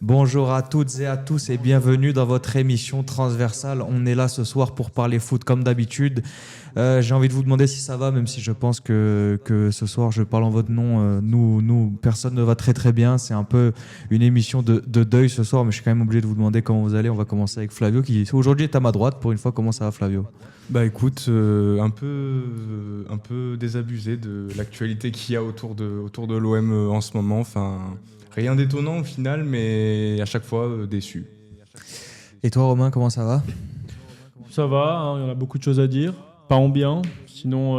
Bonjour à toutes et à tous et bienvenue dans votre émission transversale. On est là ce soir pour parler foot comme d'habitude. J'ai envie de vous demander si ça va, même si je pense que ce soir je parle en votre nom. Personne ne va très très bien. C'est un peu une émission de deuil ce soir, mais je suis quand même obligé de vous demander comment vous allez. On va commencer avec Flavio qui aujourd'hui est à ma droite. Pour une fois, comment ça va Flavio? Bah écoute, un peu désabusé de l'actualité qu'il y a autour de l'OM en ce moment. Enfin, rien d'étonnant au final, mais à chaque fois déçu. Et toi Romain, comment ça va? Ça va, hein, il y en a beaucoup de choses à dire. Pas en bien, sinon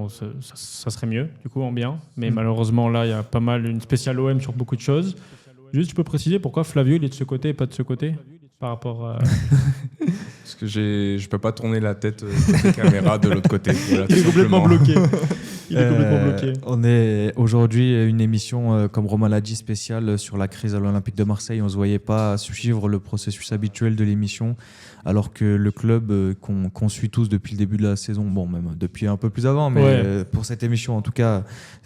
ça serait mieux, du coup, en bien. Mais malheureusement, là, il y a pas mal une spéciale OM sur beaucoup de choses. Juste, tu peux préciser pourquoi Flavio, il est de ce côté et pas de ce côté par rapport à... Parce que je peux pas tourner la tête côté caméra de l'autre côté. Voilà, Il est tout complètement simplement. bloqué. Il est complètement bloqué. On est aujourd'hui une émission, comme Romain l'a dit, spéciale sur la crise à l'Olympique de Marseille. On ne se voyait pas suivre le processus habituel de l'émission, alors que le club qu'on suit tous depuis le début de la saison, bon, même depuis un peu plus avant, mais pour cette émission, en tout cas,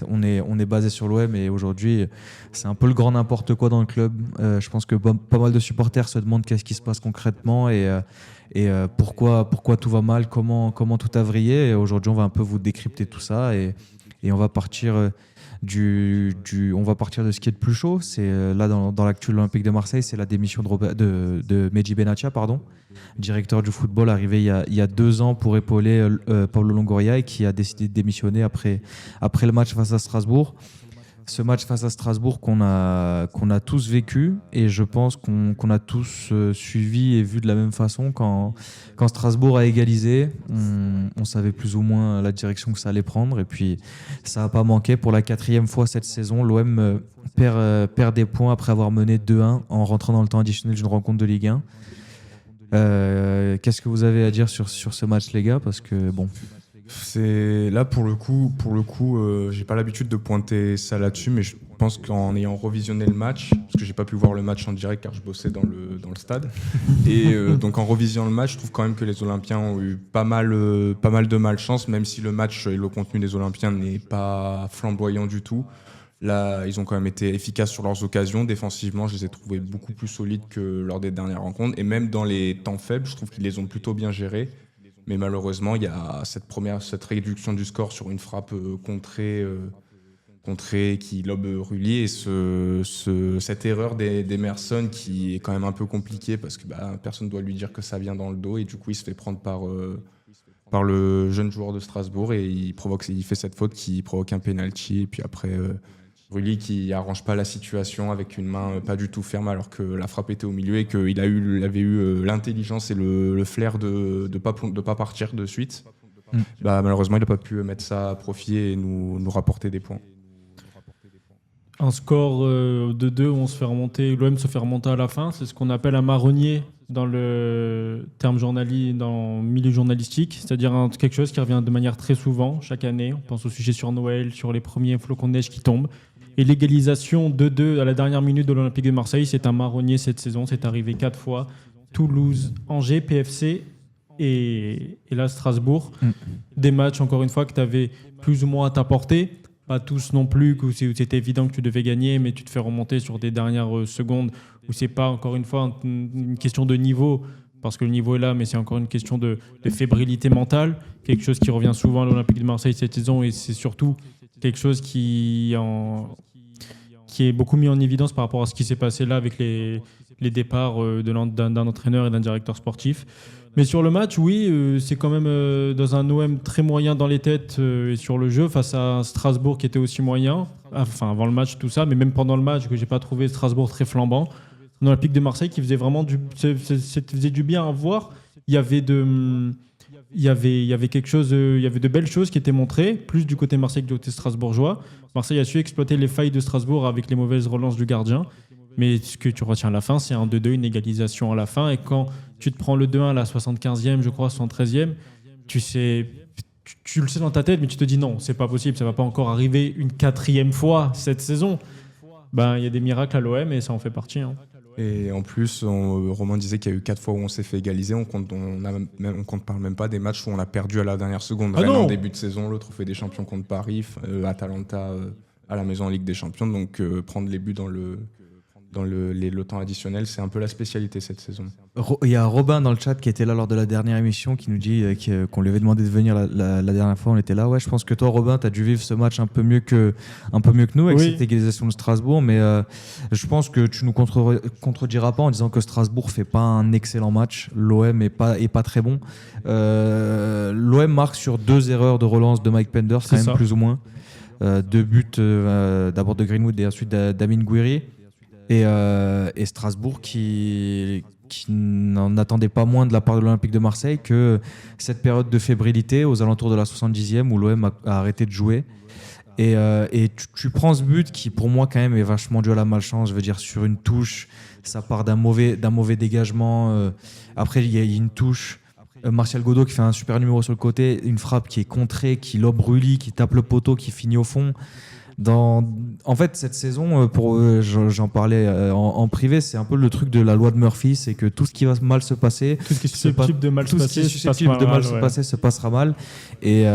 on est basé sur l'OM et aujourd'hui, c'est un peu le grand n'importe quoi dans le club. Je pense que pas mal de supporters se demandent qu'est-ce qui se passe concrètement et pourquoi tout va mal, comment tout a vrillé. Et aujourd'hui, on va un peu vous décrypter tout ça et on va partir on va partir de ce qui est le plus chaud. C'est là dans l'actu de l'Olympique de Marseille, c'est la démission de Mehdi Benatia, directeur du football arrivé il y a 2 ans pour épauler Paulo Longoria et qui a décidé de démissionner après le match face à Strasbourg. Ce match face à Strasbourg qu'on a tous vécu et je pense qu'on a tous suivi et vu de la même façon quand Strasbourg a égalisé. On savait plus ou moins la direction que ça allait prendre et puis ça n'a pas manqué. Pour la 4e fois cette saison, l'OM perd des points après avoir mené 2-1 en rentrant dans le temps additionnel d'une rencontre de Ligue 1. Qu'est-ce que vous avez à dire sur ce match, les gars? Parce que bon... C'est là pour le coup, j'ai pas l'habitude de pointer ça là-dessus, mais je pense qu'en ayant revisionné le match, parce que j'ai pas pu voir le match en direct car je bossais dans le stade, et donc en revisionnant le match, je trouve quand même que les Olympiens ont eu pas mal de malchance, même si le match et le contenu des Olympiens n'est pas flamboyant du tout. Là, ils ont quand même été efficaces sur leurs occasions. Défensivement, je les ai trouvés beaucoup plus solides que lors des dernières rencontres, et même dans les temps faibles, je trouve qu'ils les ont plutôt bien gérés. Mais malheureusement, il y a cette réduction du score sur une frappe contrée qui lobe Rulli et cette erreur d'Emerson qui est quand même un peu compliquée parce que personne ne doit lui dire que ça vient dans le dos et du coup il se fait prendre par le jeune joueur de Strasbourg et il fait cette faute qui provoque un penalty et puis après Rulli qui arrange pas la situation avec une main pas du tout ferme alors que la frappe était au milieu et qu'il avait eu l'intelligence et le flair de pas partir de suite. Malheureusement, il n'a pas pu mettre ça à profit et nous rapporter des points. Un score de 2 où l'OM se fait remonter à la fin, c'est ce qu'on appelle un marronnier dans le terme dans le milieu journalistique, c'est-à-dire quelque chose qui revient de manière très souvent chaque année. On pense au sujet sur Noël, sur les premiers flocons de neige qui tombent. Et l'égalisation 2-2 à la dernière minute de l'Olympique de Marseille, c'est un marronnier cette saison. C'est arrivé 4 fois. Toulouse, Angers, PFC et là Strasbourg. Des matchs, encore une fois, que tu avais plus ou moins à ta portée. Pas tous non plus, où c'était évident que tu devais gagner, mais tu te fais remonter sur des dernières secondes où c'est pas, encore une fois, une question de niveau, parce que le niveau est là, mais c'est encore une question de fébrilité mentale. Quelque chose qui revient souvent à l'Olympique de Marseille cette saison et c'est surtout quelque chose qui est beaucoup mis en évidence par rapport à ce qui s'est passé là avec les départs d'un entraîneur et d'un directeur sportif. Mais sur le match, oui, c'est quand même dans un OM très moyen dans les têtes et sur le jeu face à un Strasbourg qui était aussi moyen, enfin avant le match tout ça, mais même pendant le match que j'ai pas trouvé Strasbourg très flambant. Un Olympique de Marseille qui faisait vraiment faisait du bien à voir. Il y avait quelque chose, il y avait de belles choses qui étaient montrées, plus du côté Marseille que du côté strasbourgeois. Marseille a su exploiter les failles de Strasbourg avec les mauvaises relances du gardien. Mais ce que tu retiens à la fin, c'est un 2-2, une égalisation à la fin. Et quand tu te prends le 2-1 à la 75e, je crois, 73e, tu le sais dans ta tête, mais tu te dis non, c'est pas possible, ça va pas encore arriver une 4e fois cette saison. Il y a des miracles à l'OM et ça en fait partie. Hein. Et en plus, Romain disait qu'il y a eu 4 fois où on s'est fait égaliser. On parle même pas des matchs où on a perdu à la dernière seconde. Rennes en début de saison, le trophée des champions contre Paris, Atalanta à la maison en Ligue des Champions. Donc prendre les buts le temps additionnel. C'est un peu la spécialité cette saison. Il y a Robin dans le chat qui était là lors de la dernière émission qui nous dit qu'on lui avait demandé de venir la dernière fois. On était là. Ouais, je pense que toi, Robin, tu as dû vivre ce match un peu mieux que nous avec cette égalisation de Strasbourg. Mais je pense que tu nous contrediras pas en disant que Strasbourg fait pas un excellent match. L'OM est pas très bon. L'OM marque sur 2 erreurs de relance de Mike Penders, quand même, plus ou moins. 2 buts d'abord de Greenwood et ensuite d'Amin Gouiri. Et Strasbourg qui n'en attendait pas moins de la part de l'Olympique de Marseille que cette période de fébrilité aux alentours de la 70e où l'OM a arrêté de jouer. Et tu prends ce but qui pour moi quand même est vachement dû à la malchance. Je veux dire, sur une touche, ça part d'un mauvais dégagement. Après il y a une touche. Martial Godot qui fait un super numéro sur le côté, une frappe qui est contrée, qui lobe Rulli, qui tape le poteau, qui finit au fond. En fait, cette saison, j'en parlais en privé, c'est un peu le truc de la loi de Murphy, c'est que tout ce qui va mal se passer, tout ce qui est susceptible de mal se passer, se passera mal. Et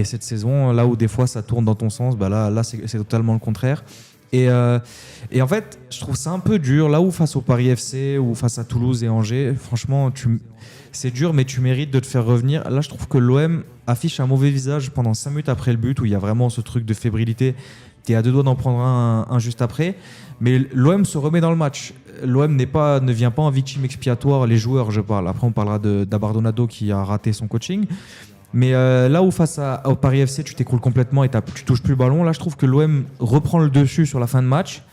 cette saison, là où des fois ça tourne dans ton sens, là c'est totalement le contraire. Et en fait, je trouve ça un peu dur. Là où face au Paris FC ou face à Toulouse et Angers, franchement, c'est dur, mais tu mérites de te faire revenir. Là, je trouve que l'OM affiche un mauvais visage pendant 5 minutes après le but, où il y a vraiment ce truc de fébrilité. Tu es à 2 doigts d'en prendre un juste après. Mais l'OM se remet dans le match. L'OM ne vient pas en victime expiatoire, les joueurs, je parle. Après, on parlera d'Abardonado qui a raté son coaching. Mais là où face au Paris FC, tu t'écroules complètement et tu touches plus le ballon, là, je trouve que l'OM reprend le dessus sur la fin de match.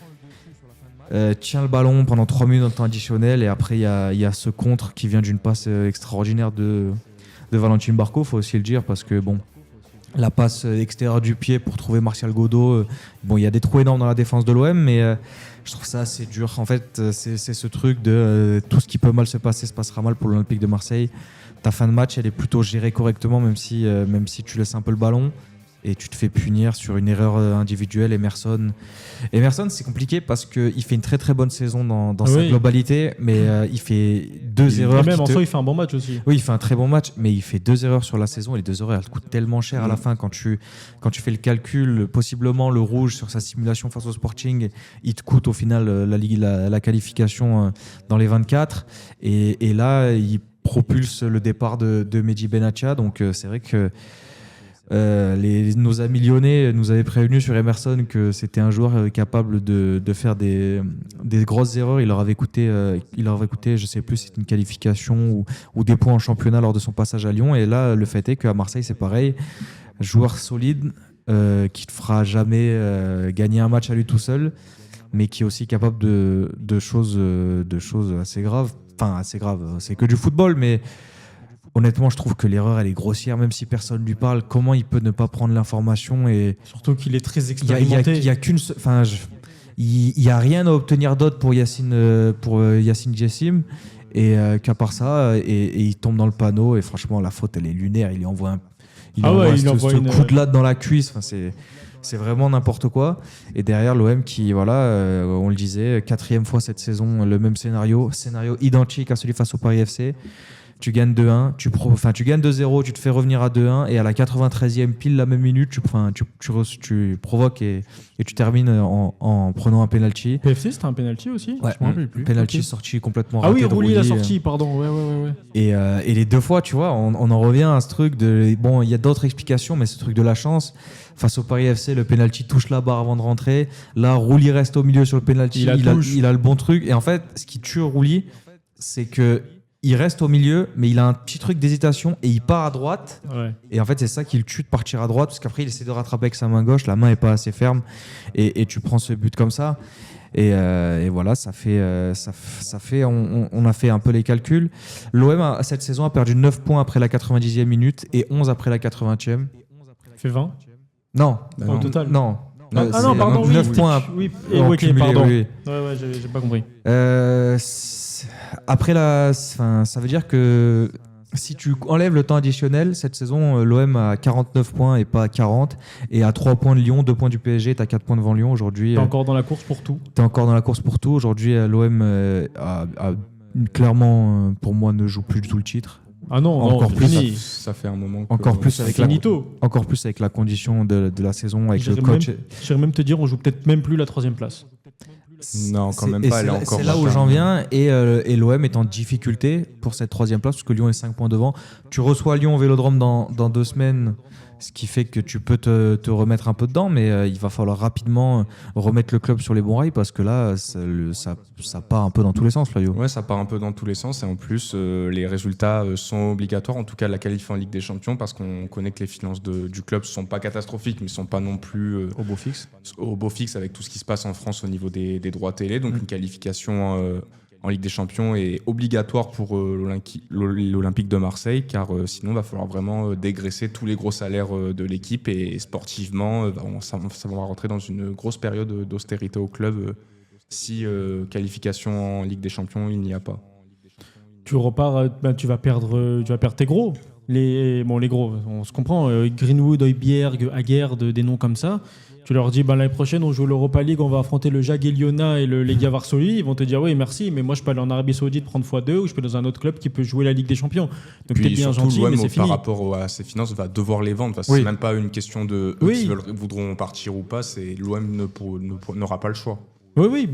Tient le ballon pendant 3 minutes dans le temps additionnel et après il y a ce contre qui vient d'une passe extraordinaire de Valentin Barco, faut aussi le dire, parce que bon, la passe extérieure du pied pour trouver Martial Godot, il y a des trous énormes dans la défense de l'OM, mais je trouve ça assez dur. En fait, c'est ce truc de tout ce qui peut mal se passer se passera mal pour l'Olympique de Marseille. Ta fin de match, elle est plutôt gérée correctement, même si tu laisses un peu le ballon. Et tu te fais punir sur une erreur individuelle. Emerson, c'est compliqué parce qu'il fait une très très bonne saison dans sa globalité, mais il fait 2 erreurs. Et même en soi, il fait un bon match aussi. Oui, il fait un très bon match, mais il fait 2 erreurs sur la saison. Et les 2 erreurs, elles coûtent tellement cher à la fin. Quand tu fais le calcul, possiblement le rouge sur sa simulation face au Sporting, il te coûte au final la qualification dans les 24. Et là, il propulse le départ de Mehdi Benatia. Donc c'est vrai que nos amis lyonnais nous avaient prévenu sur Emerson que c'était un joueur capable de faire des grosses erreurs. Il leur avait coûté, je sais plus si c'est une qualification ou des points en championnat lors de son passage à Lyon. Et là, le fait est qu'à Marseille, c'est pareil. Joueur solide qui ne te fera jamais gagner un match à lui tout seul, mais qui est aussi capable de choses assez graves. Enfin, assez graves, c'est que du football, mais honnêtement, je trouve que l'erreur, elle est grossière, même si personne ne lui parle. Comment il peut ne pas prendre l'information et surtout qu'il est très expérimenté. Il y a rien à obtenir d'autre pour Yacine Jessim, et qu'à part ça, et il tombe dans le panneau. Et franchement, la faute, elle est lunaire. Il lui envoie ce coup de latte dans la cuisse. Enfin, c'est vraiment n'importe quoi. Et derrière, l'OM qui, on le disait, 4e fois cette saison, le même scénario identique à celui face au Paris FC. Tu gagnes 2-1, tu gagnes 2-0, tu te fais revenir à 2-1 et à la 93e, pile la même minute, tu provoques et tu termines en prenant un penalty. PFC, c'était un penalty aussi? Ouais, je me rappelle plus. Penalty sorti complètement raté. Ah oui, Rulli l'a sorti, pardon. Ouais. Et les 2 fois, tu vois, on en revient à ce truc de... Bon, il y a d'autres explications, mais ce truc de la chance. Face au Paris FC, le penalty touche la barre avant de rentrer. Là, Rulli reste au milieu sur le penalty. Il a le bon truc. Et en fait, ce qui tue Rulli, c'est que il reste au milieu, mais il a un petit truc d'hésitation et il part à droite. Ouais. Et en fait, c'est ça qui le tue de partir à droite, parce qu'après, il essaie de rattraper avec sa main gauche. La main n'est pas assez ferme et tu prends ce but comme ça. Et voilà, ça fait. On a fait un peu les calculs. L'OM, cette saison, a perdu 9 points après la 90e minute et 11 après la 80e. Fait 20 ? Non. Au total ? Non. Non, pardon. 9 points. Oui, cumulé, pardon. Oui. Ouais, j'ai pas compris. Après ça veut dire que si tu enlèves le temps additionnel, cette saison, l'OM a 49 points et pas 40, et à 3 points de Lyon, 2 points du PSG, t'as 4 points devant Lyon aujourd'hui. T'es encore dans la course pour tout. T'es encore dans la course pour tout. Aujourd'hui, l'OM clairement, pour moi, ne joue plus du tout le titre. Ah non, encore plus. Ça fait un moment. Encore plus avec la condition de la saison avec le coach. J'irais même te dire, on joue peut-être même plus la 3e place. Non, quand même pas. C'est là où j'en viens. Et l'OM est en difficulté pour cette 3e place, parce que Lyon est 5 points devant. Tu reçois Lyon au Vélodrome dans 2 semaines, ce qui fait que tu peux te remettre un peu dedans, mais il va falloir rapidement remettre le club sur les bons rails, parce que là, ça part un peu dans tous les sens, Flavio. Ouais, ça part un peu dans tous les sens, et en plus, les résultats sont obligatoires, en tout cas la qualif en Ligue des Champions, parce qu'on connaît que les finances du club ne sont pas catastrophiques, mais ne sont pas non plus au beau fixe avec tout ce qui se passe en France au niveau des droits télé. Donc une qualification en Ligue des Champions est obligatoire pour l'Olympique de Marseille, car sinon il va falloir vraiment dégraisser tous les gros salaires de l'équipe, et sportivement ça va rentrer dans une grosse période d'austérité au club si qualification en Ligue des Champions il n'y a pas. Tu repars, tu vas perdre tes gros. Les gros, on se comprend, Greenwood, Højbjerg, Aguerd, des noms comme ça. Tu leur dis l'année prochaine on joue l'Europa League, on va affronter le Jagiellona et le Legia Varsovie. Ils vont te dire oui merci, mais moi je peux aller en Arabie Saoudite prendre x2, ou je peux dans un autre club qui peut jouer la Ligue des Champions. Donc t'es bien gentil, mais c'est fini. Par rapport à ses finances, va devoir les vendre, parce que c'est même pas une question de eux qui voudront partir ou pas, c'est l'OM n'aura pas le choix. Oui.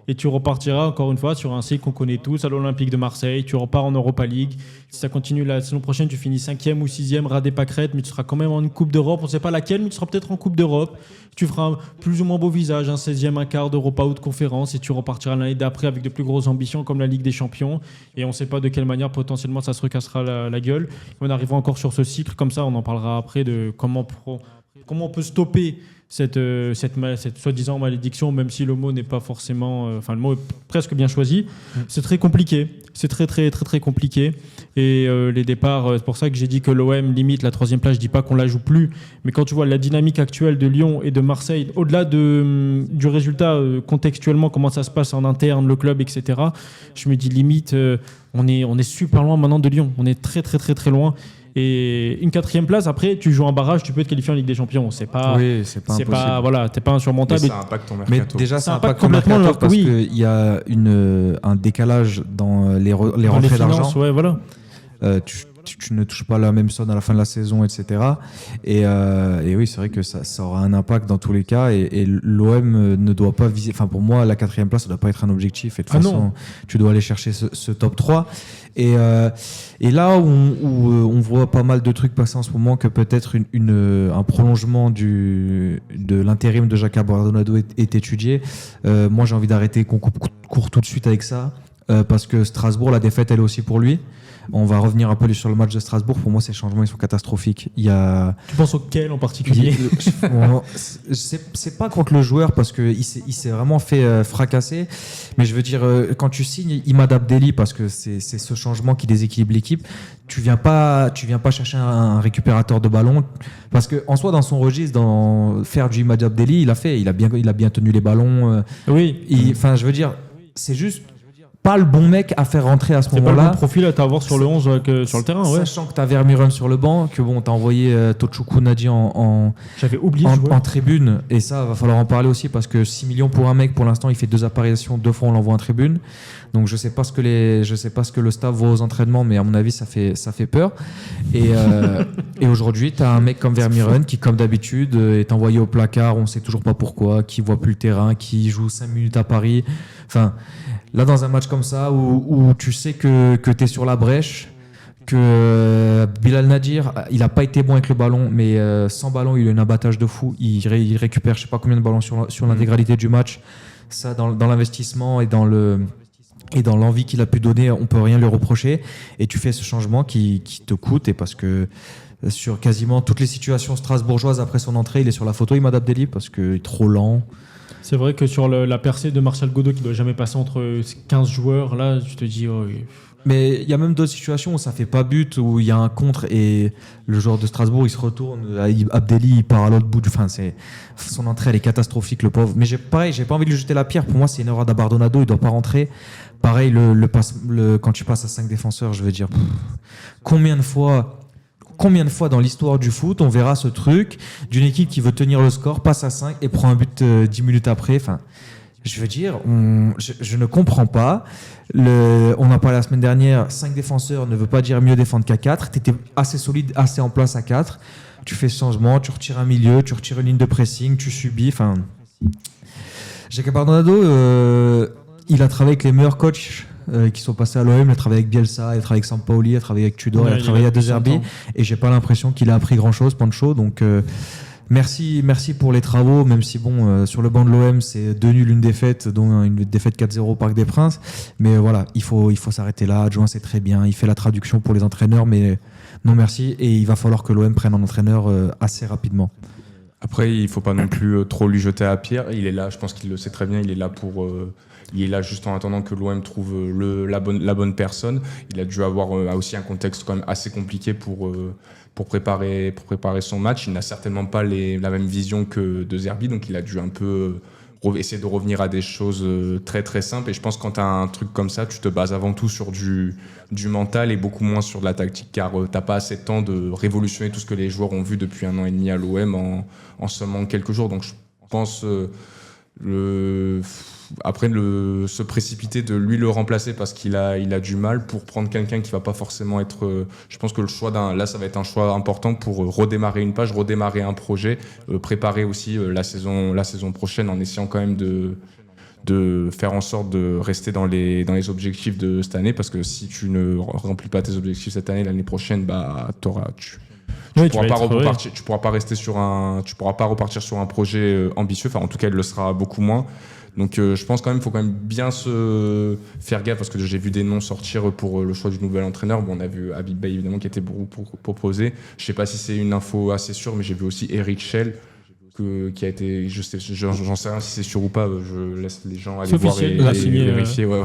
Et tu repartiras encore une fois sur un cycle qu'on connaît tous à l'Olympique de Marseille. Tu repars en Europa League. Si ça continue la saison prochaine, tu finis 5e ou 6e, ras des pâquerettes, mais tu seras quand même en une Coupe d'Europe. On ne sait pas laquelle, mais tu seras peut-être en Coupe d'Europe. Tu feras un plus ou moins beau visage, un 16e, un quart d'Europa ou de conférence, et tu repartiras l'année d'après avec de plus grosses ambitions comme la Ligue des Champions. Et on ne sait pas de quelle manière potentiellement ça se recassera la gueule. Et on arrivera encore sur ce cycle comme ça. On en parlera après de comment on peut stopper cette soi-disant malédiction, même si le mot n'est pas forcément... le mot est presque bien choisi. C'est très compliqué. C'est très, très, très, très compliqué. Et les départs, c'est pour ça que j'ai dit que l'OM limite la 3e place. Je ne dis pas qu'on la joue plus. Mais quand tu vois la dynamique actuelle de Lyon et de Marseille, au-delà du résultat, contextuellement, comment ça se passe en interne, le club, etc., je me dis limite, on est super loin maintenant de Lyon. On est très, très, très, très loin. Et une 4e place, après, tu joues un barrage, tu peux te qualifier en Ligue des Champions. C'est pas impossible. T'es pas insurmontable. Mais ça impacte ton mercato. Mais déjà, ça impacte ton mercato parce qu'il y a un décalage dans les rentrées d'argent. Ouais, voilà. Tu ne touches pas la même somme à la fin de la saison, etc. Et oui, c'est vrai que ça aura un impact dans tous les cas. Et l'OM ne doit pas viser... Enfin, pour moi, la 4e place, ça ne doit pas être un objectif. Et de toute façon, tu dois aller chercher ce top 3. Et là où on voit pas mal de trucs passer en ce moment, que peut-être un prolongement de l'intérim de Jaca Bardonado est étudié. Moi, j'ai envie d'arrêter qu'on coupe court tout de suite avec ça. Parce que Strasbourg, la défaite, elle est aussi pour lui. On va revenir un peu sur le match de Strasbourg. Pour moi, ces changements, ils sont catastrophiques. Tu penses auquel en particulier? C'est pas contre le joueur, parce qu'il s'est vraiment fait fracasser. Mais je veux dire, quand tu signes Imad Abdelli, parce que c'est ce changement qui déséquilibre l'équipe, tu viens pas chercher un récupérateur de ballon. Parce qu'en soi, dans son registre, faire du Imad Abdelli, il a bien tenu les ballons. Je veux dire, c'est juste pas le bon mec à faire rentrer à ce moment-là. C'est pas le bon profil à t'avoir sur le 11 sur le terrain, ouais. Sachant que t'as Vermieren sur le banc, que t'as envoyé Tochoukou Nadi J'avais oublié en tribune, et ça va falloir en parler aussi, parce que 6 millions pour un mec, pour l'instant il fait 2 apparitions, 2 fois on l'envoie en tribune. Donc je sais pas ce que le staff voit aux entraînements, mais à mon avis ça fait peur. Et aujourd'hui t'as un mec comme Vermieren qui, comme d'habitude, est envoyé au placard, on sait toujours pas pourquoi, qui voit plus le terrain, qui joue 5 minutes à Paris. Enfin, là, dans un match comme ça, où tu sais que tu es sur la brèche, que Bilal Nadir, il n'a pas été bon avec le ballon, mais sans ballon, il a un abattage de fou. Il récupère je ne sais pas combien de ballons sur l'intégralité du match. Ça, dans l'investissement et dans l'envie qu'il a pu donner, on ne peut rien lui reprocher. Et tu fais ce changement qui te coûte, et parce que sur quasiment toutes les situations strasbourgeoises après son entrée, il est sur la photo, Imad Abdelli, parce qu'il est trop lent. C'est vrai que sur la percée de Martial Godot, qui ne doit jamais passer entre 15 joueurs, là, tu te dis... Mais il y a même d'autres situations où ça ne fait pas but, où il y a un contre et le joueur de Strasbourg, il se retourne, Abdelli, il part à l'autre bout. Son entrée, elle est catastrophique, le pauvre. Mais j'ai pas envie de lui jeter la pierre. Pour moi, c'est une erreur d'Abardonado, il ne doit pas rentrer. Pareil, quand tu passes à 5 défenseurs, je veux dire, combien de fois dans l'histoire du foot on verra ce truc d'une équipe qui veut tenir le score, passe à 5 et prend un but 10 minutes après. Enfin, je veux dire, je ne comprends pas. On en parlait la semaine dernière, 5 défenseurs ne veut pas dire mieux défendre qu'à 4. Tu étais assez solide, assez en place à 4. Tu fais ce changement, tu retires un milieu, tu retires une ligne de pressing, tu subis. Enfin, Jacob Bardonado, il a travaillé avec les meilleurs coachs qui sont passés à l'OM. Il a travaillé avec Bielsa, il a travaillé avec Sampaoli, il a travaillé avec Tudor, il a travaillé à De Zerbi. Et j'ai pas l'impression qu'il a appris grand-chose, Pancho. Donc merci pour les travaux, même si sur le banc de l'OM, c'est 2 nuls, une défaite, dont une défaite 4-0 au Parc des Princes. Mais voilà, il faut s'arrêter là. Adjoint, c'est très bien. Il fait la traduction pour les entraîneurs, mais non merci. Et il va falloir que l'OM prenne un entraîneur assez rapidement. Après, il faut pas non plus trop lui jeter à la pierre. Il est là, je pense qu'il le sait très bien. Il est là il est là juste en attendant que l'OM trouve la bonne personne. Il a dû avoir aussi un contexte quand même assez compliqué pour préparer son match. Il n'a certainement pas la même vision que De Zerbi, donc il a dû un peu essayer de revenir à des choses très très simples. Et je pense que quand tu as un truc comme ça, tu te bases avant tout sur du mental et beaucoup moins sur de la tactique, car tu n'as pas assez de temps de révolutionner tout ce que les joueurs ont vu depuis 1 an et demi à l'OM en seulement quelques jours. Donc je pense se précipiter de lui le remplacer parce qu'il a du mal pour prendre quelqu'un qui va pas forcément être. Je pense que le choix là, ça va être un choix important pour redémarrer une page, redémarrer un projet, préparer aussi la saison prochaine en essayant quand même de faire en sorte de rester dans les objectifs de cette année, parce que si tu ne remplis pas tes objectifs cette année, l'année prochaine, tu pourras pas repartir sur un projet ambitieux. Enfin, en tout cas, il le sera beaucoup moins. Donc, je pense quand même qu'il faut quand même bien se faire gaffe, parce que j'ai vu des noms sortir pour le choix du nouvel entraîneur. Bon, on a vu Habib Beye, évidemment, qui était proposé. Je sais pas si c'est une info assez sûre, mais j'ai vu aussi Eric Schell, qui a été, j'en sais rien si c'est sûr ou pas, je laisse les gens aller voir et vérifier. Ouais.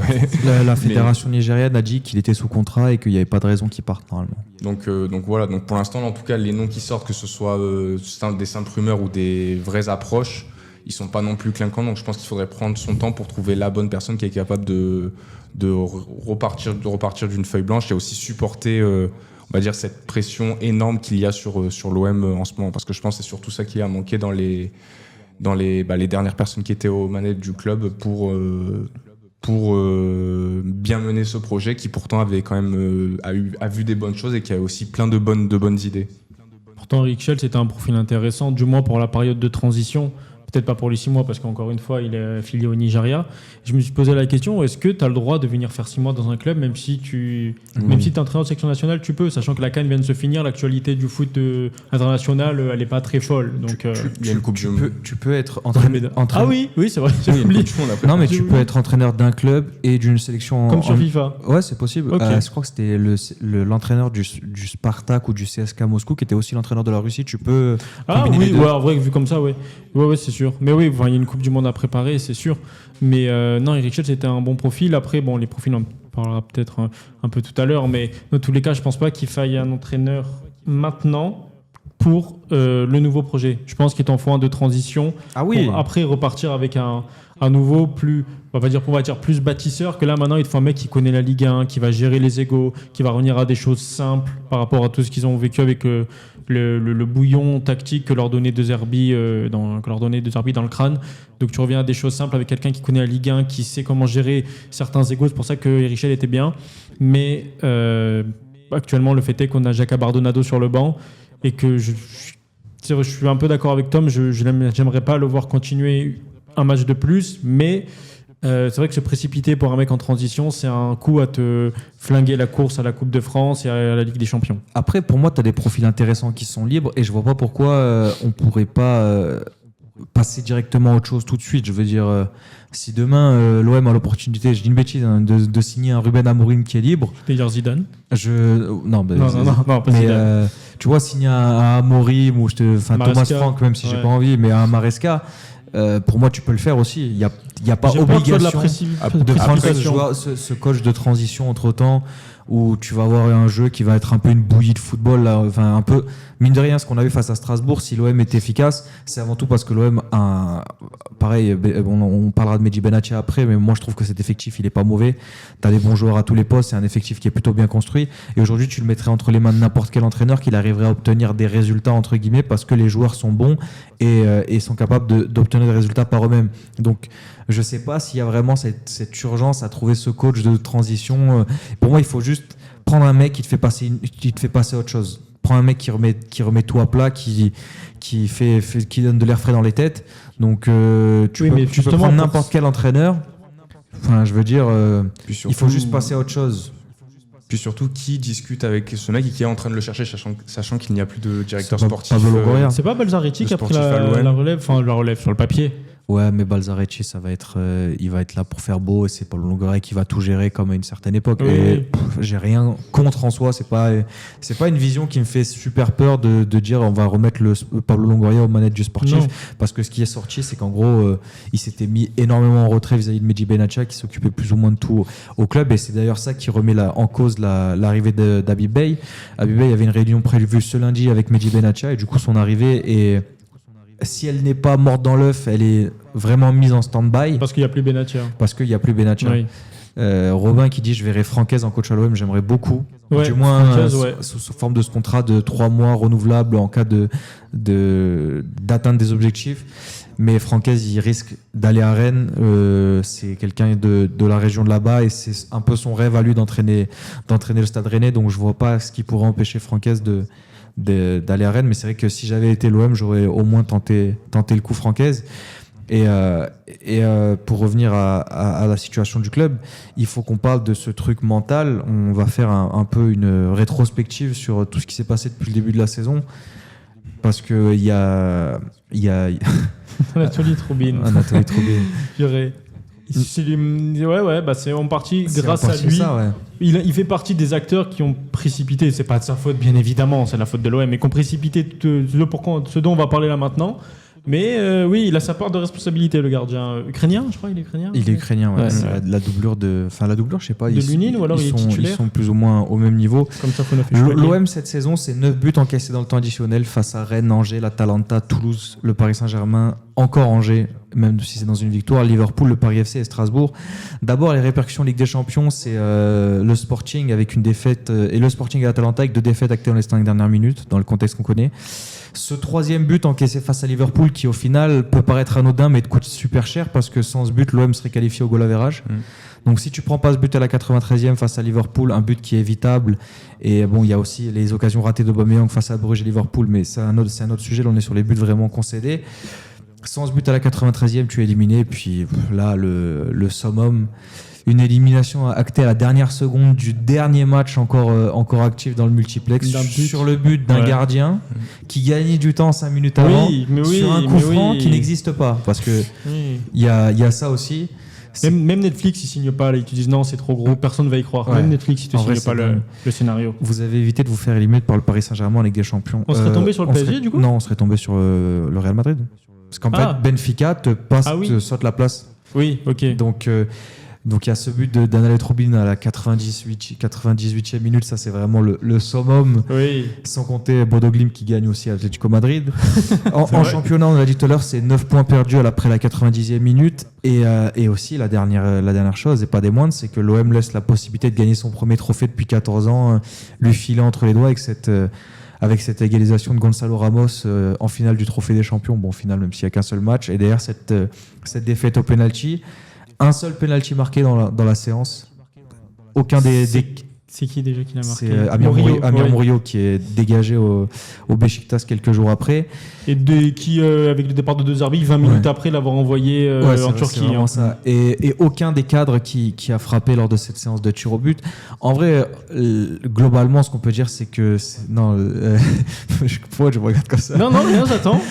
La fédération nigériane a dit qu'il était sous contrat et qu'il n'y avait pas de raison qu'il parte normalement. Donc voilà, donc pour l'instant, en tout cas, les noms qui sortent, que ce soit des simples rumeurs ou des vraies approches, ils sont pas non plus clinquants. Donc je pense qu'il faudrait prendre son temps pour trouver la bonne personne qui est capable de repartir d'une feuille blanche et aussi supporter on va dire cette pression énorme qu'il y a sur l'OM en ce moment, parce que je pense que c'est surtout ça qui a manqué dans les dernières personnes qui étaient aux manettes du club pour bien mener ce projet, qui pourtant avait quand même a vu des bonnes choses et qui a aussi plein de bonnes idées. Pourtant, Eric Schell, c'était un profil intéressant, du moins pour la période de transition. Peut-être pas pour les 6 mois, parce qu'encore une fois, il est affilié au Nigeria. Je me suis posé la question, est-ce que tu as le droit de venir faire 6 mois dans un club, même si tu es entraîneur de section nationale, tu peux, sachant que la CAN vient de se finir, l'actualité du foot international, elle n'est pas très folle. Donc, il y a une coupe tu peux être entraîneur. Ah oui, c'est vrai. Non, mais tu peux être entraîneur d'un club et d'une sélection. Comme sur FIFA. Ouais, c'est possible. Okay. Je crois que c'était l'entraîneur du Spartak ou du CSKA Moscou qui était aussi l'entraîneur de la Russie. Tu peux. Ah oui, ouais, en vrai, vu comme ça, ouais. Ouais, c'est sûr. Mais oui, il y a une Coupe du Monde à préparer, c'est sûr. Mais non, Eric Schell, c'était un bon profil. Après, les profils, on en parlera peut-être un peu tout à l'heure. Mais dans tous les cas, je ne pense pas qu'il faille un entraîneur maintenant pour le nouveau projet. Je pense qu'il t'en faut un de transition. Ah oui. Pour après repartir avec un nouveau plus, on va dire plus bâtisseur, que là maintenant il te faut un mec qui connaît la Ligue 1, qui va gérer les égos, qui va revenir à des choses simples par rapport à tout ce qu'ils ont vécu avec le bouillon tactique que leur donnait De Zerbi dans le crâne. Donc tu reviens à des choses simples avec quelqu'un qui connaît la Ligue 1, qui sait comment gérer certains égos. C'est pour ça que Eric Schell était bien. Mais actuellement, le fait est qu'on a Jacob Bardonado sur le banc et que je suis un peu d'accord avec Tom. J'aimerais pas le voir continuer un match de plus, mais c'est vrai que se précipiter pour un mec en transition, c'est un coup à te flinguer la course à la Coupe de France et à la Ligue des Champions. Après, pour moi, tu as des profils intéressants qui sont libres et je vois pas pourquoi on pourrait pas passer directement à autre chose tout de suite. Je veux dire, si demain l'OM a l'opportunité, je dis une bêtise, de signer un Ruben Amorim qui est libre. Tu peux dire Zidane ? Non, pas Zidane. Tu vois, signer un Amorim ou Thomas Frank, même si j'ai pas envie, mais un Maresca. Pour moi, tu peux le faire aussi. Il n'y a pas obligation de prendre ce coach de transition entre-temps où tu vas avoir un jeu qui va être un peu une bouillie de football. Là, enfin, un peu, mine de rien, ce qu'on a vu face à Strasbourg, si l'OM est efficace, c'est avant tout parce que l'OM a pareil, on parlera de Mehdi Benatia après, mais moi je trouve que cet effectif, il est pas mauvais. Tu as des bons joueurs à tous les postes, c'est un effectif qui est plutôt bien construit. Et aujourd'hui, tu le mettrais entre les mains de n'importe quel entraîneur qu'il arriverait à obtenir des résultats, entre guillemets, parce que les joueurs sont bons et sont capables d'obtenir des résultats par eux-mêmes. Donc, je sais pas s'il y a vraiment cette urgence à trouver ce coach de transition. Pour moi, il faut juste prendre un mec qui te fait passer à autre chose. prends un mec qui remet tout à plat, qui donne de l'air frais dans les têtes. Donc tu peux prendre n'importe quel entraîneur. Enfin, je veux dire, il faut juste passer à autre chose. Puis surtout, qui discute avec ce mec et qui est en train de le chercher, sachant qu'il n'y a plus de directeur C'est sportif. Pablo Longoria. C'est pas Balzaretti qui a pris la relève sur le papier. Ouais, mais Balzaretti, il va être là pour faire beau et c'est Pablo Longoria qui va tout gérer comme à une certaine époque. Oui. Et j'ai rien contre en soi. C'est pas une vision qui me fait super peur de dire on va remettre Pablo Longoria aux manettes du sportif. Non. Parce que ce qui est sorti, c'est qu'en gros, il s'était mis énormément en retrait vis-à-vis de Mehdi Benatia qui s'occupait plus ou moins de tout au club. Et c'est d'ailleurs ça qui remet en cause l'arrivée d'Habib Beye. Habib Beye avait une réunion prévue ce lundi avec Mehdi Benatia et du coup, son arrivée est. Si elle n'est pas morte dans l'œuf, elle est vraiment mise en stand-by. Parce qu'il n'y a plus Benatia. Oui. Robin qui dit je verrai Francaise en coach à l'OM, j'aimerais beaucoup. Ouais, du moins ouais. sous forme de ce contrat de 3 mois renouvelable en cas d'atteinte des objectifs. Mais Francaise, il risque d'aller à Rennes. C'est quelqu'un de la région de là-bas et c'est un peu son rêve à lui d'entraîner le Stade Rennais. Donc je vois pas ce qui pourrait empêcher Francaise d'aller à Rennes, mais c'est vrai que si j'avais été l'OM, j'aurais au moins tenté le coup Francaise. Et pour revenir à la situation du club, il faut qu'on parle de ce truc mental. On va faire un peu une rétrospective sur tout ce qui s'est passé depuis le début de la saison, parce que il y a Anatoly Troubine. Purée. C'est en partie grâce à lui. Ça, ouais. Il fait partie des acteurs qui ont précipité, c'est pas de sa faute bien évidemment, c'est la faute de l'OM, mais qui ont précipité ce dont on va parler là maintenant. Mais oui, il a sa part de responsabilité, le gardien. Ukrainien, je crois, il est ukrainien. Il est ukrainien, ouais. C'est la doublure je sais pas. De Lunin, ou alors il est titulaire. Ils sont plus ou moins au même niveau. Comme ça qu'on a fait L'OM cette saison, c'est 9 buts encaissés dans le temps additionnel face à Rennes, Angers, l'Atalanta, Toulouse, le Paris Saint-Germain, encore Angers, même si c'est dans une victoire, Liverpool, le Paris FC et Strasbourg. D'abord, les répercussions Ligue des Champions, c'est le Sporting avec une défaite, et le Sporting et l'Atalanta avec 2 défaites actées dans les 5 dernières minutes, dans le contexte qu'on connaît. Ce 3e but encaissé face à Liverpool, qui au final peut paraître anodin, mais te coûte super cher, parce que sans ce but, l'OM serait qualifié au goal average. Donc si tu prends pas ce but à la 93e face à Liverpool, un but qui est évitable, et bon, il y a aussi les occasions ratées d'Aubameyang face à Bruges et Liverpool, mais c'est un autre sujet, là on est sur les buts vraiment concédés. Sans ce but à la 93e, tu es éliminé, puis là, le summum, une élimination actée à la dernière seconde du dernier match encore actif dans le multiplex, sur le but d'un gardien qui gagnait du temps 5 minutes avant, sur un coup franc qui n'existe pas, parce que il y a ça aussi. Même Netflix, ils signent pas, là, ils te disent non, c'est trop gros, personne ne va y croire. Même Netflix, ils te signent pas le scénario. Vous avez évité de vous faire éliminer par le Paris Saint-Germain en Ligue des Champions. On serait tombé sur le PSG du coup ? Non, on serait tombé sur le Real Madrid. Parce qu'en fait, Benfica te saute la place. Oui, ok. Donc il y a ce but d'Anatoly Troubine à la 98e minute, ça c'est vraiment le summum, sans compter Bodo Glimt qui gagne aussi à Atlético Madrid. En championnat, on l'a dit tout à l'heure, c'est 9 points perdus après la 90e minute, et aussi la dernière chose, et pas des moindres, c'est que l'OM laisse la possibilité de gagner son premier trophée depuis 14 ans, lui filer entre les doigts avec cette égalisation de Gonzalo Ramos en finale du Trophée des Champions. Bon, en finale, même s'il n'y a qu'un seul match, et derrière cette défaite au penalty. Un seul penalty marqué dans la séance. Aucun C'est qui déjà qui l'a marqué ? C'est Amir Murillo qui est dégagé au Beşiktaş quelques jours après. Et qui, avec le départ de 2 arbitres, 20 minutes après l'avoir envoyé en Turquie. C'est ça. Et aucun des cadres qui a frappé lors de cette séance de tir au but. En vrai, globalement, ce qu'on peut dire, c'est que... Pourquoi je me regarde comme ça ? Non, rien, j'attends.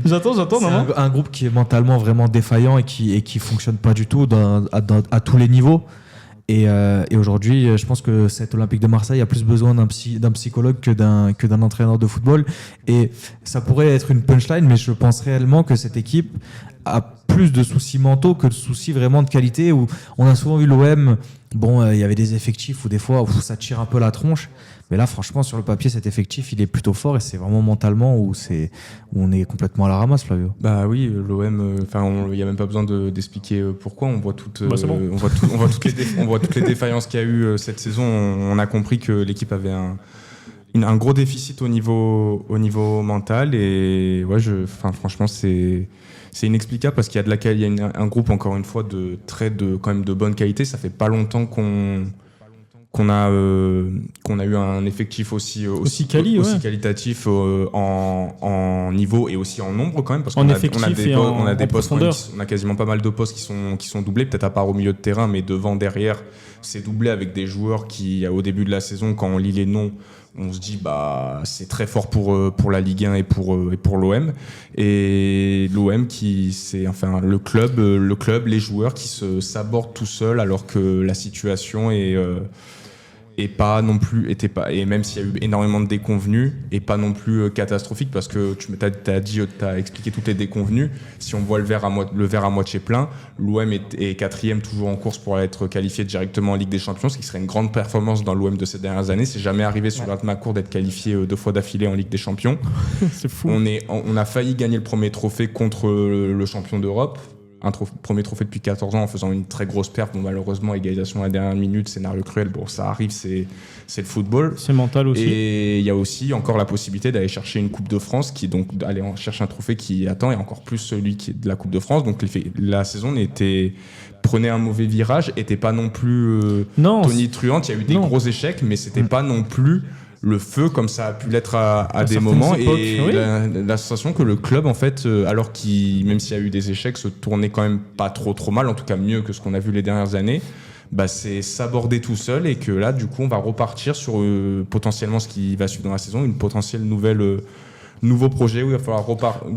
C'est un groupe qui est mentalement vraiment défaillant et qui fonctionne pas du tout à tous les niveaux. Et aujourd'hui, je pense que cet Olympique de Marseille a plus besoin d'un psychologue que d'un entraîneur de football. Et ça pourrait être une punchline, mais je pense réellement que cette équipe a plus de soucis mentaux que de soucis vraiment de qualité. Où on a souvent vu l'OM, il y avait des effectifs où des fois ça tire un peu la tronche. Mais là, franchement, sur le papier, cet effectif, il est plutôt fort et c'est vraiment mentalement où on est complètement à la ramasse, Flavio. Bah oui, l'OM, il n'y a même pas besoin d'expliquer pourquoi. On voit toutes les défaillances qu'il y a eu cette saison. On a compris que l'équipe avait un gros déficit au niveau mental et franchement, c'est inexplicable parce qu'il y a il y a un groupe, encore une fois, quand même de bonne qualité. Ça fait pas longtemps qu'on qu'on a eu un effectif aussi qualitatif en niveau et aussi en nombre quand même, parce qu'on a des postes, on a quasiment pas mal de postes qui sont doublés, peut-être à part au milieu de terrain, mais devant, derrière, c'est doublé avec des joueurs qui, au début de la saison, quand on lit les noms, on se dit c'est très fort pour la Ligue 1 et pour l'OM. Et l'OM le club, les joueurs qui s'abordent tout seuls alors que la situation et même s'il y a eu énormément de déconvenues, et pas non plus catastrophique, parce que tu as expliqué toutes les déconvenues. Si on voit le verre à moitié plein, l'OM est quatrième, toujours en course pour être qualifié directement en Ligue des Champions, ce qui serait une grande performance dans l'OM de ces dernières années. C'est jamais arrivé sur Rat McCourt d'être qualifié 2 fois d'affilée en Ligue des Champions. C'est fou. On a failli gagner le premier trophée contre le champion d'Europe. Premier trophée depuis 14 ans en faisant une très grosse perte. Malheureusement, égalisation à la dernière minute, scénario cruel. Ça arrive, c'est le football. C'est mental aussi. Et il y a aussi encore la possibilité d'aller chercher une Coupe de France, d'aller chercher un trophée qui attend, et encore plus celui qui est de la Coupe de France. Donc la saison prenait un mauvais virage, était pas non plus tonitruante. Il y a eu des gros échecs, mais c'était pas non plus le feu comme ça a pu l'être à des moments, et la sensation que le club, en fait, alors même s'il y a eu des échecs, se tournait quand même pas trop mal, en tout cas mieux que ce qu'on a vu les dernières années. C'est s'aborder tout seul, et que là du coup on va repartir sur potentiellement ce qui va suivre dans la saison, une potentielle nouveau projet où il va falloir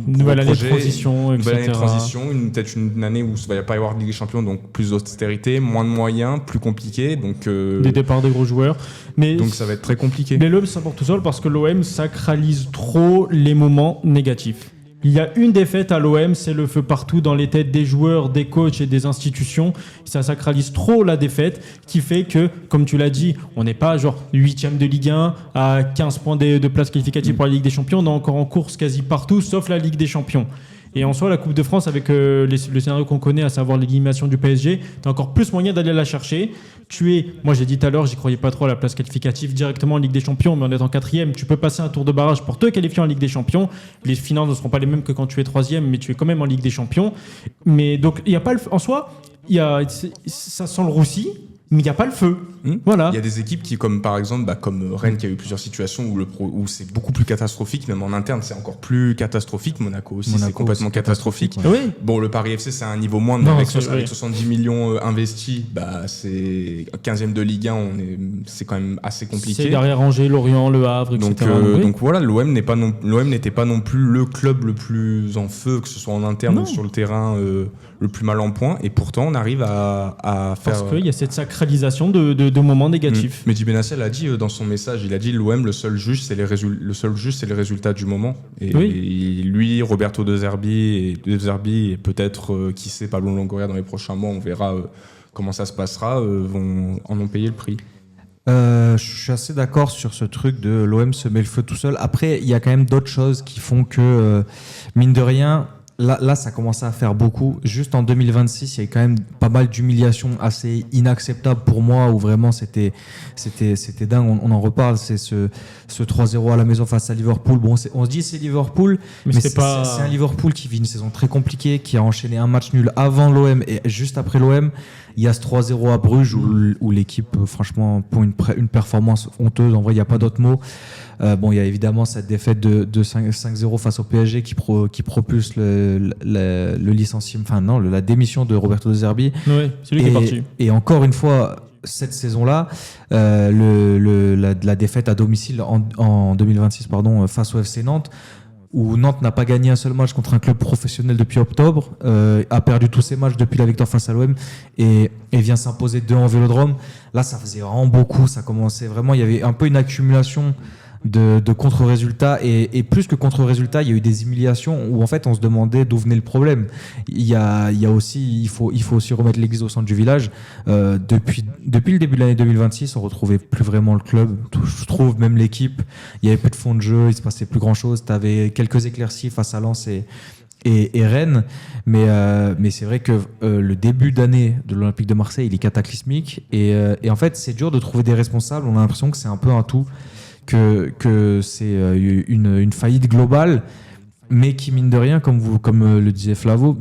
nouvelle année de transition, etc. Nouvelle année de transition, peut-être une année où il ne va pas y avoir de Ligue des Champions, donc plus d'austérité, moins de moyens, plus compliqué. Donc, des départs des gros joueurs. Donc ça va être très compliqué. Mais l'OM s'apporte tout seul parce que l'OM sacralise trop les moments négatifs. Il y a une défaite à l'OM, c'est le feu partout dans les têtes des joueurs, des coachs et des institutions. Ça sacralise trop la défaite, qui fait que, comme tu l'as dit, on n'est pas genre 8e de Ligue 1 à 15 points de place qualificative pour la Ligue des Champions. On est encore en course quasi partout, sauf la Ligue des Champions. Et en soi, la Coupe de France, avec le scénario qu'on connaît, à savoir l'élimination du PSG, tu as encore plus moyen d'aller la chercher. Moi j'ai dit tout à l'heure, j'y croyais pas trop à la place qualificative directement en Ligue des Champions, mais en étant 4e, tu peux passer un tour de barrage pour te qualifier en Ligue des Champions. Les finances ne seront pas les mêmes que quand tu es 3e, mais tu es quand même en Ligue des Champions. Mais donc, il y a pas en soi, ça sent le roussi, mais il n'y a pas le feu. Voilà. Il y a des équipes qui, comme par exemple, comme Rennes, qui a eu plusieurs situations où c'est beaucoup plus catastrophique, même en interne, c'est encore plus catastrophique. Monaco aussi, c'est complètement catastrophique. Oui. Bon, le Paris FC, c'est un niveau moindre, mais avec 70 millions investis, c'est 15e de Ligue 1, c'est quand même assez compliqué. C'est derrière Angers, Lorient, Le Havre, etc. Donc voilà, l'OM n'était pas non plus le club le plus en feu, que ce soit en interne ou sur le terrain, le plus mal en point, et pourtant on arrive à faire... Parce qu'il y a cette sacralisation de moments négatifs. Mehdi Benassel a dit dans son message, il a dit l'OM, le seul juge c'est les résultats du moment. Et lui, Roberto De Zerbi et peut-être, qui sait, Pablo Longoria dans les prochains mois, on verra comment ça se passera, en ont payé le prix. Je suis assez d'accord sur ce truc de l'OM se met le feu tout seul. Après, il y a quand même d'autres choses qui font que, mine de rien, là, ça commence à faire beaucoup. Juste en 2026, il y a quand même pas mal d'humiliations assez inacceptables pour moi, où vraiment c'était dingue. On en reparle. C'est ce 3-0 à la maison face à Liverpool. Bon, on se dit c'est Liverpool, mais c'est un Liverpool qui vit une saison très compliquée, qui a enchaîné un match nul avant l'OM et juste après l'OM. Il y a ce 3-0 à Bruges où l'équipe, franchement, pour une performance honteuse, en vrai, il n'y a pas d'autre mot. Il y a évidemment cette défaite de 5-0 face au PSG qui propulse le licenciement, la démission de Roberto De Zerbi. Oui, c'est lui qui est parti. Et encore une fois, cette saison-là, la défaite à domicile en 2026 face au FC Nantes, où Nantes n'a pas gagné un seul match contre un club professionnel depuis octobre, a perdu tous ses matchs depuis la victoire face à l'OM et vient s'imposer 2 en Vélodrome. Là, ça faisait vraiment beaucoup. Ça commençait vraiment, il y avait un peu une accumulation de contre-résultats et plus que contre-résultats, il y a eu des humiliations où en fait on se demandait d'où venait le problème. Il faut aussi remettre l'église au centre du village. Depuis le début de l'année 2026, on retrouvait plus vraiment le club. Je trouve même l'équipe, il y avait plus de fond de jeu, il se passait plus grand chose. T'avais quelques éclaircies face à Lens et Rennes, mais c'est vrai que le début d'année de l'Olympique de Marseille, il est cataclysmique et en fait c'est dur de trouver des responsables. On a l'impression que c'est un peu un tout. Que c'est une faillite globale, mais qui, mine de rien, comme le disait Flavio,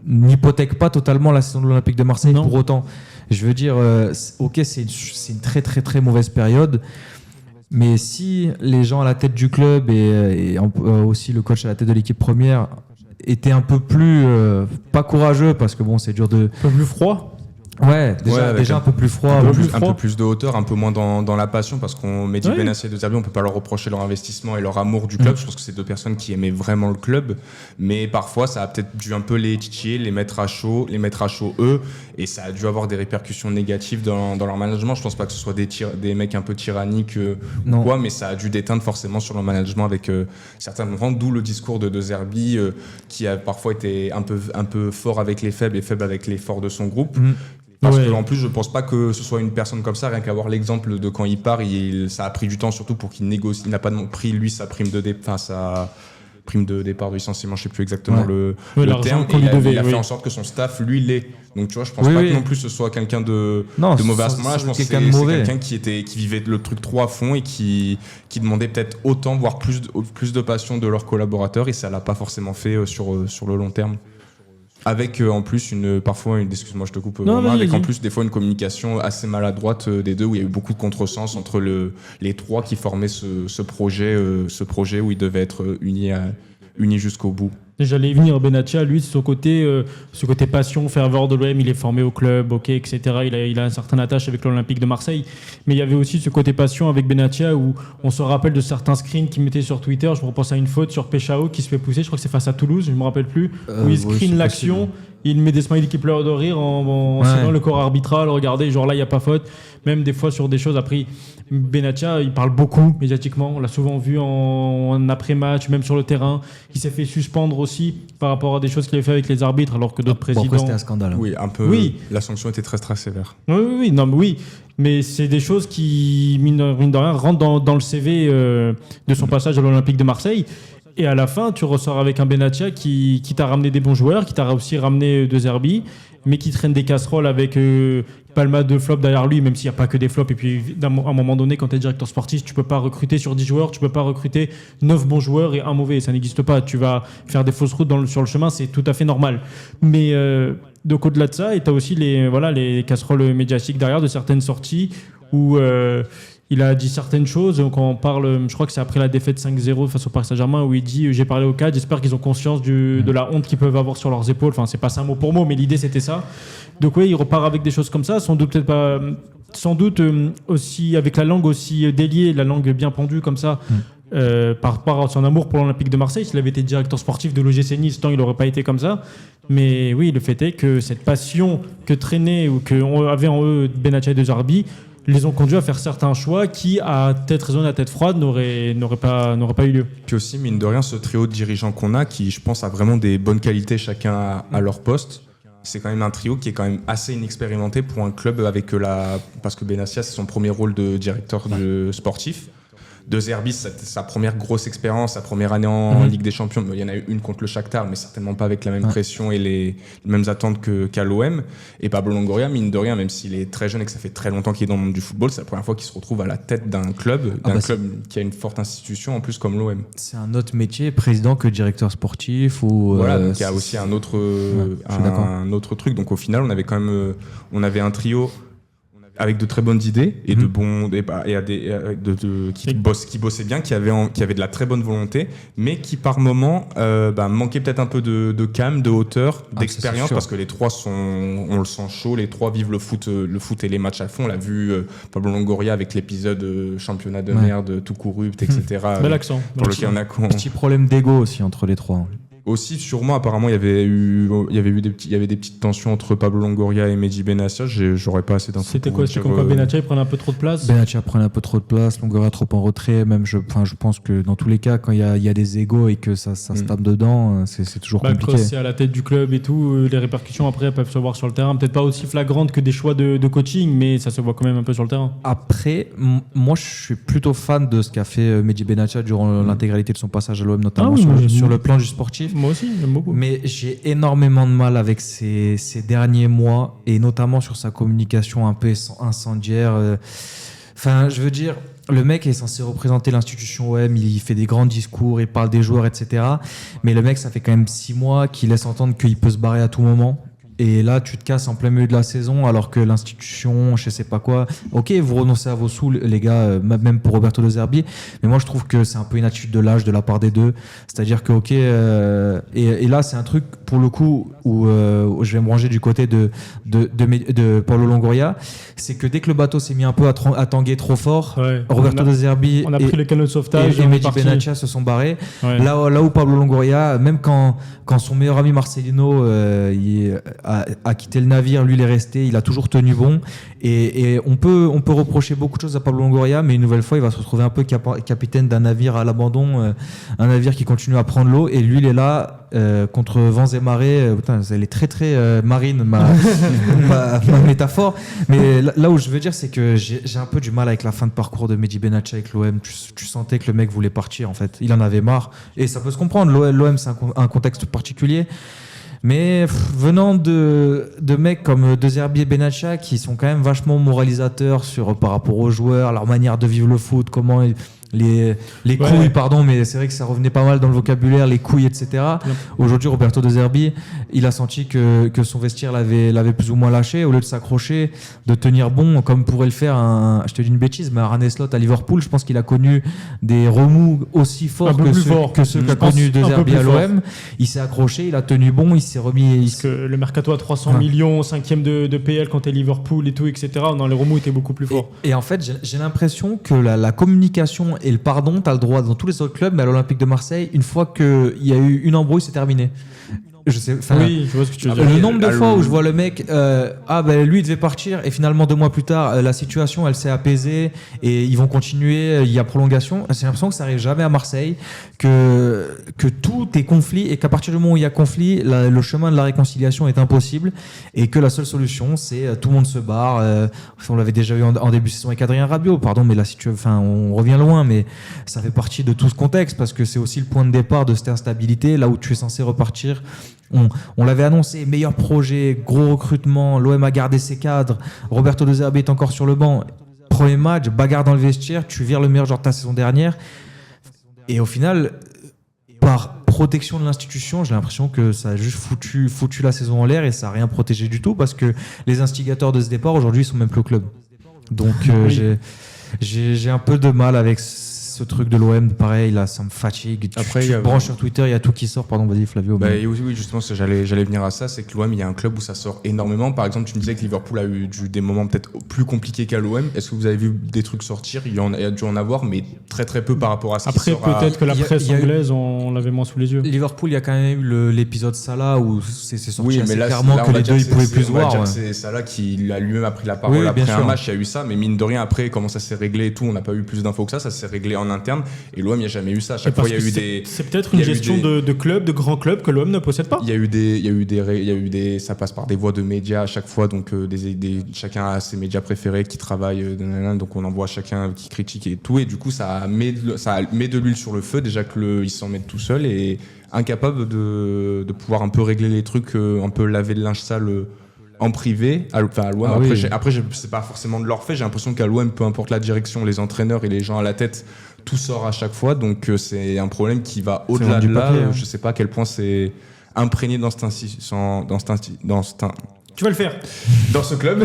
n'hypothèque pas totalement la saison de l'Olympique de Marseille. Non. Pour autant, Je veux dire, ok, c'est une très très très mauvaise période, mais si les gens à la tête du club et aussi le coach à la tête de l'équipe première étaient un peu plus, pas courageux, parce que bon, c'est dur de... Un peu plus froid. Ouais, déjà un peu plus froid. Un peu plus de hauteur, un peu moins dans la passion, parce qu'on Mehdi Benassia et De Zerbi, on peut pas leur reprocher leur investissement et leur amour du club. Je pense que c'est deux personnes qui aimaient vraiment le club, mais parfois ça a peut-être dû un peu les titiller, les mettre à chaud eux, et ça a dû avoir des répercussions négatives dans leur management. Je pense pas que ce soit des mecs un peu tyranniques ou quoi, mais ça a dû déteindre forcément sur leur management avec certains moments, d'où le discours de Zerbi qui a parfois été un peu fort avec les faibles et faible avec les forts de son groupe. Parce que en plus, je pense pas que ce soit une personne comme ça, rien qu'avoir l'exemple de quand il part, ça a pris du temps surtout pour qu'il négocie. Il n'a pas pris lui sa prime de départ de licenciement, je sais plus exactement le terme. Et il a fait en sorte que son staff lui l'ait. Donc tu vois, je pense pas que non plus ce soit quelqu'un de mauvais à ce moment-là. Je pense que c'est quelqu'un qui vivait le truc trop à fond et qui demandait peut-être autant, voire plus de passion de leurs collaborateurs, et ça l'a pas forcément fait sur le long terme. Avec en plus excuse-moi je te coupe, avec en plus des fois une communication assez maladroite des deux, où il y a eu beaucoup de contresens entre les trois qui formaient ce projet où ils devaient être unis jusqu'au bout. J'allais y venir, Benassia, lui, ce côté passion, ferveur de l'OM, il est formé au club, ok, etc. Il a un certain attache avec l'Olympique de Marseille. Mais il y avait aussi ce côté passion avec Benassia, où on se rappelle de certains screens qu'il mettait sur Twitter. Je me repense à une faute sur Peshao qui se fait pousser, je crois que c'est face à Toulouse, je ne me rappelle plus, où il screen l'action, il met des smileys qui pleurent de rire en serrant le corps arbitral, regardez, genre là, il n'y a pas faute. Même des fois sur des choses, après, Benassia, il parle beaucoup médiatiquement, on l'a souvent vu en après-match, même sur le terrain. Il s'est fait suspendre aussi par rapport à des choses qu'il avait fait avec les arbitres, alors que d'autres présidents... Après, c'était un scandale. Oui, un peu. Oui. La sanction était très très sévère. Oui. Mais c'est des choses qui, mine de rien, rentrent dans le CV de son passage à l'Olympique de Marseille. Et à la fin, tu ressors avec un Benassia qui t'a ramené des bons joueurs, qui t'a aussi ramené De Zerbi, mais qui traîne des casseroles avec pas le de flops derrière lui, même s'il n'y a pas que des flops. Et puis, à un moment donné, quand tu es directeur sportif, tu peux pas recruter sur 10 joueurs, tu peux pas recruter 9 bons joueurs et un mauvais. Ça n'existe pas. Tu vas faire des fausses routes sur le chemin, c'est tout à fait normal. Mais donc, au-delà de ça, et tu as aussi les casseroles médiatiques derrière de certaines sorties où... il a dit certaines choses, donc on parle, je crois que c'est après la défaite 5-0 face au Paris Saint-Germain, où il dit j'ai parlé au cadre, j'espère qu'ils ont conscience de la honte qu'ils peuvent avoir sur leurs épaules. Enfin, c'est pas ça mot pour mot, mais l'idée c'était ça. Donc oui, il repart avec des choses comme ça, sans doute aussi avec la langue aussi déliée, la langue bien pendue comme ça. Par rapport à son amour pour l'Olympique de Marseille. S'il avait été directeur sportif de l'OGC Nice, il n'aurait pas été comme ça. Mais oui, le fait est que cette passion que traînait ou qu'avaient en eux Benassia et De Zerbi les ont conduits à faire certains choix qui, à tête raisonnée, à tête froide, n'auraient pas eu lieu. Puis aussi, mine de rien, ce trio de dirigeants qu'on a, qui, je pense, a vraiment des bonnes qualités chacun à leur poste, c'est quand même un trio qui est quand même assez inexpérimenté pour un club parce que Benassia, c'est son premier rôle de directeur sportif. De Zerbi, c'est sa première grosse expérience, sa première année en Ligue des Champions. Il y en a eu une contre le Shakhtar, mais certainement pas avec la même pression et les mêmes attentes qu'à l'OM. Et Pablo Longoria, mine de rien, même s'il est très jeune et que ça fait très longtemps qu'il est dans le monde du football, c'est la première fois qu'il se retrouve à la tête d'un club, qui a une forte institution en plus comme l'OM. C'est un autre métier, président, que directeur sportif ou qui a aussi un autre truc. Donc au final, on avait un trio avec de très bonnes idées et qui bossaient bien, qui avaient de la très bonne volonté, mais qui par moment manquaient peut-être un peu de calme, de hauteur, d'expérience, parce que les trois on le sent chaud, les trois vivent le foot et les matchs à fond. On l'a vu Pablo Longoria avec l'épisode championnat de merde, tout corrupt, etc. Bel accent. Pour lequel on a petit problème d'ego aussi entre les trois. Aussi, sûrement, apparemment, il y avait des petites tensions entre Pablo Longoria et Mehdi Benassia. J'aurais pas assez d'infos. C'était quoi? C'était comme quoi Benassia prenait un peu trop de place? Benassia prenait un peu trop de place, Longoria trop en retrait. Même, je pense que dans tous les cas, quand il y a des égos et que ça se tape dedans, c'est toujours compliqué. Quand c'est à la tête du club et tout, les répercussions après peuvent se voir sur le terrain. Peut-être pas aussi flagrantes que des choix de coaching, mais ça se voit quand même un peu sur le terrain. Après, moi, je suis plutôt fan de ce qu'a fait Mehdi Benassia durant l'intégralité de son passage à l'OM, notamment sur le plan du sportif. Moi aussi, j'aime beaucoup. Mais j'ai énormément de mal avec ces derniers mois, et notamment sur sa communication un peu incendiaire. Enfin, je veux dire, le mec est censé représenter l'institution OM, il fait des grands discours, il parle des joueurs, etc. Mais le mec, ça fait quand même 6 mois qu'il laisse entendre qu'il peut se barrer à tout moment. Et là, tu te casses en plein milieu de la saison alors que l'institution, je sais pas quoi. Ok, vous renoncez à vos sous, les gars, même pour Roberto De Zerbi. Mais moi, je trouve que c'est un peu une attitude de l'âge de la part des deux. C'est-à-dire que, ok, et là, c'est un truc, pour le coup, où je vais me ranger du côté de Paulo Longoria. C'est que dès que le bateau s'est mis un peu à tanguer trop fort, Roberto De Zerbi on a pris les canaux de sauvetage et Mehdi Benatia se sont barrés. Ouais. Là où Pablo Longoria, même quand son meilleur ami Marcelino a quitté le navire, lui il est resté, il a toujours tenu bon. Et on peut reprocher beaucoup de choses à Pablo Longoria, mais une nouvelle fois il va se retrouver un peu capitaine d'un navire à l'abandon, un navire qui continue à prendre l'eau, et lui il est là contre vents et marées. Putain, elle est très très marine ma métaphore. Mais là où je veux dire, c'est que j'ai un peu du mal avec la fin de parcours de Mehdi Benatia avec l'OM. Tu sentais que le mec voulait partir en fait, il en avait marre, et ça peut se comprendre. L'OM c'est un contexte particulier. Mais venant de mecs comme De Zerbi et Benatia, qui sont quand même vachement moralisateurs par rapport aux joueurs, leur manière de vivre le foot, comment les couilles, pardon, mais c'est vrai que ça revenait pas mal dans le vocabulaire, les couilles, etc. Aujourd'hui, Roberto De Zerbi, il a senti que son vestiaire l'avait plus ou moins lâché. Au lieu de s'accrocher, de tenir bon, comme pourrait le faire je te dis une bêtise, mais Arne Slot à Liverpool, je pense qu'il a connu des remous aussi forts que ceux qu'a connu De Zerbi à l'OM. Il s'est accroché, il a tenu bon, il s'est remis. Parce que le mercato à 300 millions, 5e de PL quand t'es Liverpool et tout, etc. Dans les remous était beaucoup plus fort. Et en fait, j'ai l'impression que la communication et le pardon, tu as le droit dans tous les autres clubs, mais à l'Olympique de Marseille, une fois qu'il y a eu une embrouille, c'est terminé. Oui, je vois ce que tu veux dire. Le nombre de fois où je vois le mec, lui il devait partir, et finalement 2 mois plus tard, la situation elle s'est apaisée et ils vont continuer, il y a prolongation. J'ai l'impression que ça arrive jamais à Marseille, que tout est conflit, et qu'à partir du moment où il y a conflit, le chemin de la réconciliation est impossible, et que la seule solution c'est tout le monde se barre. On l'avait déjà vu en début de saison avec Adrien Rabiot, pardon, mais là on revient loin, mais ça fait partie de tout ce contexte, parce que c'est aussi le point de départ de cette instabilité, là où tu es censé repartir. On l'avait annoncé, meilleur projet, gros recrutement, l'OM a gardé ses cadres, Roberto De Zerbi est encore sur le banc. Premier match, bagarre dans le vestiaire, tu vires le meilleur joueur de ta saison dernière. Et au final, par protection de l'institution, j'ai l'impression que ça a juste foutu la saison en l'air, et ça n'a rien protégé du tout, parce que les instigateurs de ce départ aujourd'hui sont même plus au club. Donc j'ai un peu de mal avec ce truc de l'OM, pareil, là, ça me fatigue. Après, tu branches sur Twitter, il y a tout qui sort. Pardon, vas-y, Flavio. Oui, justement, j'allais venir à ça. C'est que l'OM, il y a un club où ça sort énormément. Par exemple, tu me disais que Liverpool a eu des moments peut-être plus compliqués qu'à l'OM. Est-ce que vous avez vu des trucs sortir? Il y a dû en avoir, mais très très peu par rapport à ce qui sort. Après, peut-être que la presse anglaise, on l'avait moins sous les yeux. Liverpool, il y a quand même eu l'épisode Salah où c'est sorti assez là, clairement que les deux, ils pouvaient plus se voir. C'est Salah qui a lui-même pris la parole après un match. Il y a eu ça, mais mine de rien, après, comment ça s'est réglé et tout, on n'a pas eu plus d'infos que ça. Ça s'est réglé en interne. Et l'OM, il n'y a jamais eu ça. À chaque fois, il y a eu des. C'est peut-être une gestion de club, de grands clubs que l'OM ne possède pas. Il y a eu des. Ça passe par des voix de médias à chaque fois. Donc, chacun a ses médias préférés qui travaillent. Donc, on en voit chacun qui critique et tout. Et du coup, ça met de l'huile sur le feu. Déjà qu'ils s'en mettent tout seuls, et incapable de pouvoir un peu régler les trucs, un peu laver le linge sale en privé, à l'OM. Après, c'est pas forcément de leur fait. J'ai l'impression qu'à l'OM, peu importe la direction, les entraîneurs et les gens à la tête, tout sort à chaque fois. Donc c'est un problème qui va au-delà de là. Je sais pas à quel point c'est imprégné dans tu vas le faire dans ce club,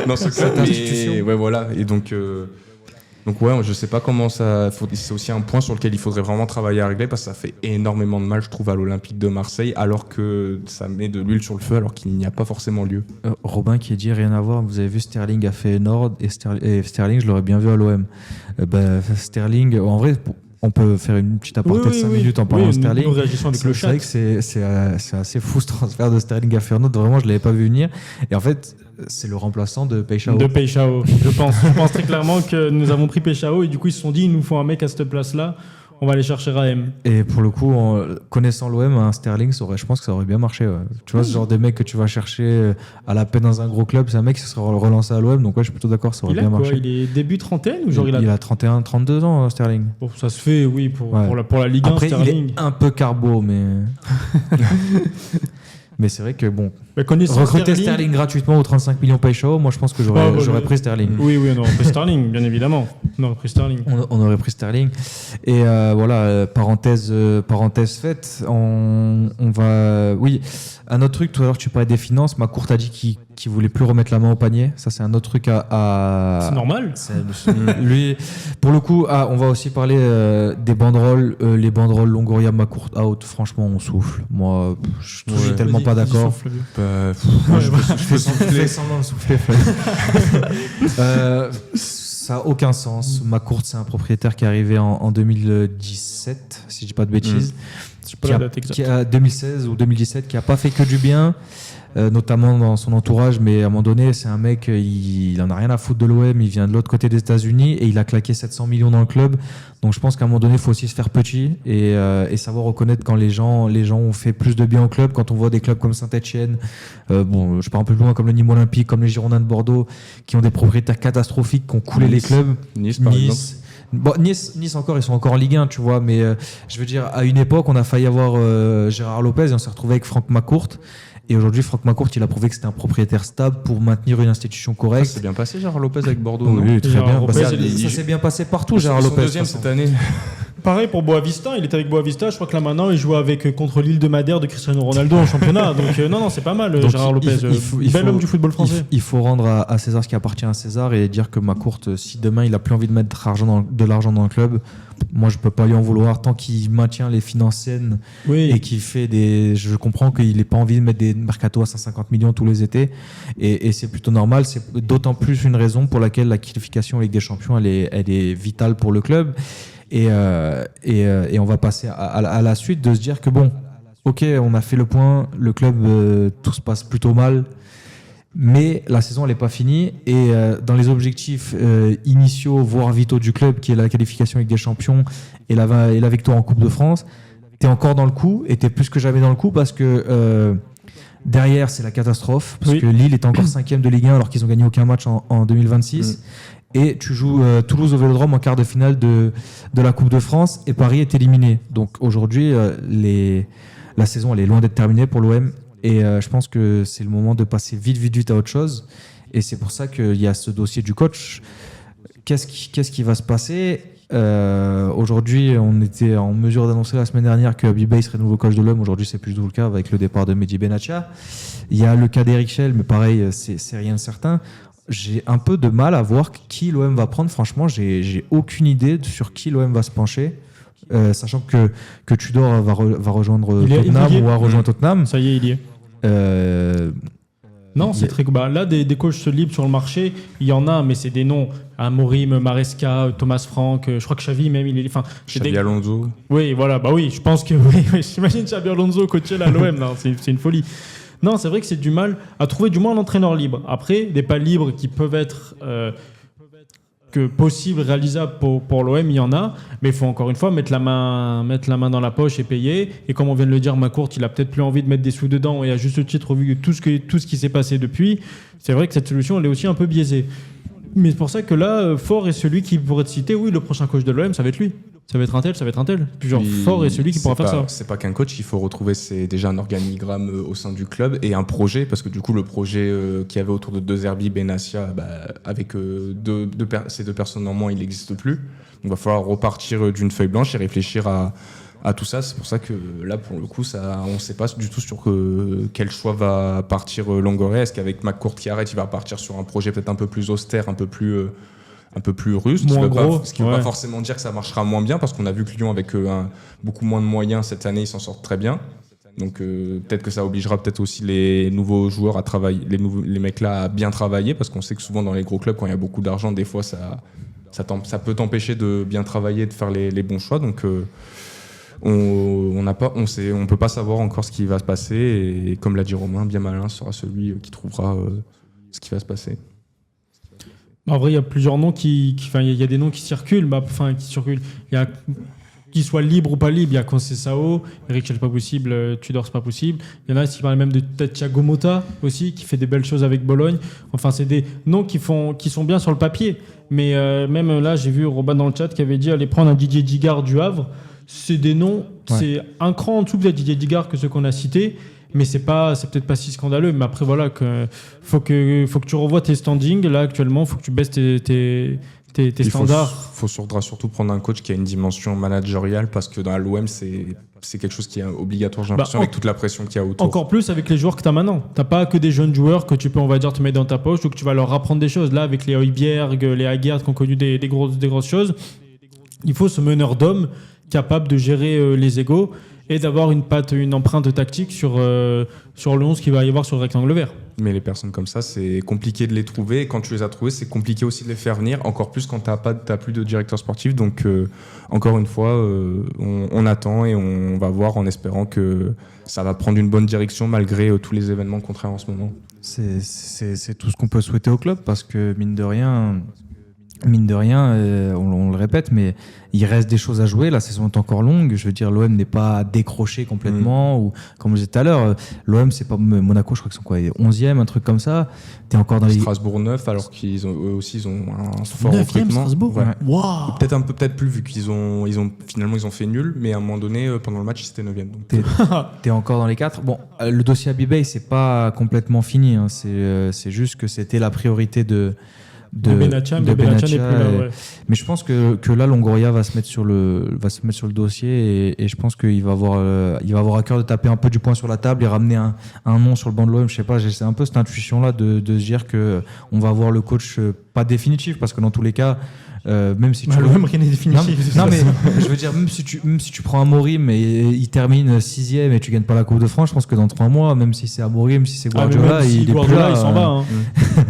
dans ce club. Mais ouais, voilà. Et donc ouais, je sais pas comment ça. C'est aussi un point sur lequel il faudrait vraiment travailler à régler, parce que ça fait énormément de mal, je trouve, à l'Olympique de Marseille, alors que ça met de l'huile sur le feu, alors qu'il n'y a pas forcément lieu. Robin qui dit rien à voir. Vous avez vu, Sterling a fait Nord, et Sterling, je l'aurais bien vu à l'OM. Sterling, en vrai, on peut faire une petite aparté de 5 minutes en parlant de Sterling. Nous réagissons avec le chat. C'est vrai que c'est assez fou ce transfert de Sterling à Feyenoord. Vraiment, je l'avais pas vu venir. Et en fait, c'est le remplaçant de Peixao. Je pense très clairement que nous avons pris Peixao, et du coup, ils se sont dit, il nous faut un mec à cette place-là. On va aller chercher Rahem. Et pour le coup, connaissant l'OM, un Sterling, je pense que ça aurait bien marché. Ouais. Tu vois, ce genre de mec que tu vas chercher à la peine dans un gros club, c'est un mec qui sera relancé à l'OM. Donc ouais, je suis plutôt d'accord, ça aurait bien marché. Il est début trentaine ou genre il a 31, 32 ans, Sterling. Bon, ça se fait, oui, pour la Ligue 1, Après, Sterling. il est un peu carbo, mais... Mais c'est vrai que bon, connaissant recruter Sterling gratuitement aux 35 millions paye chaud, moi je pense que j'aurais pris Sterling. Oui, on aurait pris Sterling, bien évidemment. On aurait pris Sterling. On aurait pris Sterling. Et voilà, parenthèse faite, on va... Oui, un autre truc, tout à l'heure tu parlais des finances, McCourt a dit qu'il voulait plus remettre la main au panier. Ça c'est un autre truc à... C'est normal. Lui, pour le coup, on va aussi parler des banderoles, les banderoles Longoria McCourt out, franchement on souffle. Moi, je suis tellement pas d'accord. Je fais semblant de souffler. Ça n'a aucun sens. McCourt, c'est un propriétaire qui est arrivé en 2017, si je dis pas de bêtises. Qui a 2016 ou 2017, qui n'a pas fait que du bien, notamment dans son entourage, mais à un moment donné, c'est un mec, il en a rien à foutre de l'OM, il vient de l'autre côté des États-Unis et il a claqué 700 millions dans le club. Donc je pense qu'à un moment donné, il faut aussi se faire petit et savoir reconnaître quand les gens ont fait plus de bien au club. Quand on voit des clubs comme Saint-Etienne, je pars un peu plus loin, comme le Nîmes Olympique, comme les Girondins de Bordeaux, qui ont des propriétaires catastrophiques, qui ont coulé les clubs. Nice, par exemple. Bon, Nice encore, ils sont encore en Ligue 1, tu vois, mais je veux dire, à une époque, on a failli avoir Gérard Lopez et on s'est retrouvé avec Franck McCourt. Et aujourd'hui, Franck McCourt, il a prouvé que c'était un propriétaire stable pour maintenir une institution correcte. Ça s'est bien passé, Gérard Lopez avec Bordeaux. Oui, très bien. Lopez, Ça s'est bien passé partout, Gérard Lopez. Deuxième cette année. Pareil pour Boavista, il était avec Boavista, je crois que là maintenant il joue avec contre l'île de Madère de Cristiano Ronaldo en championnat. Donc non, c'est pas mal donc Gérard Lopez, bel homme du football français. Il faut rendre à César ce qui appartient à César et dire que McCourt, si demain il a plus envie de mettre de l'argent dans le club, moi je peux pas lui en vouloir tant qu'il maintient les finances saines et qu'il fait je comprends qu'il n'ait pas envie de mettre des mercato à 150 millions tous les étés et c'est plutôt normal. C'est d'autant plus une raison pour laquelle la qualification en Ligue des Champions elle est vitale pour le club. Et on va passer à la suite de se dire que bon, ok, on a fait le point, le club, tout se passe plutôt mal, mais la saison elle n'est pas finie et dans les objectifs initiaux, voire vitaux du club, qui est la qualification avec des champions et la victoire en Coupe de France, t'es encore dans le coup et t'es plus que jamais dans le coup parce que derrière c'est la catastrophe, parce que Lille est encore 5e de Ligue 1 alors qu'ils n'ont gagné aucun match en 2026. Et tu joues Toulouse au Vélodrome en quart de finale de la Coupe de France et Paris est éliminé. Donc aujourd'hui, la saison elle est loin d'être terminée pour l'OM et je pense que c'est le moment de passer vite à autre chose. Et c'est pour ça qu'il y a ce dossier du coach. Qu'est-ce qui va se passer aujourd'hui, on était en mesure d'annoncer la semaine dernière que Habib Beye serait nouveau coach de l'OM. Aujourd'hui, c'est plus du tout le cas avec le départ de Mehdi Benatia. Il y a le cas d'Eric Schell, mais pareil, c'est rien de certain. J'ai un peu de mal à voir qui l'OM va prendre. Franchement, j'ai aucune idée sur qui l'OM va se pencher. Sachant que Tudor va rejoindre Tottenham ou va rejoindre Tottenham. Ça y est, il y est. Non, c'est très... là, des coachs libres sur le marché, il y en a, mais c'est des noms. Amorim, Maresca, Thomas Frank, je crois que Xavi même, il est... Xabi Alonso. Oui, voilà, oui, je pense que... Oui, j'imagine Xabi Alonso coacher à l'OM, c'est une folie. Non, c'est vrai que c'est du mal à trouver du moins un entraîneur libre. Après, des pas libres qui peuvent être que possibles, réalisables pour l'OM, il y en a. Mais il faut encore une fois mettre la main dans la poche et payer. Et comme on vient de le dire, McCourt, il a peut-être plus envie de mettre des sous dedans. Et à juste titre, vu tout ce qui s'est passé depuis, c'est vrai que cette solution, elle est aussi un peu biaisée. Mais c'est pour ça que là, Faure est celui qui pourrait te citer, oui, le prochain coach de l'OM, ça va être lui. Ça va être un tel, ça va être un tel. Puis genre, Faure est celui qui pourra faire ça. C'est pas qu'un coach, il faut retrouver déjà un organigramme au sein du club et un projet, parce que du coup, le projet qu'il y avait autour de De Zerbi, Benassia, avec ces deux personnes en moins, il n'existe plus. Donc il va falloir repartir d'une feuille blanche et réfléchir à tout ça. C'est pour ça que là, pour le coup, on ne sait pas du tout sur quel choix va partir Longoria. Est-ce qu'avec McCourt qui arrête, il va partir sur un projet peut-être un peu plus austère, un peu plus russe, ce qui ne veut pas forcément dire que ça marchera moins bien, parce qu'on a vu que Lyon, avec beaucoup moins de moyens cette année, ils s'en sortent très bien. Donc peut-être que ça obligera peut-être aussi les nouveaux joueurs à travailler, les mecs là à bien travailler, parce qu'on sait que souvent dans les gros clubs, quand il y a beaucoup d'argent, des fois ça peut t'empêcher de bien travailler, de faire les bons choix. Donc on peut pas savoir encore ce qui va se passer, et comme l'a dit Romain, bien malin sera celui qui trouvera ce qui va se passer. En vrai, il y a plusieurs noms il y a des noms qui circulent. Il y a qu'ils soient libres ou pas libres. Il y a Conceição, Eric Schell, c'est pas possible, Tudor, c'est pas possible. Il y en a qui parlent même de Thiago Motta aussi, qui fait des belles choses avec Bologne. Enfin, c'est des noms qui sont bien sur le papier. Mais même là, j'ai vu Robin dans le chat qui avait dit aller prendre un Didier Digard du Havre. C'est des noms, c'est un cran en dessous de Didier Digard que ceux qu'on a cités. mais c'est peut-être pas si scandaleux. Mais après, voilà, faut que tu revoies tes standings. Là, actuellement, faut que tu baisses tes standards. Il faudra surtout prendre un coach qui a une dimension managériale, parce que dans l'OM, c'est quelque chose qui est obligatoire, j'ai l'impression, avec toute la pression qu'il y a autour. Encore plus avec les joueurs que tu as maintenant. Tu n'as pas que des jeunes joueurs que tu peux, on va dire, te mettre dans ta poche, donc tu vas leur apprendre des choses. Là, avec les Højbjerg, les Haggard qui ont connu des grosses choses, il faut ce meneur d'hommes capable de gérer les égos et d'avoir une empreinte tactique sur le 11 qu'il va y avoir sur le rectangle vert. Mais les personnes comme ça, c'est compliqué de les trouver. Et quand tu les as trouvées, c'est compliqué aussi de les faire venir. Encore plus quand t'as plus de directeur sportif. Donc, encore une fois, on attend et on va voir, en espérant que ça va prendre une bonne direction malgré tous les événements contraires en ce moment. C'est tout ce qu'on peut souhaiter au club, parce que mine de rien, on le répète, mais il reste des choses à jouer. La saison est encore longue. Je veux dire, l'OM n'est pas décroché complètement. Ou, comme je disais tout à l'heure, l'OM, c'est pas Monaco, je crois qu'ils sont quoi, 11e, un truc comme ça. T'es encore dans les... Strasbourg 9, alors qu'ils ont, eux aussi, ils ont un fort 9e, recrutement. Strasbourg, ouais. Wow. Peut-être plus, vu qu'ils ont finalement ils ont fait nul, mais à un moment donné, pendant le match, ils étaient 9e. Donc... T'es encore dans les 4. Bon, le dossier Abibay, c'est pas complètement fini. Hein. C'est juste que c'était la priorité de Benatia n'est plus là, ouais. Mais je pense que là, Longoria va se mettre sur le dossier, et je pense qu'il va avoir à cœur de taper un peu du poing sur la table et ramener un nom sur le banc de l'OM. Je sais pas, j'ai un peu cette intuition là de se dire que on va avoir le coach pas définitif, parce que dans tous les cas, même si tu l'OM rien n'est définitif. Non mais je veux dire, même si tu prends Amorim et il termine 6e et tu gagnes pas la Coupe de France, je pense que dans 3 mois, même si c'est Amorim, si c'est Guardiola, il est plus là, il s'en va. Hein.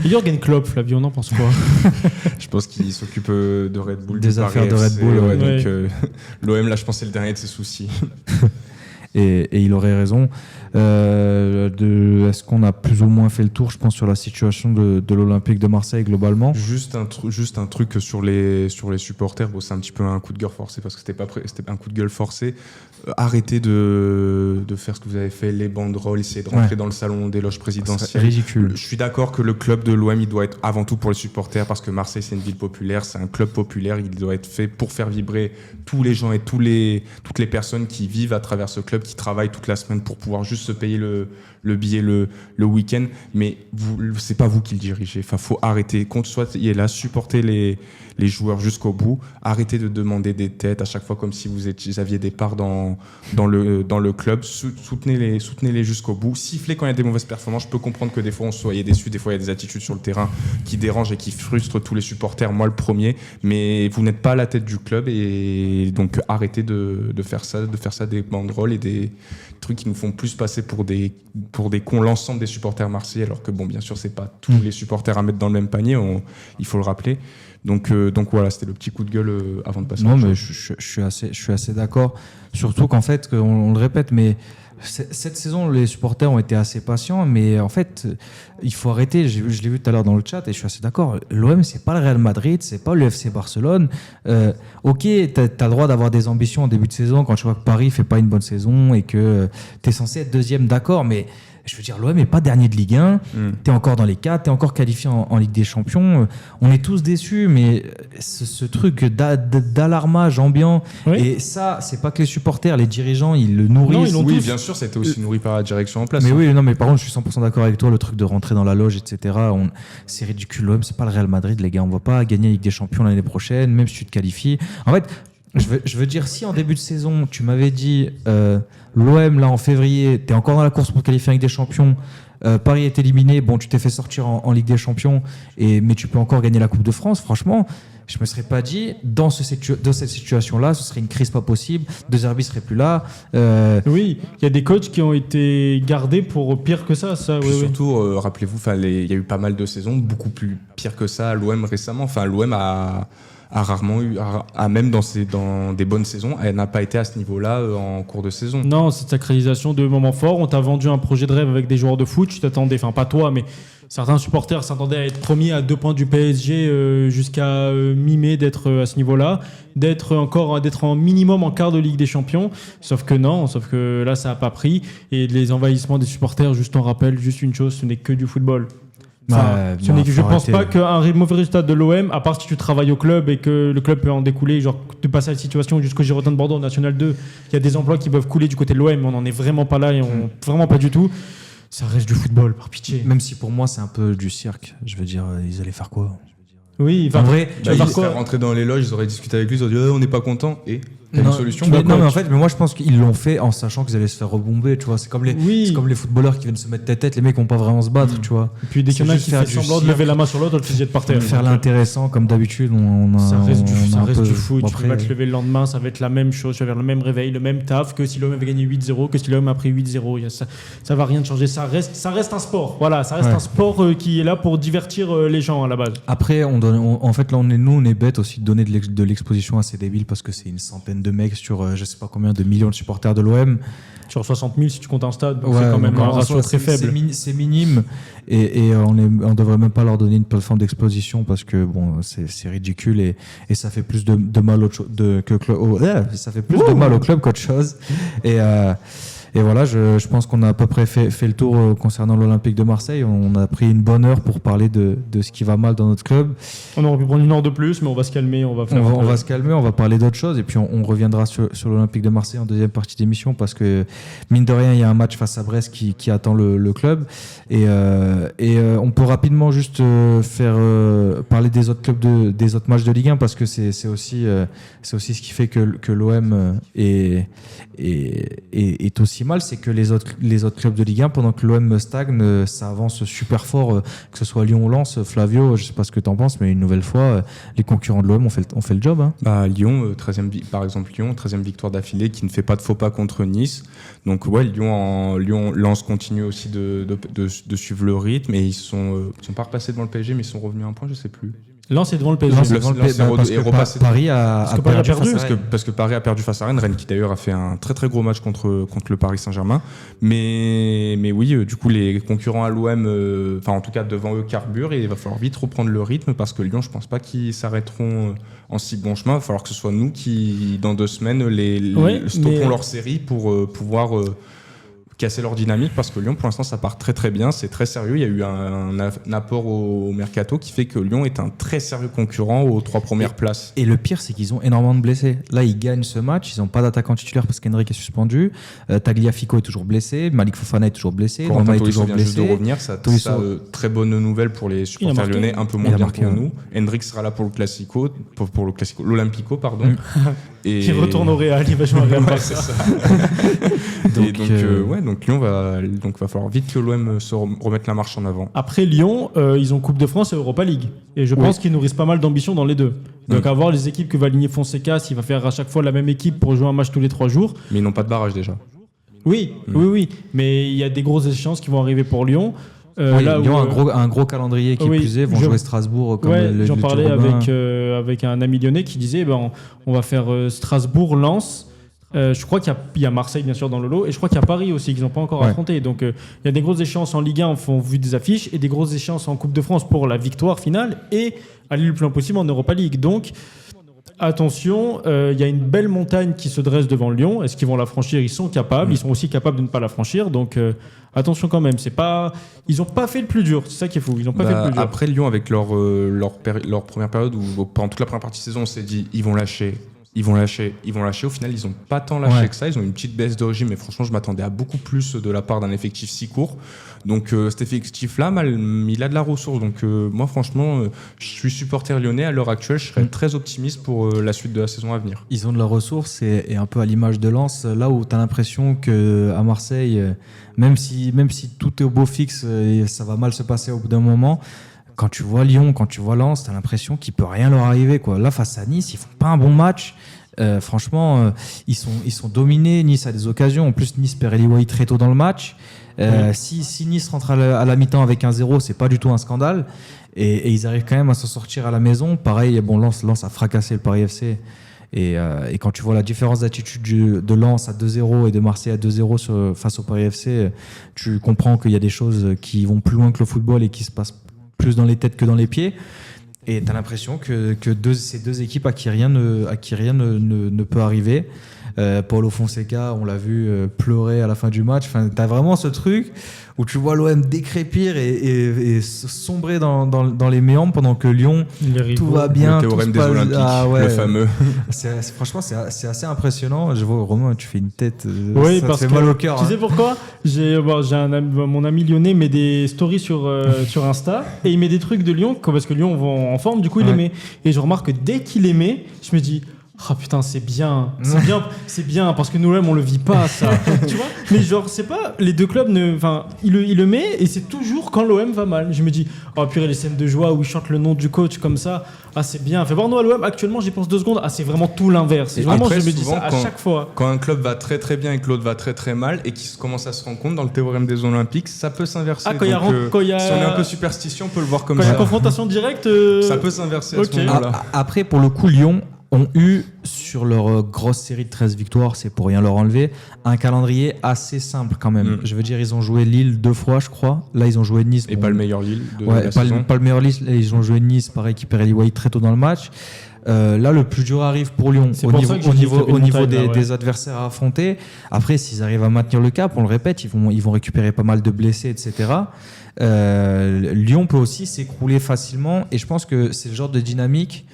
Jürgen Klopp, Flavio, on en pense quoi? Je pense qu'il s'occupe de Red Bull, des affaires de Red Bull. Ouais. Donc l'OM, là, je pense que c'est le dernier de ses soucis. Et il aurait raison. Est-ce qu'on a plus ou moins fait le tour, je pense, sur la situation de l'Olympique de Marseille globalement? Juste un truc sur les supporters. Bon, c'est un petit peu un coup de gueule forcé, parce que c'était un coup de gueule forcé. Arrêtez de faire ce que vous avez fait, les banderoles, essayer de rentrer dans le salon des loges présidentielles. C'est ridicule. Je suis d'accord que le club de l'OM, il doit être avant tout pour les supporters, parce que Marseille, c'est une ville populaire, c'est un club populaire, il doit être fait pour faire vibrer tous les gens et toutes les personnes qui vivent à travers ce club, qui travaillent toute la semaine pour pouvoir juste se payer le billet le week-end. Mais c'est pas vous qui le dirigez. Enfin, faut arrêter. Qu'on soit est là, supporter les joueurs jusqu'au bout. Arrêtez de demander des têtes à chaque fois, comme si vous aviez des parts dans le club. Soutenez-les jusqu'au bout. Sifflez quand il y a des mauvaises performances. Je peux comprendre que des fois on soit déçu, des fois il y a des attitudes sur le terrain qui dérangent et qui frustrent tous les supporters, moi le premier. Mais vous n'êtes pas à la tête du club, et donc arrêtez de faire ça des banderoles et des trucs qui nous font plus passer pour des cons, l'ensemble des supporters marseillais, alors que bon, bien sûr, c'est pas tous les supporters à mettre dans le même panier, il faut le rappeler. Donc voilà, c'était le petit coup de gueule avant de passer. Non, mais je suis assez d'accord. Surtout qu'en fait, on le répète, mais cette saison, les supporters ont été assez patients, mais en fait, il faut arrêter. Je l'ai vu tout à l'heure dans le chat, et je suis assez d'accord. L'OM, c'est pas le Real Madrid, c'est pas le FC Barcelone. Ok, t'as le droit d'avoir des ambitions en début de saison quand tu vois que Paris fait pas une bonne saison et que t'es censé être deuxième, d'accord, mais je veux dire, l'OM n'est pas dernier de Ligue 1, t'es encore dans les 4, t'es encore qualifié en Ligue des Champions. On est tous déçus, mais ce truc d'alarmage ambiant, oui. Et ça, c'est pas que les supporters, les dirigeants, ils le nourrissent. Non, oui, bien sûr, c'était aussi nourri par la direction en place. Mais oui, non, mais par contre, je suis 100% d'accord avec toi, le truc de rentrer dans la loge, etc. C'est ridicule. L'OM, c'est pas le Real Madrid, les gars. On va pas gagner la Ligue des Champions l'année prochaine, même si tu te qualifies. En fait, je veux dire, si en début de saison, tu m'avais dit l'OM, là, en février, t'es encore dans la course pour qualifier en Ligue des Champions, Paris est éliminé, bon, tu t'es fait sortir en Ligue des Champions, mais tu peux encore gagner la Coupe de France, franchement, je me serais pas dit, dans cette situation-là, ce serait une crise pas possible, De Zerbi serait plus là. Oui, il y a des coachs qui ont été gardés pour pire que ça. Puis surtout, rappelez-vous, il y a eu pas mal de saisons, beaucoup plus pire que ça à l'OM récemment. Enfin, l'OM a rarement eu, même dans des bonnes saisons, elle n'a pas été à ce niveau-là en cours de saison. Non, cette sacralisation de moments forts, on t'a vendu un projet de rêve avec des joueurs de foot, tu t'attendais, enfin pas toi, mais certains supporters s'attendaient à être premiers à 2 points du PSG jusqu'à mi-mai, d'être à ce niveau-là, d'être en minimum en quart de Ligue des Champions, sauf que là ça n'a pas pris, et les envahissements des supporters, juste on rappelle juste une chose, ce n'est que du football. Je pense pas qu'un mauvais résultat de l'OM, à part si tu travailles au club et que le club peut en découler, genre de passer à la situation jusqu'au Girondins de Bordeaux en National 2, il y a des emplois qui peuvent couler du côté de l'OM, mais on n'en est vraiment pas là et vraiment pas du tout. Ça reste du football, par pitié. Même si pour moi c'est un peu du cirque. Je veux dire, ils allaient faire quoi? Oui, en vrai, ils seraient rentrés dans les loges, ils auraient discuté avec lui, ils auraient dit on n'est pas content et une solution. Mais moi je pense qu'ils l'ont fait en sachant qu'ils allaient se faire rebomber, tu vois. C'est comme les footballeurs qui viennent se mettre tête, les mecs vont pas vraiment se battre, tu vois. Et puis dès qu'il y en a qui fait semblant de lever la main sur l'autre, on le faisait de par terre. Faire l'intéressant comme d'habitude, ça reste du foot. Tu vas te lever le lendemain, ça va être la même chose, tu vas faire le même réveil, le même taf que si l'homme avait gagné 8-0, que si l'homme a pris 8-0. Ça va rien changer. Ça reste un sport. Voilà, ça reste un sport qui est là pour divertir les gens à la base. Après, en fait là on est bête aussi de donner de l'exposition à ces débiles parce que c'est une centaine de mecs sur je sais pas combien de millions de supporters de l'OM. Sur 60 000 si tu comptes un stade, donc c'est quand même un ratio très faible. C'est minime et on devrait même pas leur donner une plateforme d'exposition parce que bon c'est ridicule et ça fait plus de mal ça fait plus de mal au club qu'autre chose et voilà, je pense qu'on a à peu près fait le tour concernant l'Olympique de Marseille. On a pris une bonne heure pour parler de ce qui va mal dans notre club. On aurait pu prendre une heure de plus, mais on va se calmer. On va se calmer, on va parler d'autres choses. Et puis on reviendra sur l'Olympique de Marseille en deuxième partie d'émission parce que, mine de rien, il y a un match face à Brest qui attend le club. Et on peut rapidement juste parler des autres clubs, des autres matchs de Ligue 1 parce que c'est aussi ce qui fait que l'OM est aussi mal, c'est que les autres clubs de Ligue 1, pendant que l'OM stagne, ça avance super fort, que ce soit Lyon ou Lens. Flavio, je sais pas ce que t'en penses, mais une nouvelle fois, les concurrents de l'OM ont fait le job. Hein. Lyon, par exemple, 13e victoire d'affilée qui ne fait pas de faux pas contre Nice. Donc ouais, Lens continue aussi de suivre le rytme et ils sont pas repassés devant le PSG, mais ils sont revenus à un point, je sais plus. Lens est devant le PSG. Paris a perdu parce que Paris a perdu face à Rennes. Rennes qui d'ailleurs a fait un très très gros match contre le Paris Saint-Germain. Mais oui, du coup les concurrents à l'OM, en tout cas devant eux carburent et il va falloir vite reprendre le rythme parce que Lyon, je pense pas qu'ils s'arrêteront en si bon chemin. Il va falloir que ce soit nous qui dans 2 semaines stoppons leur série pour pouvoir casser leur dynamique parce que Lyon pour l'instant ça part très très bien, c'est très sérieux, il y a eu un apport au mercato qui fait que Lyon est un très sérieux concurrent aux 3 premières places. Et le pire c'est qu'ils ont énormément de blessés. Là ils gagnent ce match, ils n'ont pas d'attaquant titulaire parce qu'Henrique est suspendu, Tagliafico est toujours blessé, Malik Fofana est toujours blessé, Corentin Tolisso vient juste de revenir, ça très bonne nouvelle pour les supporters lyonnais, un peu moins bien pour nous. Hendrick sera là pour l'Olympico pardon. Et qui retourne au Real, il va jouer au Real Barça. Donc Lyon va falloir vite que l'OM se remette la marche en avant. Après Lyon, ils ont Coupe de France et Europa League. Et je pense qu'ils nourrissent pas mal d'ambition dans les deux. Donc à voir les équipes que va aligner Fonseca, s'il va faire à chaque fois la même équipe pour jouer un match tous les 3 jours. Mais ils n'ont pas de barrage déjà. Oui. Mais il y a des grosses échéances qui vont arriver pour Lyon. Lyon a un gros calendrier qui est plus vont jouer Strasbourg comme j'en parlais avec un ami lyonnais qui disait on va faire Strasbourg, Lens. Je crois qu'il y a Marseille bien sûr dans le lot et je crois qu'il y a Paris aussi qu'ils n'ont pas encore affronté. Donc il y a des grosses échéances en Ligue 1 en vue des affiches et des grosses échéances en Coupe de France pour la victoire finale et aller le plus loin possible en Europa League. Donc attention, il y a une belle montagne qui se dresse devant Lyon. Est-ce qu'ils vont la franchir? Ils sont capables. Ils sont aussi capables de ne pas la franchir. Donc attention quand même. Ils n'ont pas fait le plus dur. C'est ça qui est fou. Ils n'ont pas fait le plus dur. Après Lyon, avec leur première période où pendant toute la première partie de saison, on s'est dit ils vont lâcher. Au final, ils n'ont pas tant lâché que ça. Ils ont une petite baisse de régime, mais franchement, je m'attendais à beaucoup plus de la part d'un effectif si court. Donc, cet effectif-là, il a de la ressource. Donc, moi, franchement, je suis supporter lyonnais. À l'heure actuelle, je serais très optimiste pour la suite de la saison à venir. Ils ont de la ressource et un peu à l'image de Lens, là où tu as l'impression qu'à Marseille, même si tout est au beau fixe, ça va mal se passer au bout d'un moment. Quand tu vois Lyon, quand tu vois Lens, t'as l'impression qu'il peut rien leur arriver, quoi. Là, face à Nice, ils font pas un bon match. Franchement, ils sont dominés. Nice a des occasions. En plus, Nice perd Eli Wahi très tôt dans le match. Si Nice rentre à la mi-temps avec 1-0, c'est pas du tout un scandale. Et ils arrivent quand même à s'en sortir à la maison. Pareil, Lens a fracassé le Paris FC. Et quand tu vois la différence d'attitude de Lens à 2-0 et de Marseille à 2-0 face au Paris FC, tu comprends qu'il y a des choses qui vont plus loin que le football et qui se passent plus dans les têtes que dans les pieds. Et tu as l'impression que ces deux équipes à qui rien ne peut arriver. Paulo Fonseca, on l'a vu pleurer à la fin du match. Enfin, tu as vraiment ce truc où tu vois l'OM décrépir et sombrer dans les méandres pendant que Lyon, tout va bien. Le théorème des Olympiques, le fameux. Franchement, c'est assez impressionnant. Je vois Romain, tu fais une tête. Oui, ça parce te fait que mal au cœur. Tu sais pourquoi mon ami lyonnais met des stories sur Insta et il met des trucs de Lyon parce que Lyon va en forme, du coup il les met. Et je remarque que dès qu'il les met, je me dis oh putain, c'est bien parce que nous-mêmes on le vit pas ça. Tu vois, mais genre c'est pas les deux clubs il le met et c'est toujours quand l'OM va mal. Je me dis oh purée, les scènes de joie où il chante le nom du coach comme ça, c'est bien. Fais voir nous à l'OM actuellement, j'y pense 2 secondes, c'est vraiment tout l'inverse. Vraiment après, je me dis ça à chaque fois. Quand un club va très très bien et que l'autre va très très mal et qu'ils commencent à se rendre compte dans le théorème des Olympiques, ça peut s'inverser. Si on est un peu superstitieux, on peut le voir comme ça. ça. Quand il y a confrontation directe, ça peut s'inverser à ce moment-là. Après, pour le coup, Lyon ont eu, sur leur grosse série de 13 victoires, c'est pour rien leur enlever, un calendrier assez simple quand même. Je veux dire, ils ont joué Lille 2 fois, je crois. Là, ils ont joué Nice. Et pas le meilleur Lille de la saison. Pas le meilleur Lille. Ils ont joué Nice, pareil, qui perd Eli White très tôt dans le match. Là, le plus dur arrive pour Lyon au niveau des adversaires à affronter. Après, s'ils arrivent à maintenir le cap, on le répète, ils vont récupérer pas mal de blessés, etc. Lyon peut aussi s'écrouler facilement. Et je pense que c'est le genre de dynamique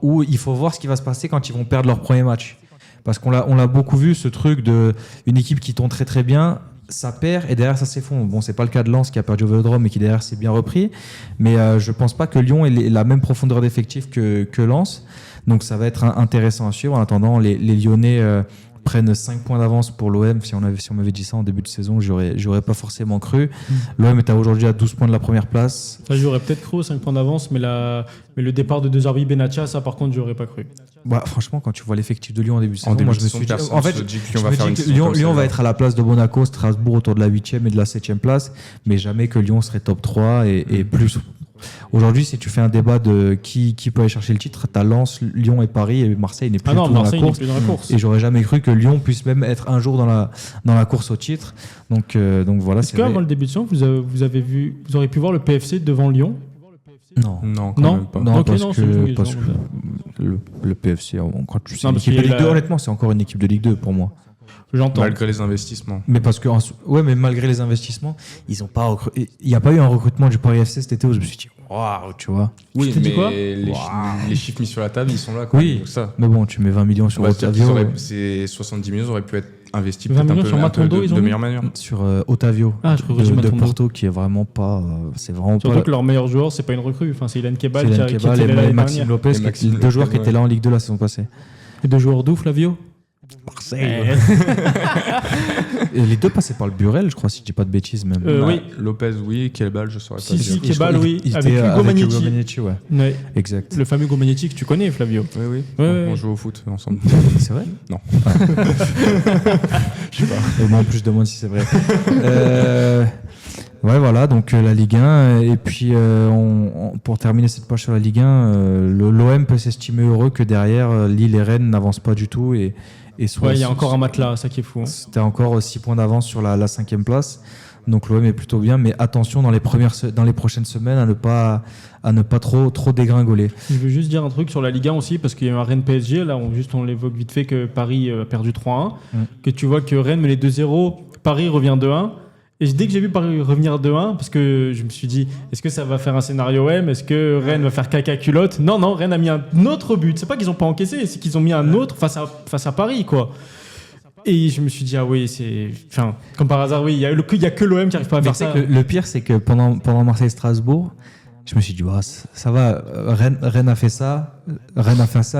où il faut voir ce qui va se passer quand ils vont perdre leur premier match. Parce qu'on l'a beaucoup vu, ce truc de une équipe qui tourne très très bien, ça perd et derrière ça s'effondre. Bon, c'est pas le cas de Lens qui a perdu au Vélodrome et qui derrière s'est bien repris, mais je pense pas que Lyon ait la même profondeur d'effectif que Lens. Donc ça va être intéressant à suivre. En attendant, les Lyonnais prennent 5 points d'avance pour l'OM. Si on m'avait dit ça en début de saison, j'aurais pas forcément cru. L'OM est aujourd'hui à 12 points de la première place. Ça, j'aurais peut-être cru aux 5 points d'avance, mais le départ de De Zerbi Benatia, ça par contre, j'aurais pas cru. Bah, franchement, quand tu vois l'effectif de Lyon en début de saison, moi je me suis dit, en fait, Lyon va être à la place de Monaco, Strasbourg autour de la 8e et de la 7e place, mais jamais que Lyon serait top 3 et plus. Aujourd'hui, si tu fais un débat de qui peut aller chercher le titre, t'as Lens, Lyon et Paris, et Marseille n'est plus, dans la course. Et j'aurais jamais cru que Lyon puisse même être un jour dans la course au titre. Donc voilà. Est-ce qu'avant le début de saison, vous auriez pu voir le PFC devant Lyon? Non, quand même pas. Non, parce que le PFC, quand tu sais, l'équipe de Ligue 2, honnêtement, c'est encore une équipe de Ligue 2 pour moi. J'entends. Malgré les investissements. Mais mais malgré les investissements, ils ont pas il n'y a pas eu un recrutement du Paris FC cet été où je me suis dit waouh, tu vois. Oui, mais les chiffres mis sur la table, ils sont là. Oui, donc ça. Mais bon, tu mets 20 millions sur Otavio. Ces 70 millions auraient pu être investis 20 millions sur Matondo, de meilleure manière. Sur Otavio de Porto, qui est vraiment pas. C'est vraiment surtout pas. que leur meilleur joueur, c'est pas une recrue. Enfin, c'est Ilan Kebal qui et Maxime Lopez, deux joueurs qui étaient là en Ligue 2 la saison passée. Et 2 joueurs d'où, Flavio? Marseille. Et les deux passaient par le Burel, je crois, si je dis pas de bêtises même. Oui. Lopez, oui. Kebal, je saurais pas dire. Si, Kebal, oui. Avec Hugo Magnetti, ouais. Exact. Le fameux Hugo Magnetti que tu connais, Flavio. Oui. On joue au foot ensemble. C'est vrai? Non. Je sais pas. Moi, en plus, je demande si c'est vrai. Ouais, voilà, donc la Ligue 1. Et puis, pour terminer cette page sur la Ligue 1, l'OM peut s'estimer heureux que derrière, Lille et Rennes n'avancent pas du tout. Et il y a encore un matelas, ça qui est fou. C'était encore 6 points d'avance sur la 5e place. Donc l'OM est plutôt bien, mais attention dans les prochaines semaines à ne pas trop dégringoler. Je veux juste dire un truc sur la Ligue 1 aussi, parce qu'il y a un Rennes PSG, là on l'évoque vite fait que Paris a perdu 3-1, que tu vois que Rennes met les 2-0, Paris revient 2-1. Et dès que j'ai vu Paris revenir 2-1, parce que je me suis dit, est-ce que ça va faire un scénario M? Est-ce que Rennes va faire caca culotte? Non, Rennes a mis un autre but. C'est pas qu'ils ont pas encaissé, c'est qu'ils ont mis un autre face à Paris, quoi. Et je me suis dit, ah oui, enfin, comme par hasard, oui, il y a que l'OM qui arrive pas à faire ça. Le pire, c'est que pendant Marseille-Strasbourg, je me suis dit, ça va, Rennes a fait ça,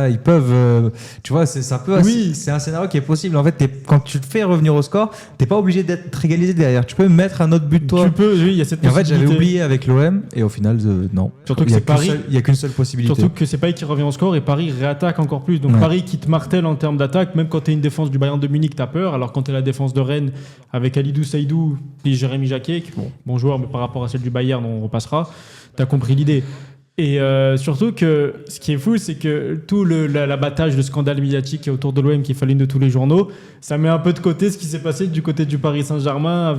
ils peuvent, tu vois, c'est un scénario qui est possible. En fait, quand tu te fais revenir au score, t'es pas obligé d'être égalisé derrière. Tu peux mettre un autre but, toi. Oui, il y a cette possibilité. En fait, j'avais oublié avec l'OM, et au final, non. Surtout que c'est Paris. Il y a qu'une seule possibilité. Surtout que c'est Paris qui revient au score, et Paris réattaque encore plus. Donc Paris qui te martèle en termes d'attaque, même quand t'es une défense du Bayern de Munich, t'as peur. Alors quand t'es la défense de Rennes, avec Alidou Saïdou et Jérémy Jacquet, bon joueur, mais par rapport à celle du Bayern, on repassera. T'as compris l'idée. Et surtout que ce qui est fou, c'est que tout l'abattage, le scandale médiatique autour de l'OM qui fait l'une de tous les journaux, ça met un peu de côté ce qui s'est passé du côté du Paris Saint-Germain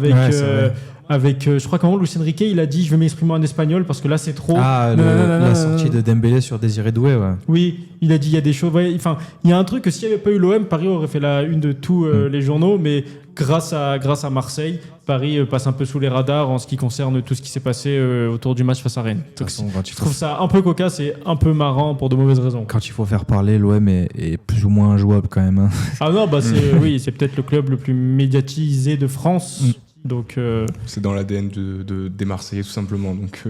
avec, je crois qu'à un moment, Luis Enrique, il a dit, je vais m'exprimer en espagnol parce que là, c'est trop. La sortie de Dembélé sur Désiré Doué, ouais. Oui, il a dit, il y a des choses. Enfin, il y a un truc que s'il n'y avait pas eu l'OM, Paris aurait fait la une de tous les journaux, mais grâce à Marseille, Paris passe un peu sous les radars en ce qui concerne tout ce qui s'est passé autour du match face à Rennes. Donc, je trouve ça un peu cocasse et un peu marrant pour de mauvaises raisons. Quand il faut faire parler, l'OM est plus ou moins injouable quand même. Hein. Ah non, bah oui, c'est peut-être le club le plus médiatisé de France. Donc, c'est dans l'ADN des Marseillais tout simplement. Donc,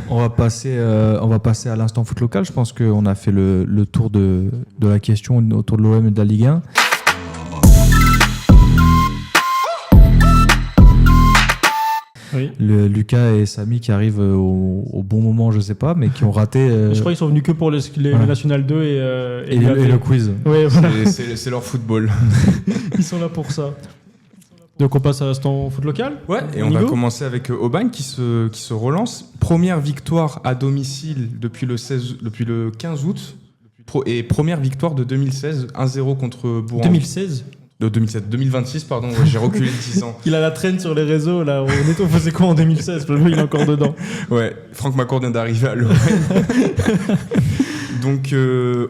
on va passer à l'instant foot local. Je pense qu'on a fait le tour de la question autour de l'OM et de la Ligue 1. Oui. Lucas et Samy qui arrivent au bon moment, je sais pas, mais qui ont raté. Je crois qu'ils sont venus que pour les National 2 et le quiz. Ouais, voilà. c'est leur football. Ils sont là pour ça. Donc on passe à l'instant foot local. Ouais, et on va commencer avec Aubagne qui se relance. Première victoire à domicile depuis le 15 août et première victoire de 2016, 1-0 contre Bourg. 2016 de 2026, pardon, ouais, j'ai reculé de 10 ans. Il a la traîne sur les réseaux, là. On faisait quoi en 2016 ? Il est encore dedans. Ouais, Franck McCourt vient d'arriver à l'OM. Donc,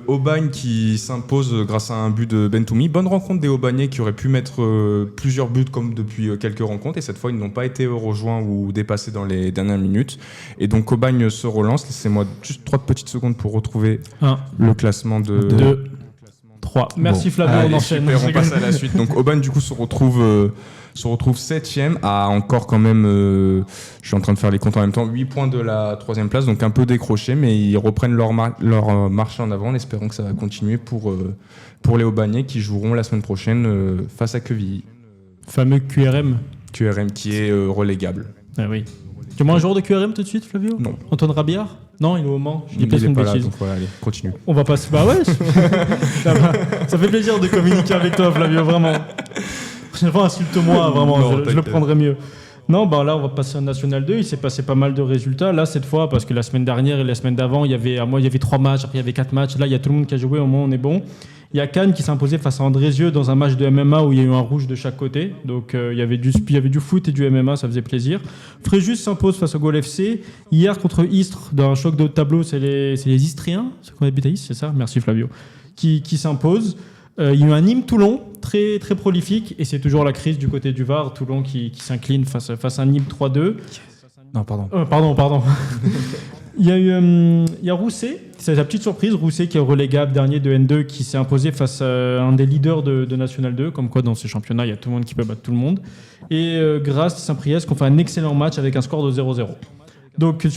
Aubagne qui s'impose grâce à un but de Bentoumi. Bonne rencontre des Aubagnais qui auraient pu mettre plusieurs buts comme depuis quelques rencontres. Et cette fois, ils n'ont pas été rejoints ou dépassés dans les dernières minutes. Et donc, Aubagne se relance. Laissez-moi juste 3 petites secondes pour retrouver le classement de... 2, 3. Merci Flavio, on enchaîne. Super, on passe à la suite. Donc, Aubagne, du coup, se retrouve 7ème à encore quand même, je suis en train de faire les comptes en même temps, 8 points de la 3e place, donc un peu décroché, mais ils reprennent leur marche en avant en espérant que ça va continuer pour les Aubagnais qui joueront la semaine prochaine face à Quevilly. Fameux QRM. QRM qui est relégable. Ah oui. Tu as un joueur de QRM tout de suite, Flavio ? Non. Antoine Rabiard ? Non, il est au Mans. Il n'est pas là, donc voilà, allez, continue. On va passer. Bah ouais, ça fait plaisir de communiquer avec toi, Flavio, vraiment. Prochaine fois, insulte-moi, vraiment, non, je le prendrai mieux. Non, bah là, on va passer en National 2. Il s'est passé pas mal de résultats. Là, cette fois, parce que la semaine dernière et la semaine d'avant, il y avait 3 matchs, après il y avait 4 matchs. Là, il y a tout le monde qui a joué, au moins on est bon. Il y a Cannes qui s'est imposé face à Andrézieux dans un match de MMA où il y a eu un rouge de chaque côté. Donc, il y avait du foot et du MMA, ça faisait plaisir. Fréjus s'impose face au Gol FC. Hier, contre Istres, dans un choc de haut de tableau, c'est les Istriens, ceux qu'on habite à Istres, c'est ça ? Merci Flavio. Qui s'imposent. Il y a eu un Nîmes-Toulon très, très prolifique et c'est toujours la crise du côté du Var. Toulon qui s'incline face à un Nîmes 3-2. Non, pardon. Pardon. Il y a Rousset, c'est la petite surprise. Rousset qui est relégable dernier de N2 qui s'est imposé face à un des leaders de National 2. Comme quoi dans ces championnats, il y a tout le monde qui peut battre tout le monde. Et Grasse Saint-Priest qui ont fait un excellent match avec un score de 0-0. Donc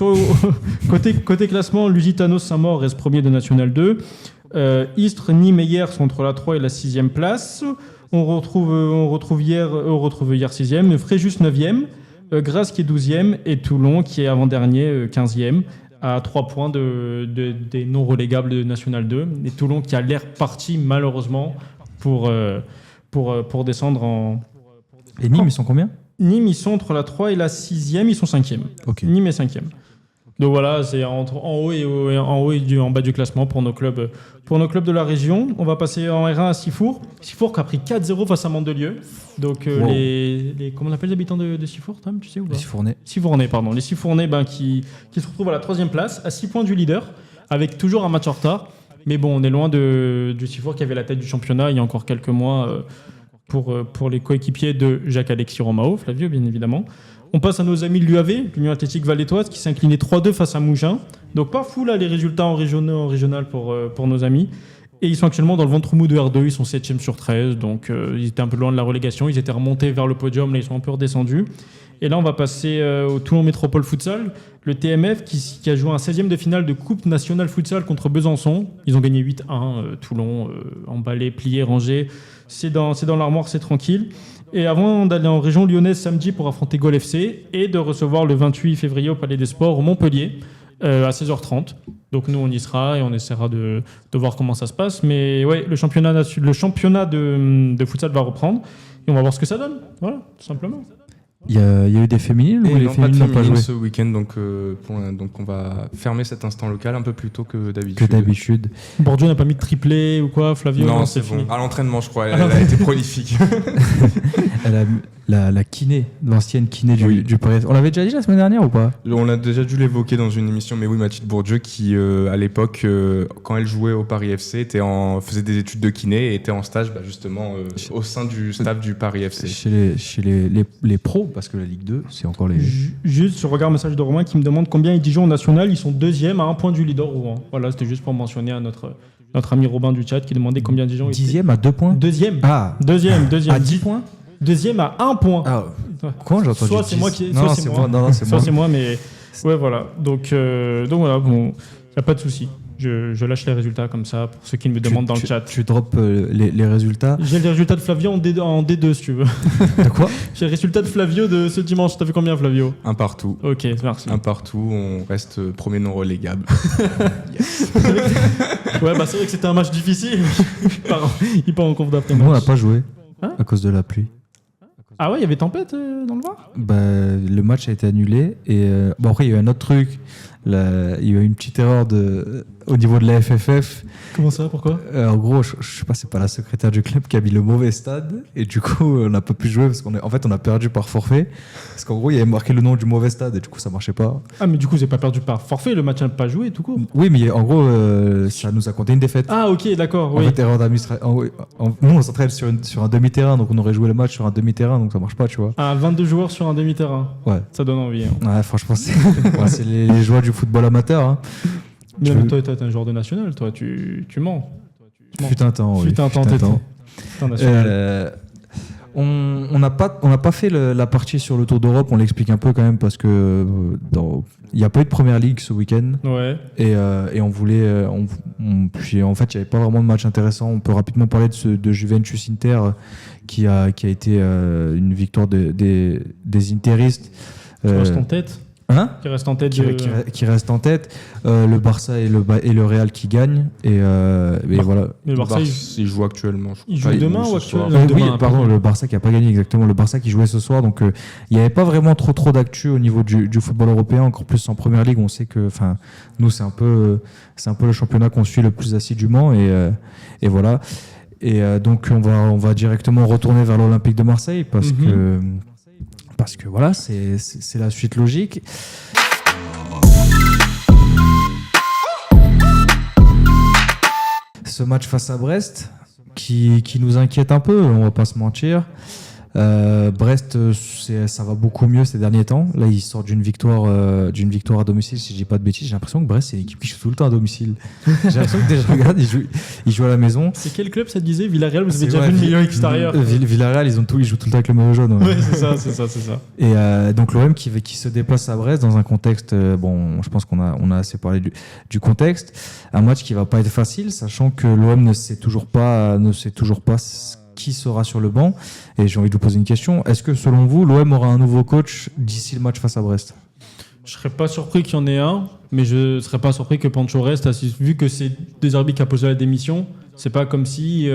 côté classement, Lusitano Saint-Maur reste premier de National 2. Istres, Nîmes et Hier sont entre la 3 et la 6e place. On retrouve hier 6e. Fréjus 9e. Grasse qui est 12e. Et Toulon qui est avant-dernier 15e. À 3 points des non-relégables de National 2. Et Toulon qui a l'air parti malheureusement pour descendre en... Et Nîmes, ils sont combien ? Nîmes, ils sont entre la 3 et la 6e. Ils sont 5e. Okay. Nîmes est 5e. Donc voilà, c'est en haut et en bas du classement pour nos clubs de la région. On va passer en R1 à Sifour. Sifour qui a pris 4-0 face à Mandelieu. Donc comment on appelle les habitants de Sifour, Tom, tu sais ou pas ? Les Sifournais. Les Sifournais qui se retrouvent à la 3e place, à 6 points du leader, avec toujours un match en retard. Mais bon, on est loin du Sifour qui avait la tête du championnat il y a encore quelques mois pour les coéquipiers de Jacques-Alexis Romao, Flavio bien évidemment. On passe à nos amis de l'UAV, l'Union Athlétique Valétoise, qui s'est incliné 3-2 face à Mougins. Donc pas fou là les résultats en régional pour nos amis. Et ils sont actuellement dans le ventre mou de R2, ils sont 7e sur 13, donc ils étaient un peu loin de la relégation, ils étaient remontés vers le podium, là ils sont un peu redescendus. Et là on va passer au Toulon Métropole Futsal, le TMF qui a joué un 16e de finale de Coupe Nationale Futsal contre Besançon. Ils ont gagné 8-1, Toulon, emballé, plié, rangé, c'est dans l'armoire, c'est tranquille. Et avant d'aller en région lyonnaise samedi pour affronter Gol FC et de recevoir le 28 février au Palais des Sports au Montpellier à 16h30. Donc nous on y sera et on essaiera de voir comment ça se passe. Mais ouais, le championnat de futsal va reprendre et on va voir ce que ça donne. Voilà, tout simplement. Il y a eu des féminines ou les féminines n'ont pas joué ce week-end, donc on va fermer cet instant local un peu plus tôt que d'habitude. Bordeaux n'a pas mis de triplé ou quoi, Flavio? Non, c'est bon. À l'entraînement, je crois, elle a été prolifique. la kiné, l'ancienne kiné Oui. du Paris. On l'avait déjà dit la semaine dernière ou pas? On a déjà dû l'évoquer dans une émission, mais oui, Mathilde Bourdieu qui, à l'époque, quand elle jouait au Paris FC, faisait des études de kiné et était en stage justement au sein du staff du Paris FC. Chez les pros, parce que la Ligue 2, c'est encore les... Juste, je regarde un message de Romain qui me demande combien est Dijon au national. Ils sont deuxième à 1 point du leader Rouen. Voilà, c'était juste pour mentionner à notre ami Robin du chat qui demandait combien Dijon était. 10e à 2 points. Deuxième. Ah, Deuxième. à 10 points. Deuxième à 1 point. Ah, quoi, j'ai entendu Soit c'est 10. moi qui. Non, soit c'est moi. Non, c'est soit moi. c'est moi, mais ouais, voilà. Donc voilà, bon, y a pas de souci. Je lâche les résultats comme ça pour ceux qui me demandent dans le chat. Tu drops les résultats. J'ai les résultats de Flavio en D2 si tu veux. De quoi? J'ai les résultats de Flavio de ce dimanche. T'as fait combien, Flavio? Un partout. Ok, merci. Un partout, on reste premier non relégable. Ouais, bah c'est vrai que c'était un match difficile. Il part en conf d'après Nous, on n'a match. pas joué Hein à cause de la pluie. Ah ouais, il y avait tempête dans le Var? Bah, le match a été annulé. Et bon, après, il y a eu un autre truc. Il y a eu une petite erreur au niveau de la FFF. Comment ça? Pourquoi? En gros, je sais pas, c'est pas la secrétaire du club qui a mis le mauvais stade. Et du coup, on n'a pas pu jouer parce on a perdu par forfait. Parce qu'en gros, il y avait marqué le nom du mauvais stade et du coup, ça marchait pas. Ah, mais du coup, vous n'avez pas perdu par forfait, le match n'a pas joué tout court. Oui, mais en gros, ça nous a compté une défaite. Ah, ok, d'accord, En oui. fait, erreur d'administration. Nous, on s'entraîne sur un demi-terrain, donc on aurait joué le match sur un demi-terrain, donc ça marche pas, tu vois. Ah, 22 joueurs sur un demi-terrain. Ouais. Ça donne envie. Hein. Ouais, franchement, c'est les joies du football amateur. Hein. Mais toi, t'es un joueur de national, toi, tu mens. Fut un temps, oui. Fut un temps, t'étais un national. On n'a pas fait la partie sur le Tour d'Europe, on l'explique un peu quand même parce que il n'y a pas eu de première ligue ce week-end. Ouais. Et on voulait. Puis en fait, il n'y avait pas vraiment de match intéressant. On peut rapidement parler de Juventus Inter qui a été une victoire des Interistes. Qui reste en tête. Hein? Qui reste en tête. Qui reste en tête. Le Barça et le Real qui gagnent. Et voilà. Mais le Barça, il joue actuellement. il joue demain ou actuellement? Oui, Demain, pardon, le Barça qui n'a pas gagné exactement. Le Barça qui jouait ce soir. Donc il n'y avait pas vraiment trop d'actu au niveau du football européen. Encore plus en première ligue. On sait que nous, c'est un peu le championnat qu'on suit le plus assidûment. Et voilà. Et donc on va directement retourner vers l'Olympique de Marseille parce que voilà, c'est la suite logique. Ce match face à Brest qui nous inquiète un peu, on va pas se mentir. Brest, ça va beaucoup mieux ces derniers temps. Là, ils sortent d'une victoire à domicile, si je dis pas de bêtises. J'ai l'impression que Brest, c'est une équipe qui joue tout le temps à domicile. J'ai l'impression que déjà, regarde, ils jouent à la maison. C'est quel club ça te disait? Villarreal, vous avez déjà Ouais, vu le milieu extérieur. Villarreal, ils jouent tout le temps avec le maillot jaune. Ouais. Ouais, c'est ça. Et donc l'OM qui se déplace à Brest dans un contexte, je pense qu'on a assez parlé du contexte. Un match qui va pas être facile, sachant que l'OM ne sait toujours pas qui sera sur le banc. Et j'ai envie de vous poser une question. Est-ce que selon vous, l'OM aura un nouveau coach d'ici le match face à Brest? Je serais pas surpris qu'il y en ait un, mais je serais pas surpris que Pancho reste. Vu que c'est De Zerbi qui a posé la démission, c'est pas comme si...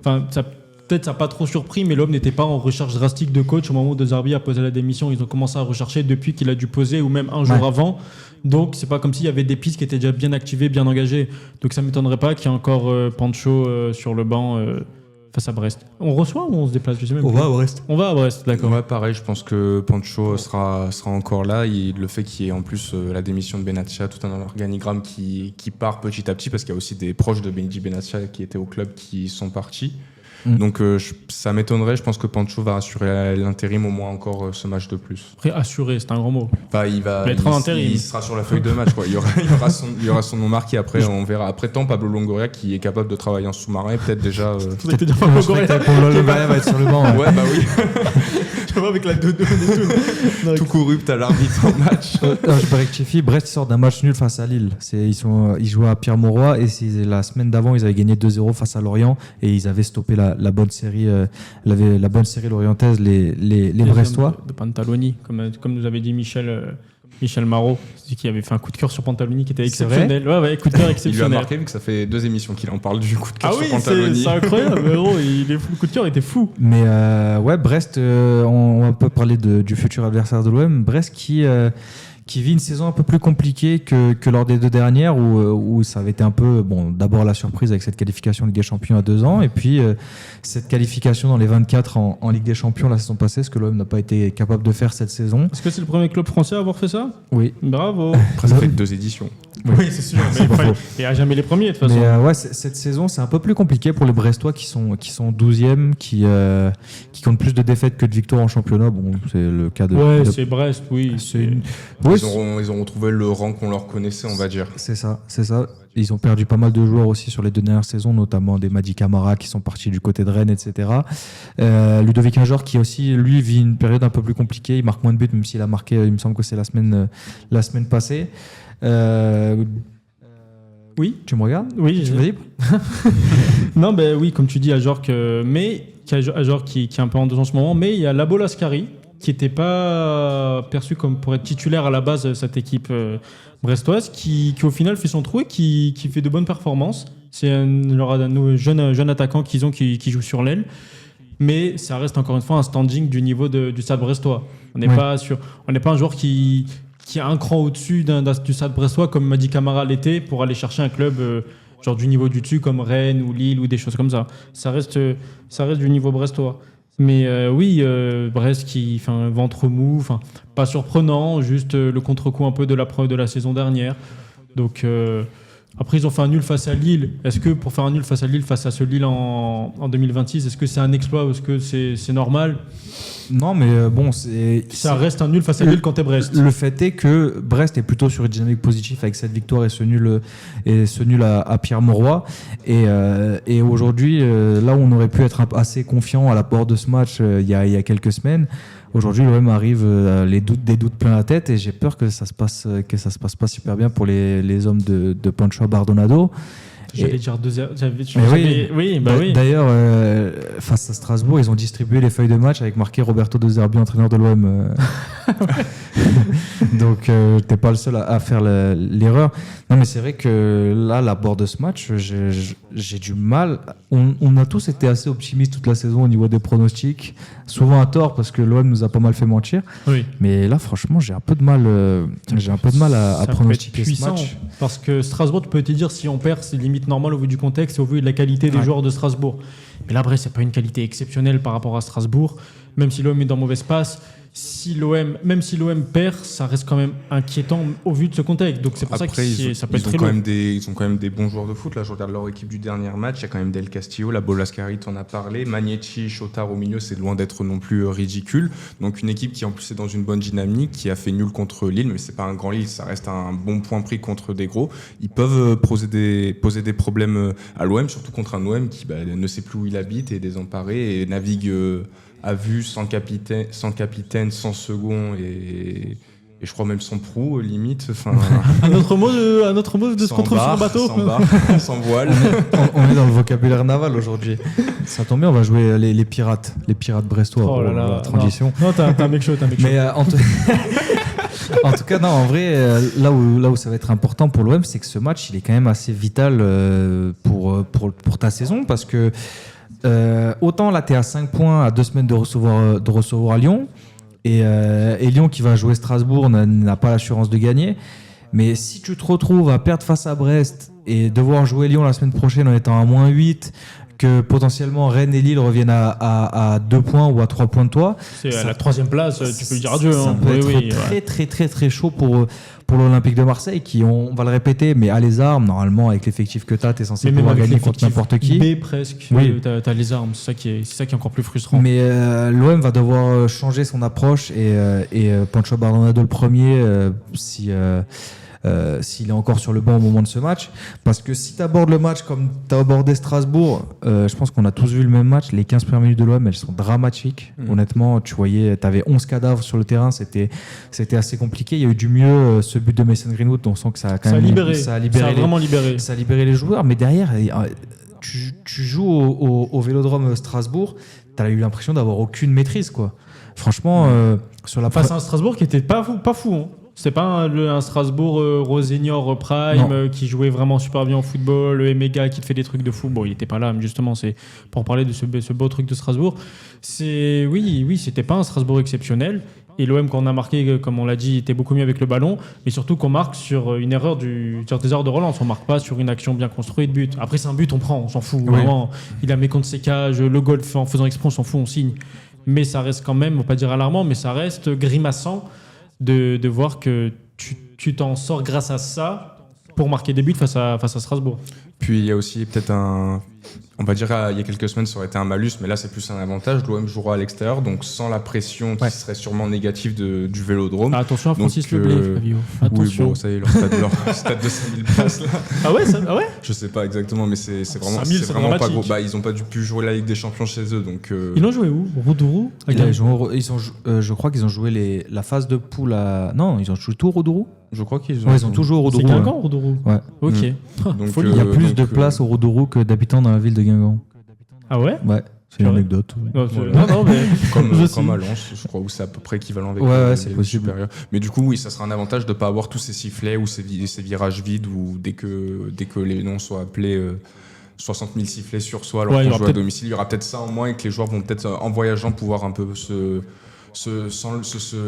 Peut-être ça n'a pas trop surpris, mais l'homme n'était pas en recherche drastique de coach au moment où De Zerbi a posé la démission. Ils ont commencé à rechercher depuis qu'il a dû poser ou même un jour avant. Donc c'est pas comme s'il y avait des pistes qui étaient déjà bien activées, bien engagées. Donc ça m'étonnerait pas qu'il y ait encore Pancho sur le banc face à Brest. On reçoit ou on se déplace? Je sais même On plus. va à Brest. On va à Brest, d'accord. Ouais, pareil, je pense que Pancho sera encore là. Le fait qu'il y ait en plus la démission de Benatia, tout un organigramme qui part petit à petit, parce qu'il y a aussi des proches de Benji Benatia qui étaient au club qui sont partis. Donc ça m'étonnerait, je pense que Pancho va assurer l'intérim au moins encore ce match de plus. Après, assurer, c'est un grand mot. Enfin, il sera sur la feuille de match, quoi. Il y aura son nom marqué. Après, on verra. Après tant, Pablo Longoria qui est capable de travailler en sous-marin et peut-être déjà. Peut-être déjà Pablo Longoria. Longoria va être sur le banc. Ouais, bah oui. Tu vois, avec la 2-2 et tout. Tout corrupt à l'arbitre en match. Je peux rectifier. Brest sort d'un match nul face à Lille. Ils jouaient à Pierre-Mauroy et la semaine d'avant, ils avaient gagné 2-0 face à Lorient et ils avaient stoppé la bonne série, la bonne série lorientaise, les Brestois. De Pantaloni, comme nous avait dit Michel Marot, qui avait fait un coup de cœur sur Pantaloni qui était exceptionnel. Ouais, coup de cœur exceptionnel. Il lui a marqué vu que ça fait 2 émissions qu'il en parle du coup de cœur sur Pantaloni. C'est incroyable, gros, le coup de cœur était fou. Mais Brest, on va un peu parler du futur adversaire de l'OM. Brest qui qui vit une saison un peu plus compliquée que lors des 2 dernières où ça avait été un peu, bon, d'abord la surprise avec cette qualification Ligue des Champions à 2 ans et puis cette qualification dans les 24 en Ligue des Champions la saison passée, ce que l'OM n'a pas été capable de faire cette saison. Est-ce que c'est le premier club français à avoir fait ça ? Oui. Bravo. Après, ça fait 2 éditions. Oui, c'est sûr. Mais à jamais les premiers, de toute façon. Mais ouais, cette saison, c'est un peu plus compliqué pour les Brestois qui sont 12e, qui comptent plus de défaites que de victoires en championnat. Bon, c'est le cas de... Ouais, c'est Brest, oui. Ils auront trouvé le rang qu'on leur connaissait, on va dire. C'est ça. Ils ont perdu pas mal de joueurs aussi sur les 2 dernières saisons, notamment des Madi Camara qui sont partis du côté de Rennes, etc. Ludovic Major qui aussi, lui, vit une période un peu plus compliquée. Il marque moins de buts, même s'il a marqué, il me semble que c'est la semaine passée. Oui, tu me regardes ? Oui, tu me dis ? Non, ben oui, comme tu dis, Ajorc, qui est un peu en deux en ce moment, mais il y a Labo Lascari qui n'était pas perçu comme pour être titulaire à la base de cette équipe brestoise, qui au final fait son trou et qui fait de bonnes performances. C'est un jeune attaquant qu'ils ont qui joue sur l'aile. Mais ça reste encore une fois un standing du niveau du Stade brestois. On n'est pas un joueur qui a un cran au-dessus du Stade brestois comme Madi Camara l'était pour aller chercher un club genre du niveau du dessus comme Rennes ou Lille ou des choses comme ça. Ça reste du niveau brestois. Mais Brest qui fait un ventre mou, pas surprenant, juste le contre-coup un peu de la saison dernière. Donc après ils ont fait un nul face à Lille. Est-ce que pour faire un nul face à Lille, face à ce Lille en 2026, est-ce que c'est un exploit ou est-ce que c'est normal ? Non, mais bon, ça reste un nul face à Lille quand t'es Brest. Le fait est que Brest est plutôt sur une dynamique positive avec cette victoire et ce nul à Pierre-Mauroy. Et aujourd'hui, là où on aurait pu être assez confiant à l'apport de ce match il y a quelques semaines, aujourd'hui l'OM arrive des doutes plein la tête et j'ai peur que ça se passe pas super bien pour les hommes de Pancho Bardonado. J'allais dire 2 heures. Oui. D'ailleurs, face à Strasbourg, ils ont distribué les feuilles de match avec marqué Roberto De Zerbi, entraîneur de l'OM. Donc, t'es pas le seul à faire l'erreur. Non, mais c'est vrai que là, l'abord de ce match, j'ai du mal. On a tous été assez optimistes toute la saison au niveau des pronostics, souvent à tort parce que l'OM nous a pas mal fait mentir. Oui. Mais là, franchement, j'ai un peu de mal à pronostiquer ce match. Parce que Strasbourg, tu peux te dire si on perd, c'est limite normal au vu du contexte et au vu de la qualité des joueurs de Strasbourg. Mais là, Brest, c'est pas une qualité exceptionnelle par rapport à Strasbourg, même si l'OM est dans mauvaise passe. Même si l'OM perd, ça reste quand même inquiétant au vu de ce contexte. Donc c'est pour ça que ça peut être très lourd. Ils ont quand même des bons joueurs de foot. Là, je regarde leur équipe du dernier match. Il y a quand même Del Castillo, Labo Lascari, t'en as parlé. Magnetti, Chotard au milieu, c'est loin d'être non plus ridicule. Donc une équipe qui en plus est dans une bonne dynamique, qui a fait nul contre Lille, mais c'est pas un grand Lille, ça reste un bon point pris contre des gros. Ils peuvent poser des problèmes à l'OM, surtout contre un OM qui ne sait plus où il habite et est désemparé et navigue à vue, sans capitaine, sans second et je crois même sans proue, limite. Un autre mot de ce qu'on trouve sur le bateau. Sans bar, sans voile. On est dans le vocabulaire naval aujourd'hui. Ça tombe bien, on va jouer les pirates brestois. Oh là là, la transition. Non, t'as un mec chaud. Mais en tout cas, non, en vrai, là où ça va être important pour l'OM, c'est que ce match, il est quand même assez vital pour ta saison parce que autant là t'es à 5 points à 2 semaines de recevoir Lyon et Lyon qui va jouer Strasbourg n'a pas l'assurance de gagner, mais si tu te retrouves à perdre face à Brest et devoir jouer Lyon la semaine prochaine en étant à -8, que potentiellement Rennes et Lille reviennent à 2 points ou à 3 points de toi, c'est à la 3e place, tu peux le dire adieu. Ça peut être très très très chaud pour l'Olympique de Marseille qui, on va le répéter, mais a les armes. Normalement, avec l'effectif que t'es censé pouvoir gagner contre n'importe qui. B presque, oui. T'as les armes, c'est ça qui est encore plus frustrant. Mais l'OM va devoir changer son approche et Pancho Bardonado le premier s'il est encore sur le banc au moment de ce match, parce que si tu abordes le match comme tu as abordé Strasbourg, je pense qu'on a tous vu le même match, les 15 premières minutes de l'OM elles sont dramatiques. Honnêtement, tu avais 11 cadavres sur le terrain, c'était assez compliqué. Il y a eu du mieux, ce but de Mason Greenwood, on sent que ça a quand même ça a vraiment libéré. Ça a libéré les joueurs, mais derrière tu joues au Vélodrome Strasbourg, tu as eu l'impression d'avoir aucune maîtrise, quoi. Franchement, sur la face à un Strasbourg qui était pas fou hein. C'est pas un Strasbourg Rosenior Prime qui jouait vraiment super bien au football, le Emega qui te fait des trucs de fou. Bon, il était pas là, mais justement, c'est pour parler de ce beau truc de Strasbourg. Oui, c'était pas un Strasbourg exceptionnel, Et l'OM, quand on a marqué, comme on l'a dit, était beaucoup mieux avec le ballon. Mais surtout qu'on marque sur une erreur sur des erreurs de relance. On marque pas sur une action bien construite, but. Après, c'est un but, on prend, on s'en fout. Oui. Vraiment, il a mis contre ses cages, le goal fait en faisant exprès, on s'en fout, on signe. Mais ça reste quand même, on va pas dire alarmant, mais ça reste grimaçant de voir que tu t'en sors grâce à ça pour marquer des buts face à Strasbourg. Puis il y a aussi peut-être on va dire il y a quelques semaines ça aurait été un malus, mais là c'est plus un avantage. L'OM jouera à l'extérieur, donc sans la pression qui serait sûrement négative du Vélodrome. Ah, attention à Francis Donc, Leblay, Flavio. Attention. Oui, bon, ça y est, leur stade de 5000 places là. Ah ouais, Je sais pas exactement, mais c'est vraiment, 5000, c'est c'est vraiment pas dramatique. gros. Bah, ils ont pas pu jouer la Ligue des Champions chez eux, donc. Ils l'ont joué où? Roudourou? Je crois qu'ils ont joué la phase de poule à. Non, ils ont joué tout au Roudourou. Je crois qu'ils Ouais, ils ont tout joué au C'est Roudourou. Guingamp, Roudourou? Ouais. Ok. Donc, Folie. Il y a plus donc, de place au Roudourou que d'habitants dans la ville de Guingamp. Ah ouais? Ouais, c'est une Purée. anecdote. Non, Voilà. non, mais. comme Je sais. à Lens, je crois, où c'est à peu près équivalent avec c'est les possible. supérieurs. Mais du coup, oui, ça sera un avantage de ne pas avoir tous ces sifflets ou ces virages vides où dès que les noms soient appelés, 60 000 sifflets sur soi alors Ouais, il y qu'on aura joue à peut-être- domicile. Il y aura peut-être ça en moins et que les joueurs vont peut-être, en voyageant, pouvoir un peu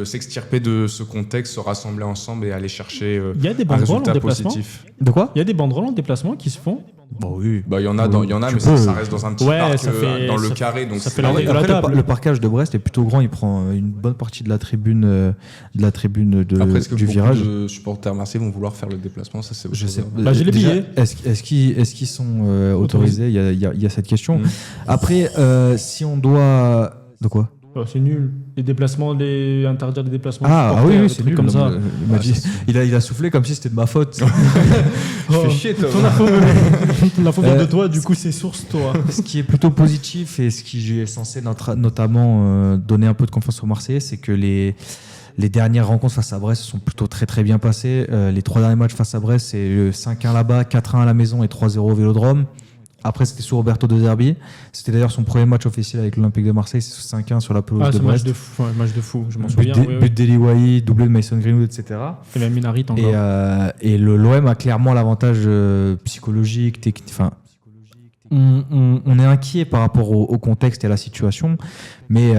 s'extirper de ce contexte, se rassembler ensemble et aller chercher Il y a des un banderoles en résultat déplacement? positif. De quoi? Il y a des banderoles en déplacement qui se font? Bah oui. Bah, il y en a, Oui, mais tu ça, peux. ça reste dans un petit Ouais, parc ça fait- dans le ça- carré. Donc ça c'est- fait la règle de la Après, table. le parcage de Brest est plutôt grand, il prend une bonne partie de la tribune, Après, est-ce que du beaucoup virage. de supporters marseillais vont vouloir faire le déplacement? Ça, c'est autre Je chose. sais. Bah, j'ai les Déjà, billets. Est-ce qu'ils sont autorisés? Il y a cette question. Mm. Après, si on doit. De quoi? Oh, c'est nul. Les déplacements, interdire les déplacements. Ah supporters, oui, des c'est trucs nul. comme ça. Il m'a dit- il a soufflé comme si c'était de ma faute. Oh, fais chier, toi. Ton info, l'info vient de Euh, toi, du coup, c'est source, toi. Ce qui est plutôt positif et ce qui est censé notamment donner un peu de confiance aux Marseillais, c'est que les dernières rencontres face à Brest se sont plutôt très très bien passées. Les 3 derniers matchs face à Brest, c'est 5-1 là-bas, 4-1 à la maison et 3-0 au Vélodrome. Après, c'était sous Roberto De Zerbi. C'était d'ailleurs son premier match officiel avec l'Olympique de Marseille, c'est 5-1 sur la pelouse Ah, de ce match Brest. de fou, ouais, match de fou, je m'en But souviens. oui, but d'Eli Wahi, doublé de Mason Greenwood, etc. Et même Minarit encore. Et l'OM a clairement l'avantage psychologique, technique. Enfin, on est inquiet par rapport au contexte et à la situation, mais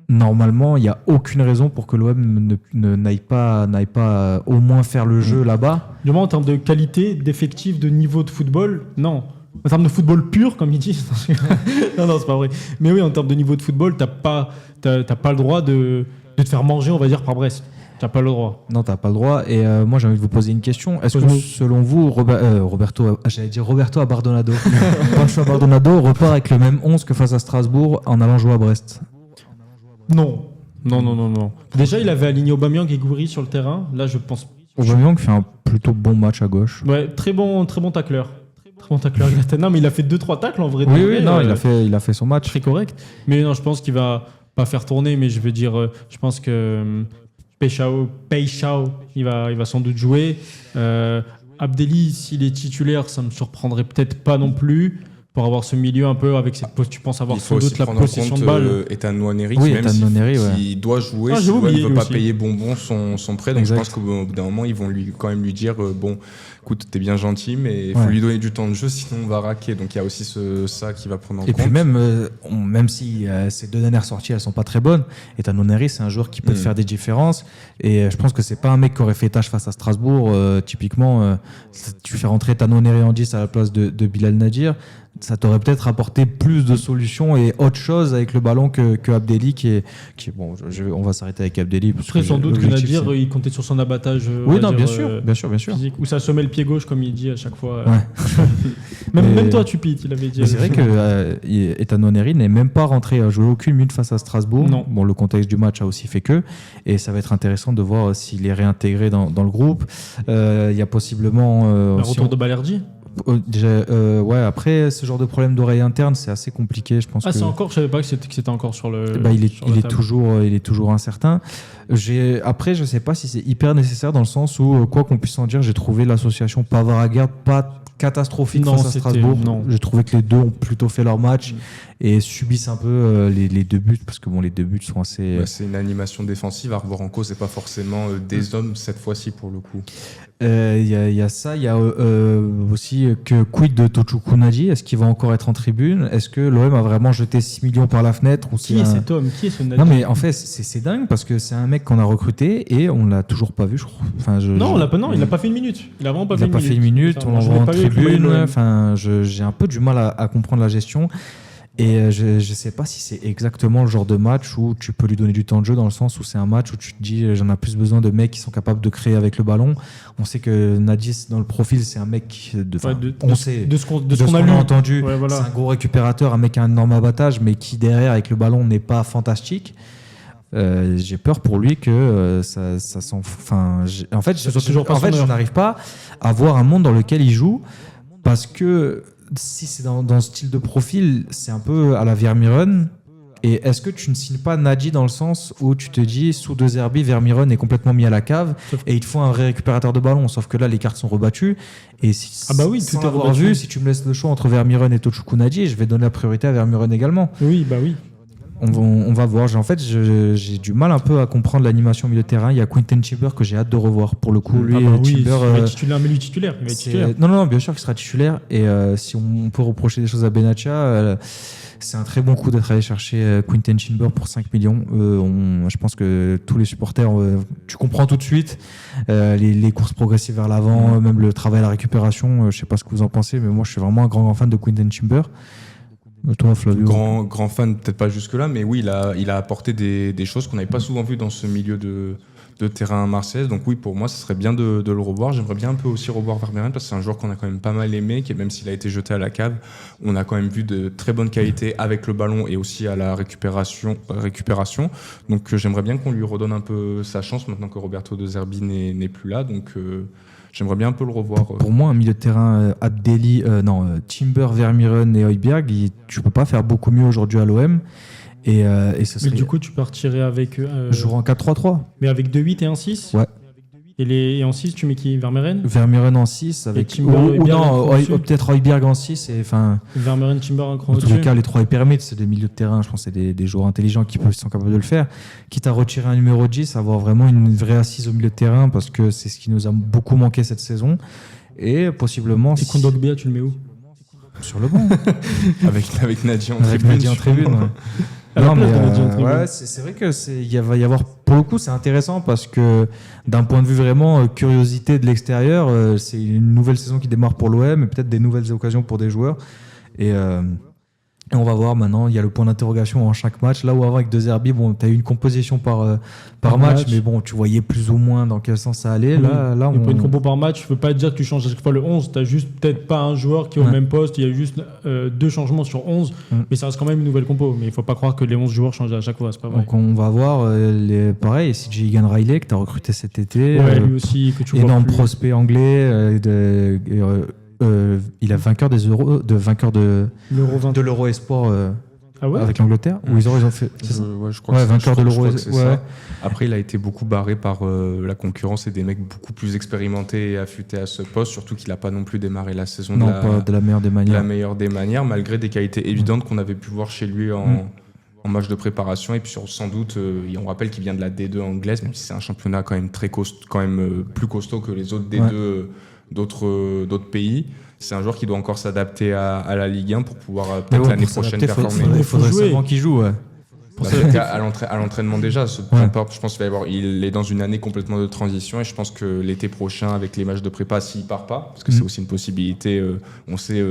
normalement, il n'y a aucune raison pour que l'OM n'aille pas au moins faire le jeu là-bas. Du moins, en termes de qualité, d'effectif, de niveau de football, non. En termes de football pur, comme ils disent. non, c'est pas vrai. Mais oui, en termes de niveau de football, t'as pas le droit de te faire manger, on va dire, par Brest. T'as pas le droit. Non, t'as pas le droit. Et moi, j'ai envie de vous poser une question. Est-ce que, Pose-nous. selon vous, Roberto Abardonado, Pancho Abardonado repart avec le même 11 que face à Strasbourg en allant jouer à Brest? Non. Non. Déjà, il avait aligné Aubameyang et Gouiri sur le terrain. Là, je pense. Aubameyang fait un plutôt bon match à gauche. Ouais, très bon tacleur. Très bon tacleur. Non, mais il a fait 2-3 tacles en vrai. de Oui, vrai, non, il a fait son match. très correct. Mais non, je pense qu'il va pas faire tourner, mais je veux dire, je pense que Peixao, il va sans doute jouer. Abdelli, s'il est titulaire, ça me surprendrait peut-être pas non plus. Pour avoir ce milieu un peu avec cette tu penses avoir Il faut sans aussi doute la prendre en possession compte de balle. Ethan Nwaneri, Oui, même Ethan Nwaneri, ouais. s'il doit jouer, Ah, si j'ai l'OM oublié, ne veut lui pas aussi. payer bonbon son prêt, donc Exact. je pense qu'au bout d'un moment, ils vont quand même lui dire bon, écoute, t'es bien gentil, mais il faut Ouais. lui donner du temps de jeu, sinon on va raquer. Donc il y a aussi ça qui va prendre en Et compte. puis même si ces 2 dernières sorties elles sont pas très bonnes, Ethan Nwaneri c'est un joueur qui peut te faire des différences. Et je pense que c'est pas un mec qui aurait fait tâche face à Strasbourg. Typiquement, tu fais rentrer Ethan Nwaneri en 10 à la place de Bilal Nadir. Ça t'aurait peut-être apporté plus de solutions et autre chose avec le ballon que Abdelli qui est bon. On va s'arrêter avec Abdelli. parce Après, que sans doute que l'objectif, Nadir, il comptait sur son abattage. on Oui, va non, dire, bien sûr. physique. Ou ça semait le pied gauche, comme il dit à chaque fois. Ouais. Même Mais- toi, tu pites, il avait dit. Mais c'est vrai que Ethan Nwaneri n'est même pas rentré à jouer aucune minute face à Strasbourg. Non. Bon, le contexte du match a aussi fait que. Et ça va être intéressant de voir s'il est réintégré dans le groupe. Il y a possiblement. Un si retour on- de Balerdi. Déjà, ouais, après, ce genre de problème d'oreille interne, c'est assez compliqué. Je pense Ah, que. c'est encore, je savais pas que c'était encore sur le. Bah, il est sur la table. toujours incertain. Après, je sais pas si c'est hyper nécessaire dans le sens où, quoi qu'on puisse en dire, j'ai trouvé l'association Pavard-Aguerd pas catastrophique Non, face à c'était- Strasbourg. non. J'ai trouvé que les deux ont plutôt fait leur match et subissent un peu les 2 buts parce que bon, les 2 buts sont assez. C'est une animation défensive. Arbor en cause, c'est pas forcément des hommes cette fois-ci pour le coup. Il y a ça, il y a aussi dis que quid de Tochukwu Nadji? Est-ce qu'il va encore être en tribune? Est-ce que l'OM a vraiment jeté 6 millions par la fenêtre ou Qui est cet homme? Qui est ce Nadji? Non, mais en fait, c'est dingue parce que c'est un mec qu'on a recruté et on l'a toujours pas vu, je crois. Enfin, il n'a pas fait une minute. Il a vraiment pas fait une minute. On l'envoie en tribune. Enfin, j'ai un peu du mal à comprendre la gestion. Et je sais pas si c'est exactement le genre de match où tu peux lui donner du temps de jeu, dans le sens où c'est un match où tu te dis j'en ai plus besoin de mecs qui sont capables de créer avec le ballon. On sait que Nadji, dans le profil, c'est un mec de ce qu'on a entendu, c'est un gros récupérateur, un mec qui a un énorme abattage, mais qui derrière avec le ballon n'est pas fantastique. J'ai peur pour lui que ça s'en... Enfin, en fait, je n'arrive pas à voir un monde dans lequel il joue, parce que si c'est dans ce style de profil, c'est un peu à la Vermieren. Et est-ce que tu ne signes pas Nadji dans le sens où tu te dis, sous De Zerbi, Vermieren est complètement mis à la cave et il te faut un vrai récupérateur de ballon? Sauf que là, les cartes sont rebattues. Et si, sans avoir vu, si tu me laisses le choix entre Vermieren et Tochukwu Nadji, je vais donner la priorité à Vermieren également. Oui. On va voir. En fait, j'ai du mal un peu à comprendre l'animation au milieu de terrain. Il y a Quinten Timber que j'ai hâte de revoir. Pour le coup, lui, Timber, il va être titulaire. Non, bien sûr qu'il sera titulaire. Et si on peut reprocher des choses à Benatia, c'est un très bon coup d'être allé chercher Quinten Timber pour 5 millions. Je pense que tous les supporters, tu comprends tout de suite les courses progressives vers l'avant, même le travail à la récupération. Je sais pas ce que vous en pensez, mais moi, je suis vraiment un grand fan de Quinten Timber. Toi, Flavio. Grand fan, peut-être pas jusque-là, mais oui, il a apporté des choses qu'on n'avait pas souvent vues dans ce milieu de terrain marseillais. Donc oui, pour moi, ce serait bien de le revoir. J'aimerais bien un peu aussi revoir Vermeeren, parce que c'est un joueur qu'on a quand même pas mal aimé, qui même s'il a été jeté à la cave, on a quand même vu de très bonnes qualités avec le ballon et aussi à la récupération. Donc j'aimerais bien qu'on lui redonne un peu sa chance maintenant que Roberto De Zerbi n'est plus là. Donc j'aimerais bien un peu le revoir. Pour moi, un milieu de terrain Abdelli, Timber, Vermieren et Højbjerg, tu peux pas faire beaucoup mieux aujourd'hui à l'OM. Et ce serait... Mais du coup, tu partirais avec... Jouer en 4-3-3. Mais avec 2-8 et un 6 ? Ouais. Et en 6, tu mets qui? Vermeeren? Vermeeren en 6 avec Timber, peut-être Højbjerg en 6 et enfin Vermeeren, Timber un cran en au-dessus. tous les cas les trois hyper permettent, c'est des milieux de terrain, je pense que c'est des joueurs intelligents qui sont capables de le faire, quitte à retirer un numéro 10, avoir vraiment une vraie assise au milieu de terrain, parce que c'est ce qui nous a beaucoup manqué cette saison, et possiblement et Kondogbia, tu le mets où? Sur le banc avec Nadji en tribune. Ouais. Non, mais c'est vrai que il va y avoir, pour le coup, c'est intéressant parce que d'un point de vue vraiment curiosité de l'extérieur, c'est une nouvelle saison qui démarre pour l'OM et peut-être des nouvelles occasions pour des joueurs. Et on va voir maintenant, il y a le point d'interrogation en chaque match. Là où avant avec De Zerbi, bon, tu as eu une composition par match, mais bon, tu voyais plus ou moins dans quel sens ça allait. Oui. Là, il n'y a pas une compo par match, je ne veux pas dire que tu changes à chaque fois le 11, tu n'as juste peut-être pas un joueur qui est au même poste, il y a juste 2 changements sur 11, mais ça reste quand même une nouvelle compo. Mais il ne faut pas croire que les 11 joueurs changent à chaque fois, c'est pas vrai. Donc on va voir, pareil, CJ Egan Riley que tu as recruté cet été. Ouais, lui aussi, que tu vois. Énorme prospect anglais, il a vainqueur des euros, vainqueur de l'Euro Espoir avec l'Angleterre. Où ils ont fait. Je crois vainqueur de l'Euro. Ça. Après, il a été beaucoup barré par la concurrence et des mecs beaucoup plus expérimentés et affûtés à ce poste, surtout qu'il n'a pas non plus démarré la saison pas de la meilleure des manières. De la meilleure des manières, malgré des qualités évidentes qu'on avait pu voir chez lui en match de préparation. Et puis sans doute, on rappelle qu'il vient de la D2 anglaise, même si c'est un championnat quand même très plus costaud que les autres D2 d'autres pays. C'est un joueur qui doit encore s'adapter à la Ligue 1 pour pouvoir peut-être l'année prochaine performer. Il faudrait seulement qu'il joue. À l'entraînement déjà, je pense qu'il est dans une année complètement de transition, et je pense que l'été prochain, avec les matchs de prépa, s'il part pas, parce que c'est aussi une possibilité, on sait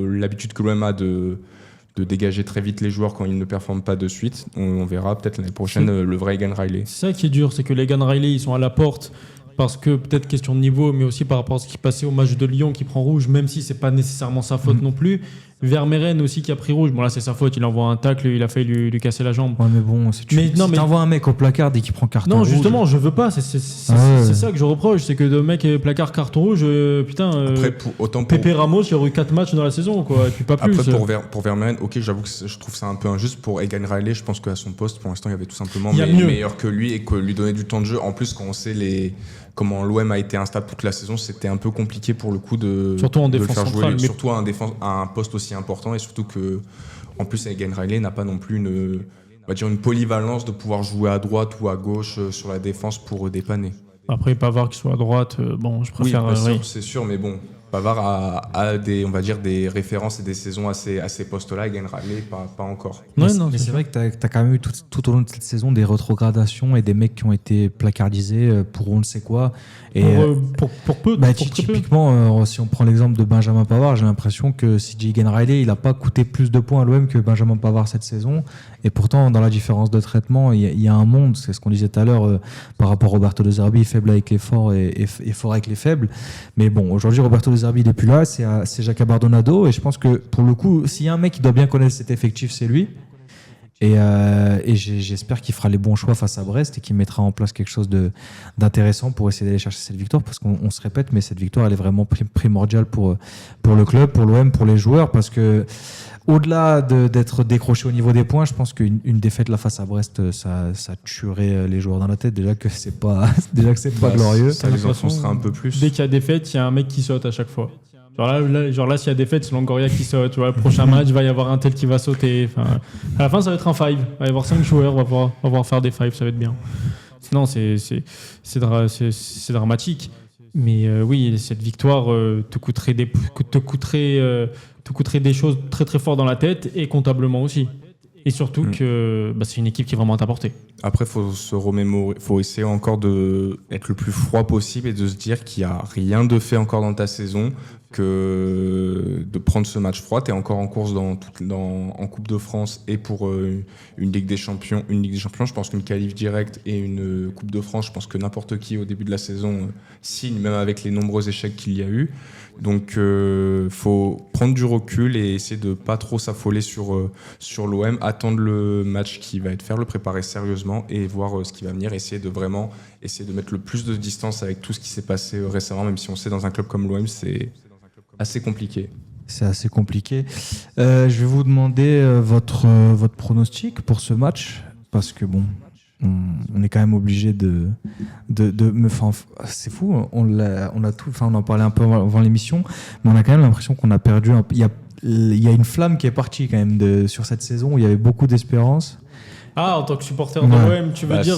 l'habitude que l'OM a de dégager très vite les joueurs quand ils ne performent pas de suite. On verra peut-être l'année prochaine le vrai Egan Riley. C'est ça qui est dur, c'est que les Egan Riley, ils sont à la porte. Parce que peut-être question de niveau, mais aussi par rapport à ce qui passait au match de Lyon qui prend rouge, même si c'est pas nécessairement sa faute non plus. Vermeeren aussi qui a pris rouge. Bon là c'est sa faute, il envoie un tacle, il a failli lui casser la jambe. Ouais mais bon, si tu envoies un mec au placard dès qu'il prend carton rouge... Non justement, je veux pas, c'est ça que je reproche, c'est que de mec placard carton rouge, Pepe Ramos il y aurait eu 4 matchs dans la saison quoi, et puis pas plus. Après pour Vermeeren, ok, j'avoue que je trouve ça un peu injuste. Pour Egan Riley, je pense qu'à son poste pour l'instant il y avait tout simplement meilleur que lui, et que lui donner du temps de jeu. En plus quand on sait comment l'OM a été instable toute la saison, c'était un peu compliqué pour le coup surtout en de défense le faire centrale, jouer, surtout à un poste aussi important, et surtout que en plus Egan Riley n'a pas non plus une polyvalence de pouvoir jouer à droite ou à gauche sur la défense pour dépanner. Après Pavard qui soit à droite, je préfère. Oui, c'est sûr, mais bon. Pavard a des, on va dire, des références et des saisons à ces postes-là, et Gaël Raleigh, pas encore. Mais c'est vrai que tu as quand même eu tout au long de cette saison des rétrogradations et des mecs qui ont été placardisés pour on ne sait quoi. Et pour peu. Typiquement, si on prend l'exemple de Benjamin Pavard, j'ai l'impression que CJ Gaël Raleigh, il n'a pas coûté plus de points à l'OM que Benjamin Pavard cette saison. Et pourtant, dans la différence de traitement, il y a un monde, c'est ce qu'on disait tout à l'heure, par rapport à Roberto De Zerbi, faible avec les forts et fort avec les faibles. Mais bon, aujourd'hui, Roberto De Zerbi, il n'est plus là, c'est Jacques Abardonado. Et je pense que, pour le coup, s'il y a un mec qui doit bien connaître cet effectif, c'est lui. Et j'espère qu'il fera les bons choix face à Brest et qu'il mettra en place quelque chose d'intéressant pour essayer d'aller chercher cette victoire, parce qu'on se répète, mais cette victoire elle est vraiment primordiale pour le club, pour l'OM, pour les joueurs, parce que au-delà d'être décroché au niveau des points, je pense qu'une défaite là face à Brest, ça tuerait les joueurs dans la tête. Déjà que c'est pas glorieux. Ça les enfoncera un peu plus. Dès qu'il y a défaite, il y a un mec qui saute à chaque fois. Genre là, s'il y a défaite, c'est Longoria qui saute. Tu vois, le prochain match, il va y avoir un tel qui va sauter. Enfin, à la fin, ça va être un five. Il va y avoir 5 joueurs, on va pouvoir faire des fives, ça va être bien. Sinon, c'est dramatique. Mais oui, cette victoire te coûterait des choses très très fortes dans la tête et comptablement aussi. Et surtout que c'est une équipe qui est vraiment à ta portée. Après, faut se remémorer, faut essayer encore d'être le plus froid possible et de se dire qu'il n'y a rien de fait encore dans ta saison, que de prendre ce match froid. Tu es encore en course en Coupe de France et pour une Ligue des Champions. Une Ligue des Champions, je pense qu'une qualif directe et une Coupe de France, je pense que n'importe qui au début de la saison signe, même avec les nombreux échecs qu'il y a eu. Donc, faut prendre du recul et essayer de pas trop s'affoler sur l'OM, attendre le match qui va être fait, le préparer sérieusement et voir ce qui va venir, essayer de mettre le plus de distance avec tout ce qui s'est passé récemment, même si on sait dans un club comme l'OM, c'est assez compliqué. C'est assez compliqué. Je vais vous demander votre pronostic pour ce match, parce que bon, on est quand même obligé c'est fou, on en parlait un peu avant l'émission, mais on a quand même l'impression qu'on a perdu. Il y a une flamme qui est partie quand même sur cette saison où il y avait beaucoup d'espérance. Ah, en tant que supporter de l'OM, tu veux dire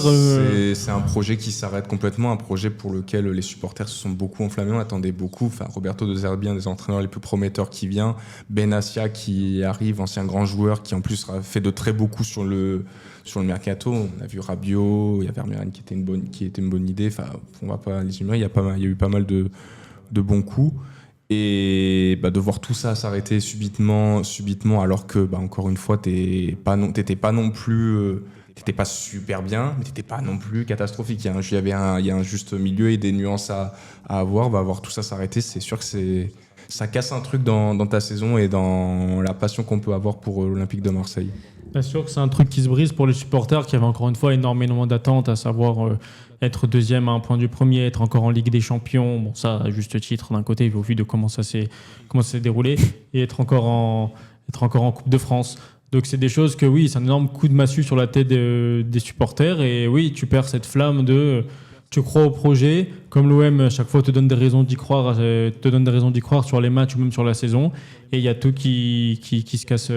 c'est un projet qui s'arrête complètement, un projet pour lequel les supporters se sont beaucoup enflammés, on attendait beaucoup. Enfin, Roberto De Zerbi, un des entraîneurs les plus prometteurs qui vient, Benassia qui arrive, ancien grand joueur qui en plus a fait de très beaux coups sur le mercato. On a vu Rabiot, il y avait Vermeeren qui était une bonne idée. Enfin, on va pas les énumérer, il y a eu pas mal de bons coups. Et de voir tout ça s'arrêter subitement, alors que encore une fois t'étais pas super bien, mais t'étais pas non plus catastrophique. Il y a un juste milieu et des nuances à avoir. Voir tout ça s'arrêter, c'est sûr que ça casse un truc dans ta saison et dans la passion qu'on peut avoir pour l'Olympique de Marseille. Bien sûr que c'est un truc qui se brise pour les supporters qui avaient encore une fois énormément d'attentes, à savoir être deuxième à un point du premier, être encore en Ligue des Champions, bon ça à juste titre d'un côté au vu de comment ça s'est déroulé, et être encore en Coupe de France. Donc c'est des choses que oui, c'est un énorme coup de massue sur la tête des supporters, et oui, tu perds cette flamme tu crois au projet, comme l'OM à chaque fois te donne des raisons d'y croire sur les matchs ou même sur la saison, et il y a tout qui se casse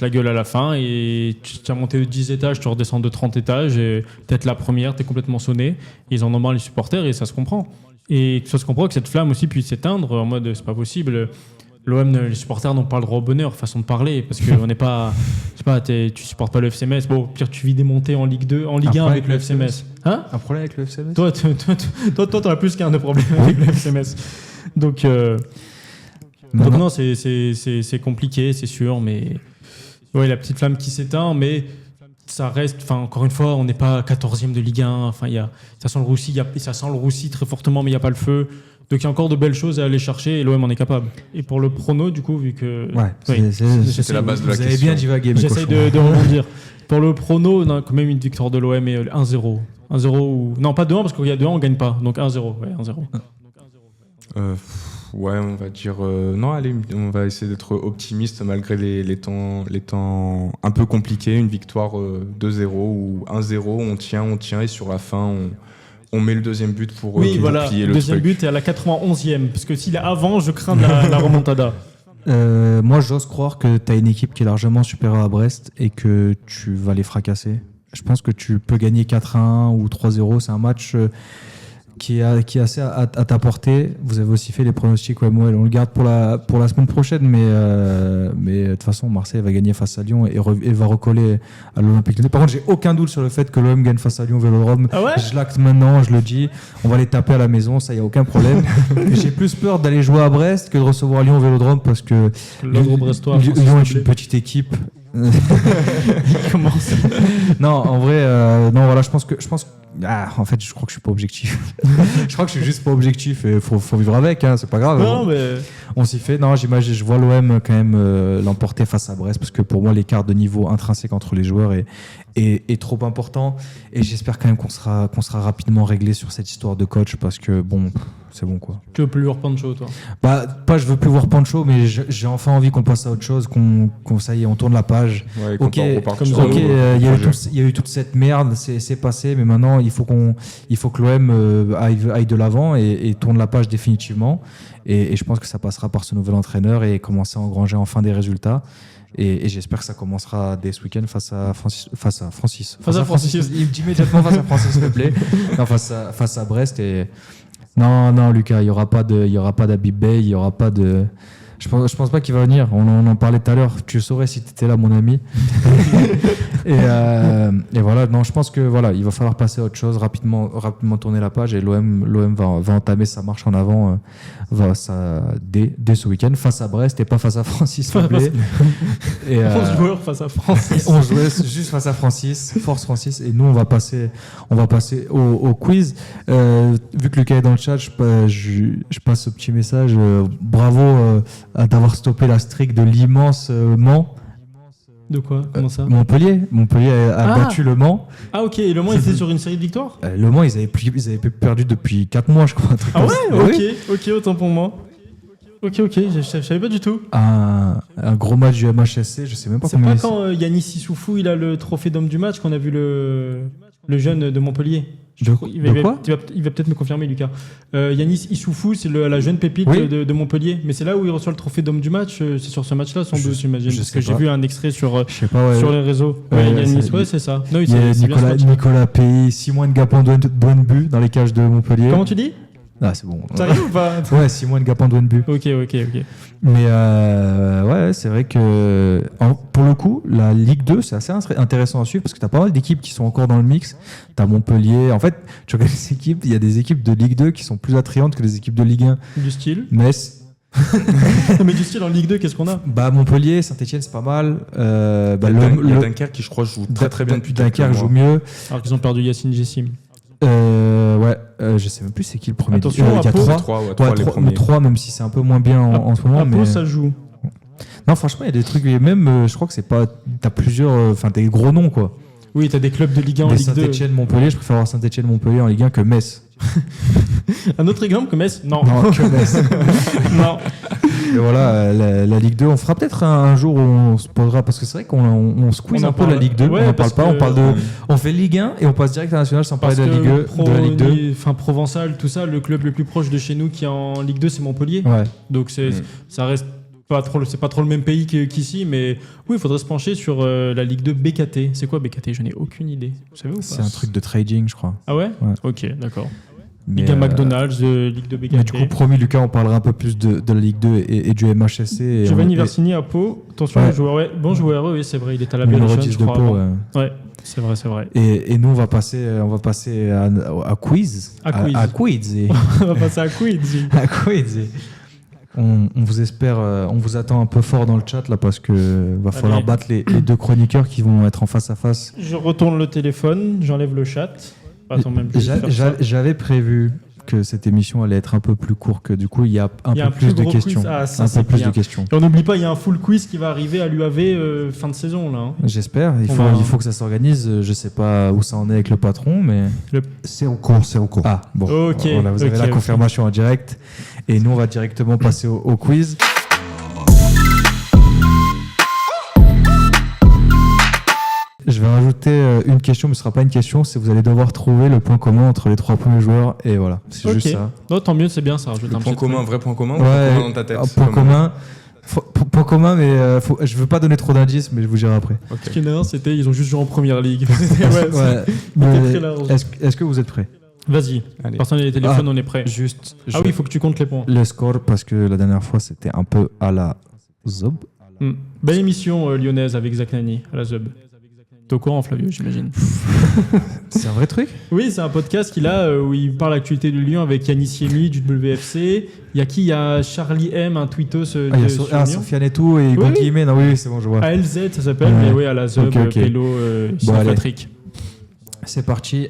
la gueule à la fin, et tu as monté de 10 étages, tu redescends de 30 étages, et peut-être la première, tu es complètement sonné, ils en ont marre les supporters, et ça se comprend. Et ça se comprend que cette flamme aussi puisse s'éteindre, en mode c'est pas possible. L'OM, les supporters n'ont pas le droit au bonheur, façon de parler, parce que on n'est pas, tu supportes pas le FC Metz. Bon, pire, tu vis des montées en Ligue 2, en Ligue 1 avec le FC Metz. Hein ? Un problème avec le FC Metz ? Toi, t'en as plus qu'un de problème avec le FC Metz. Donc non, c'est compliqué, c'est sûr, mais ouais, la petite flamme qui s'éteint, mais ça reste, encore une fois, on n'est pas 14e de Ligue 1. Ça sent le roussi très fortement, mais il n'y a pas le feu. Donc il y a encore de belles choses à aller chercher et l'OM en est capable. Et pour le prono, du coup, vu que... c'est la base de la question. Vous avez bien divagué. J'essaye de rebondir. Pour le prono, on a quand même une victoire de l'OM et 1-0. 1-0 ou... Non, pas 2-1 parce qu'il y a 2-1, on ne gagne pas. Donc 1-0. Ouais, 1-0. Ouais, on va dire... non, allez, on va essayer d'être optimiste malgré les temps un peu compliqués. Une victoire 2-0 ou 1-0, on tient et sur la fin, on met le deuxième but pour plier le truc. Deuxième but est à la 91e, parce que s'il est avant, je crains la remontada. Moi, j'ose croire que tu as une équipe qui est largement supérieure à Brest et que tu vas les fracasser. Je pense que tu peux gagner 4-1 ou 3-0. C'est un match qui est assez à ta portée. Vous avez aussi fait les pronostics OM-OL. On le garde pour la semaine prochaine, mais de toute façon, Marseille va gagner face à Lyon et va recoller à l'Olympique Lyonnais. Par contre, j'ai aucun doute sur le fait que l'OM gagne face à Lyon au Vélodrome. Ah ouais, je l'acte maintenant, je le dis. On va les taper à la maison, ça y a aucun problème. J'ai plus peur d'aller jouer à Brest que de recevoir Lyon au Vélodrome parce que Lyon est une petite équipe. Il commence. Non, en vrai, non, voilà, je pense en fait, je crois que je suis pas objectif. Je crois que je suis juste pas objectif et faut vivre avec, hein, c'est pas grave. Non, mais On s'y fait. Non, j'imagine, je vois l'OM quand même l'emporter face à Brest parce que pour moi, l'écart de niveau intrinsèque entre les joueurs est trop important et j'espère quand même qu'on sera rapidement réglé sur cette histoire de coach parce que bon, c'est bon quoi. Tu veux plus voir Pancho, toi? Pas je veux plus voir Pancho, mais j'ai enfin envie qu'on passe à autre chose, qu'on ça y est, on tourne la page. Ouais, Ok, il y a eu toute cette merde, c'est passé, mais maintenant il faut que l'OM aille de l'avant et tourne la page définitivement. Et je pense que ça passera par ce nouvel entraîneur et commencer à engranger enfin des résultats. Et j'espère que ça commencera dès ce week-end face à Francis. Face à Francis. Immédiatement face à Francis, s'il te plaît. Non, face à Brest. Et non, Lucas, il y aura pas d'Habib Bey, il y aura pas de. Je pense pas qu'il va venir. On en parlait tout à l'heure. Tu saurais si tu étais là, mon ami. et voilà. Non, je pense que voilà, il va falloir passer à autre chose, rapidement tourner la page et l'OM va entamer sa marche en avant dès ce week-end face à Brest et pas face à Francis. S'il te plaît. 11 joueurs face à Francis. 11 joueurs juste face à Francis. Force Francis. Et nous, on va passer au quiz. Vu que Lucas est dans le chat, je passe ce petit message. Bravo. D'avoir stoppé la streak de l'immense Mans. De quoi? Comment ça? Montpellier a battu Le Mans. Ah ok, et Le Mans ils étaient sur une série de victoires? Le Mans ils avaient perdu depuis 4 mois je crois. Ah ouais, ok, autant pour moi. Ok, je savais pas du tout. Un gros match du MHSC, je sais même pas combien. C'est pas quand Yanis Issoufou il a le trophée d'homme du match qu'on a vu le jeune de Montpellier. Il va peut-être me confirmer, Lucas. Yanis Issoufou, c'est la jeune pépite de Montpellier. Mais c'est là où il reçoit le trophée d'homme du match. C'est sur ce match-là, sans doute, j'imagine. Parce que j'ai vu un extrait sur les réseaux. Yanis, c'est ça. Non, il y a Nicolas Pays, Simon Ngapon Douanbu dans les cages de Montpellier. Comment tu dis? Ah, c'est bon. Sérieux ou pas? Ouais, Simon Ngapon Douanbu. Ok. Mais ouais, c'est vrai que pour le coup, la Ligue 2, c'est assez intéressant à suivre parce que tu as pas mal d'équipes qui sont encore dans le mix. Tu as Montpellier. En fait, tu regardes les équipes, il y a des équipes de Ligue 2 qui sont plus attrayantes que les équipes de Ligue 1. Du style Metz. Mais du style en Ligue 2, qu'est-ce qu'on a? Montpellier, Saint-Etienne, c'est pas mal. Il y a Dunkerque qui, je crois, joue très bien depuis Dunkerque joue mieux. Alors qu'ils ont perdu Yacine Jessim. Je sais même plus c'est qui le premier. Attention, il y a 3, même si c'est un peu moins bien en ce moment. Mais ça joue. Non, franchement, il y a des trucs. Même, je crois que c'est pas. T'as plusieurs. Enfin, des gros noms, quoi. Oui, t'as des clubs de Ligue 1 en Ligue 2. Saint-Etienne, Montpellier. Je préfère avoir Saint-Etienne, Montpellier en Ligue 1 que Metz. Un autre exemple que Metz? Non, que Metz. Non. Et voilà, la Ligue 2, on fera peut-être un jour où on se posera, parce que c'est vrai qu'on squeeze un peu la Ligue 2, on n'en parle pas, on fait Ligue 1 et on passe direct à la nationale sans parler de la Ligue 2. Enfin, Provençal, tout ça, le club le plus proche de chez nous qui est en Ligue 2, c'est Montpellier. Ouais. Donc ça reste c'est pas trop le même pays qu'ici, mais oui, il faudrait se pencher sur la Ligue 2 BKT. C'est quoi BKT? Je n'ai aucune idée. Vous savez ou pas? C'est un truc de trading, je crois. Ah ouais? Ok, d'accord. Ligue 1 McDonald's, Ligue 2 BKT. Mais du coup, promis, Lucas, on parlera un peu plus de la Ligue 2 et du MHSC. Giovanni Versini à Pau. Attention, bon joueur, oui, c'est vrai, il est à la Belle je crois. Ouais, c'est vrai. Et nous, on va passer à quiz. À quiz. On va passer à quiz. À quiz. On vous espère, on vous attend un peu fort dans le chat là parce que va falloir battre les deux chroniqueurs qui vont être en face à face. Je retourne le téléphone, j'enlève le chat. Attends, même j'avais prévu que cette émission allait être un peu plus courte, que du coup il y a un peu plus de questions. De questions. Et on n'oublie pas, il y a un full quiz qui va arriver à l'UAV fin de saison là. J'espère. Il faut que ça s'organise. Je sais pas où ça en est avec le patron, mais c'est en cours. Ah bon. Ok. Voilà, vous avez la confirmation en direct. Et nous on va directement passer au quiz. Je vais rajouter une question, mais ce ne sera pas une question, c'est vous allez devoir trouver le point commun entre les 3 premiers joueurs, et voilà, c'est juste ça. Non, tant mieux, c'est bien, ça rajoute un point commun, vrai point commun, ou point commun dans ta tête? Point commun, mais je veux pas donner trop d'indices, mais je vous dirai après. Okay. Ce qui est énorme, c'était ils ont juste joué en première ligue. Très large. Est-ce que vous êtes prêts? Vas-y. Allez. Personne n'a les téléphones, on est prêt. Juste. Ah oui, il faut que tu comptes les points. Le score, parce que la dernière fois, c'était un peu à la zob. Belle émission lyonnaise avec Zach Nani à la Zub. T'es au courant, Flavio, j'imagine. C'est un vrai truc? Oui, c'est un podcast qu'il a où il parle l'actualité de Lyon avec Yanis Yemi du WFC. Il y a qui? Il y a Charlie M, un tweetos sur Lyon. Sofiane et tout, et Hugo Guillemet. Non, oui, c'est bon, je vois. ALZ, ça s'appelle, mais oui, à la Zub, Ok. Pélo, Patrick. C'est parti.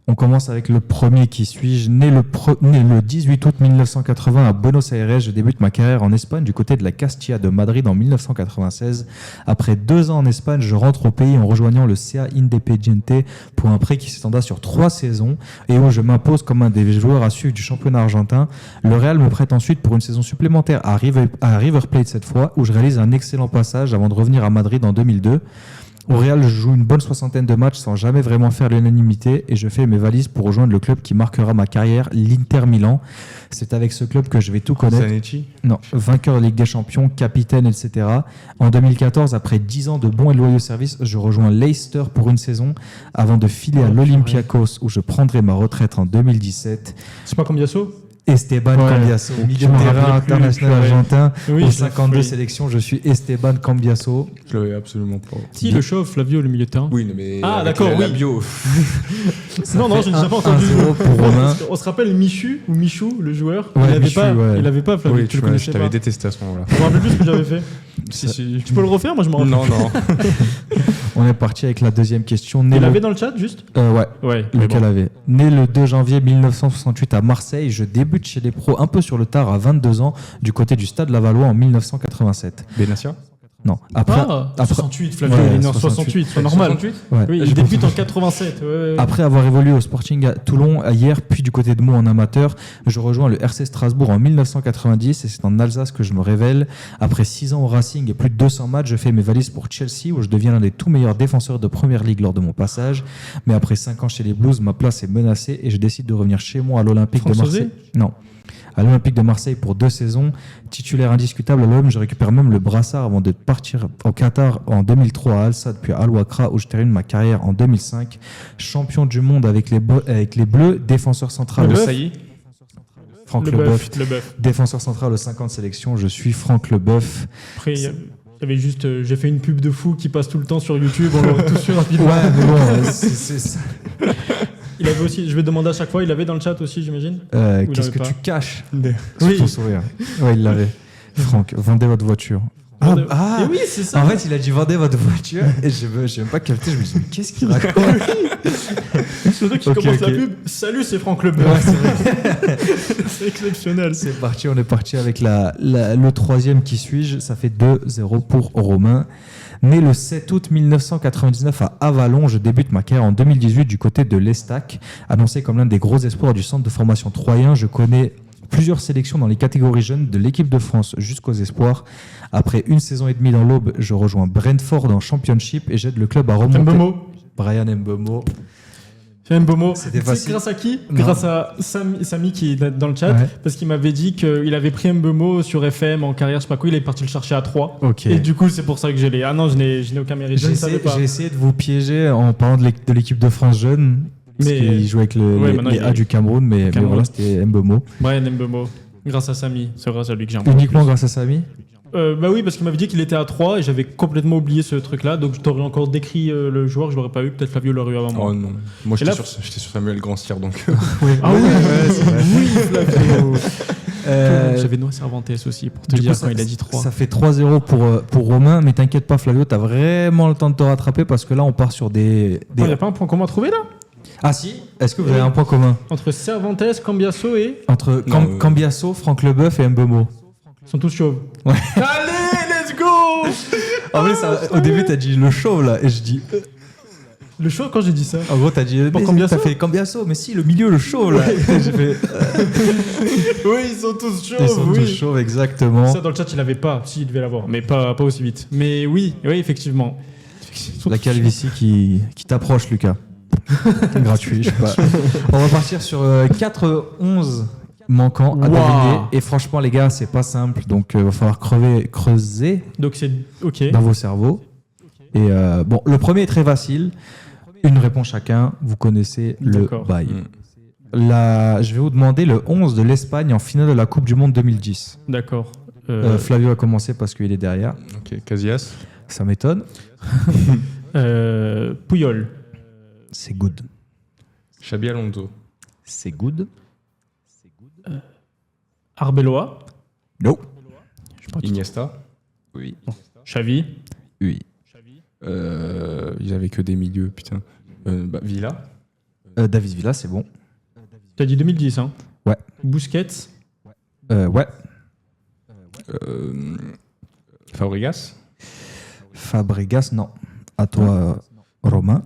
On commence avec le premier qui suis-je. Né le 18 août 1980 à Buenos Aires, je débute ma carrière en Espagne du côté de la Castilla de Madrid en 1996. Après 2 ans en Espagne, je rentre au pays en rejoignant le CA Independiente pour un prêt qui s'étendra sur 3 saisons et où je m'impose comme un des joueurs à suivre du championnat argentin. Le Real me prête ensuite pour une saison supplémentaire à River Plate cette fois, où je réalise un excellent passage avant de revenir à Madrid en 2002. Au Real, je joue une bonne 60aine de matchs sans jamais vraiment faire l'unanimité et je fais mes valises pour rejoindre le club qui marquera ma carrière, l'Inter Milan. C'est avec ce club que je vais tout connaître. Zanetti? Non, vainqueur de Ligue des Champions, capitaine, etc. En 2014, après 10 ans de bons et loyaux services, je rejoins Leicester pour une saison avant de filer à l'Olympiakos où je prendrai ma retraite en 2017. C'est pas Cambiasso? Esteban Cambiasso, milieu de me terrain rappelais plus, international purée. argentin. Oui, Aux je 52 l'ai. sélections, je suis Esteban Cambiasso. Je l'avais absolument pas. Si, le chauve, Flavio, le milieu de terrain. Oui, mais. Ah, avec d'accord, la oui. bio. Non, je n'ai jamais entendu. 1-0 pour Romain. On se rappelle Michu ou Michou, le joueur. Ouais, il avait Michu, pas, ouais. il avait pas Flavio. Oui, tu le vois, connaissais je pas. t'avais détesté à ce moment-là. Je me rappelle plus ce que j'avais fait. Si. Tu peux le refaire? Moi, je me rappelle. Non, non. On est parti avec la deuxième question. Il l'avait dans le chat, juste? Ouais. Ouais. mais Lequel bon. avait. Né le 2 janvier 1968 à Marseille, je débute chez les pros un peu sur le tard à 22 ans du côté du Stade Lavallois en 1987. Benassia? Non. Après, 68, Flavio, Ouais, il est né en 68. 68, c'est normal. 68? ouais. Oui, J'ai il pas- débute en 87. Ouais. Après avoir évolué au Sporting à Toulon hier, puis du côté de Meaux en amateur, je rejoins le RC Strasbourg en 1990 et c'est en Alsace que je me révèle. Après 6 ans au Racing et plus de 200 matchs, je fais mes valises pour Chelsea où je deviens l'un des tout meilleurs défenseurs de Première Ligue lors de mon passage. Mais après 5 ans chez les Blues, ma place est menacée et je décide de revenir chez moi à l'Olympique de Franck Marseille. Non. À l'Olympique de Marseille pour 2 saisons. Titulaire indiscutable à l'OM, je récupère même le brassard avant de partir au Qatar en 2003 à Al Sadd puis à Al Wakra où je termine ma carrière en 2005. Champion du monde avec les Bleus, défenseur central. Le Le Boeuf. Sailly? Franck Le Leboeuf, bœuf. défenseur central aux 50 sélections. Je suis Franck Leboeuf. Après, il y avait juste. J'ai fait une pub de fou qui passe tout le temps sur YouTube. On l'a tous su rapidement. mais bon, c'est ça. Il avait aussi. Je vais demander à chaque fois. Il avait dans le chat aussi, j'imagine. Qu'est-ce l'avait que pas. tu caches Oui. sur ton sourire? Ouais, il l'avait. Franck, vendez votre voiture. Et oui, c'est ça. En fait, il a dit vendez votre voiture et j'ai même pas capté. Je me suis dit, mais qu'est-ce qu'il raconte? Surtout qu'il Ok, commence la ok. pub. Salut, c'est Franck Leboeuf. Ouais, c'est vrai. C'est exceptionnel. C'est parti, on est parti avec le troisième qui suis-je. Ça fait 2-0 pour Romain. Né le 7 août 1999 à Avalon, je débute ma carrière en 2018 du côté de l'Estac. Annoncé comme l'un des gros espoirs du centre de formation troyen, je connais plusieurs sélections dans les catégories jeunes de l'équipe de France jusqu'aux espoirs. Après 1 saison et demie dans l'Aube, je rejoins Brentford en Championship et j'aide le club à remonter. Mbemo. Brian Mbeumo. Mbemo. C'était Tu sais facile. grâce à qui? Non. Grâce à Samy qui est dans le chat. Ouais. Parce qu'il m'avait dit qu'il avait pris Mbemo sur FM en carrière, je sais pas quoi. Il est parti le chercher à 3. Ok. Et du coup, c'est pour ça que je l'ai. Ah non, je n'ai aucun mérite. Je ne savais pas. J'ai essayé de vous piéger en parlant de l'équipe de France jeune. Parce Mais- qu'il jouait avec Ouais, maintenant, les il A est- du Cameroun, mais Cameroun. voilà, c'était Mbeumo. Brian Mbemo. Grâce à Samy. C'est grâce à lui que j'ai un peu Uniquement plus. grâce à Samy. Bah oui, parce qu'il m'avait dit qu'il était à 3 et j'avais complètement oublié ce truc-là. Donc je t'aurais encore décrit le joueur, je l'aurais pas eu. Peut-être Flavio l'aurait eu avant moi. Oh non. Moi, Et là- j'étais sur Samuel Grandcir, donc. Ah oui, c'est vrai. oui, Flavio. Euh, J'avais Noah Cervantes aussi pour te du dire coup, quand il a dit 3. Ça fait 3-0 pour Romain, mais t'inquiète pas Flavio, t'as vraiment le temps de te rattraper parce que là on part sur des... Il n'y a pas un point commun à trouver là? Ah si. Est-ce que vous avez un point commun Entre Cervantes, Cambiasso et. entre Non, Cambiasso, Franck Leboeuf et Mbeumo? Ils sont tous chauves. Ouais. Allez, let's go! En vrai, au début t'as dit le chauve là, et je dis... Le chauve quand j'ai dit ça. En gros t'as dit... Pour mais Cambiasso T'as fait Cambiasso, mais si, le milieu, le chauve là. Et j'ai fait... Oui, ils sont tous chauves. Ils sont oui. tous chauves, exactement. Ça dans le chat, il avait pas. Si, il devait l'avoir, mais pas aussi vite. Mais oui, effectivement. Ils sont La tous calvitie qui t'approche, Lucas. Gratuit, je sais pas. On va partir sur 4-11 manquants à Wow. deviner. Et franchement, les gars, c'est pas simple. Donc, il va falloir creuser chauves. Donc c'est ok. dans vos cerveaux. Et bon, le premier est très facile. Une réponse chacun. Vous connaissez le D'accord. bail. Je vais vous demander le 11 de l'Espagne en finale de la Coupe du Monde 2010. D'accord. Flavio a commencé parce qu'il est derrière. Ok, Casillas. Ça m'étonne. Puyol. C'est good. Xabi Alonso. C'est good. Arbeloa. No. Je sais pas qui- Iniesta. Oui. Xavi. Oui. Ils avaient que des milieux, putain. Villa. David Villa, c'est bon. T'as dit 2010, hein? Ouais. Busquets. Ouais. Fabregas. Fabregas, non. À toi, Romain.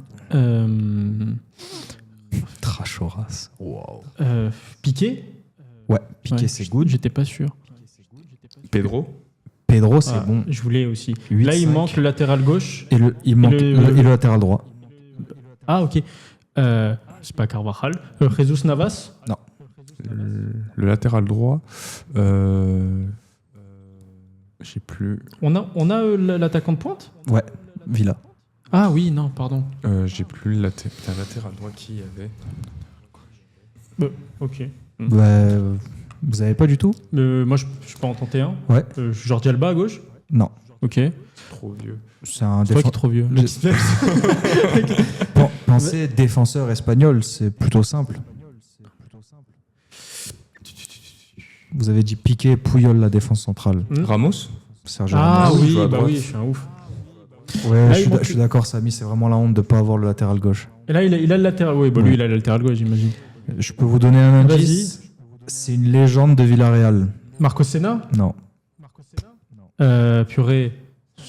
Trachoras. Wow. Piqué. Ouais, Piqué, Ouais, c'est good. J'étais pas sûr. Pedro. Pedro, c'est Ah, bon. Je voulais aussi. 8, Là, il 5. manque le latéral gauche. Et il manque le- et le latéral droit. Ah, ok. C'est pas Carvajal. Jesus Navas. Le latéral droit. J'ai plus. On a l'attaquant de pointe. Ouais, Villa. Ah oui, non, pardon. J'ai plus le latéral droit qui y avait. Ok. Bah, vous avez pas du tout? Moi, je peux en tenter un. Ouais. Jordi Alba à gauche. Non. Ok. C'est Trop vieux. C'est un toi qui es défenseur. trop vieux. Pensez défenseur espagnol, c'est plutôt simple. Vous avez dit Piqué, Puyol, la défense centrale. Ramos. Sergio Ah Ramos. il oui, joue à bah droite. oui, je suis un ouf. Ouais, Là, je il manque- suis d'accord, Samy, c'est vraiment la honte de ne pas avoir le latéral gauche. Et là, il a le latéral. Oui, bah Ouais. lui, il a le latéral gauche, j'imagine. Je peux vous donner un Vas-y. indice. C'est une légende de Villarreal. Marco Senna. Non. Purée.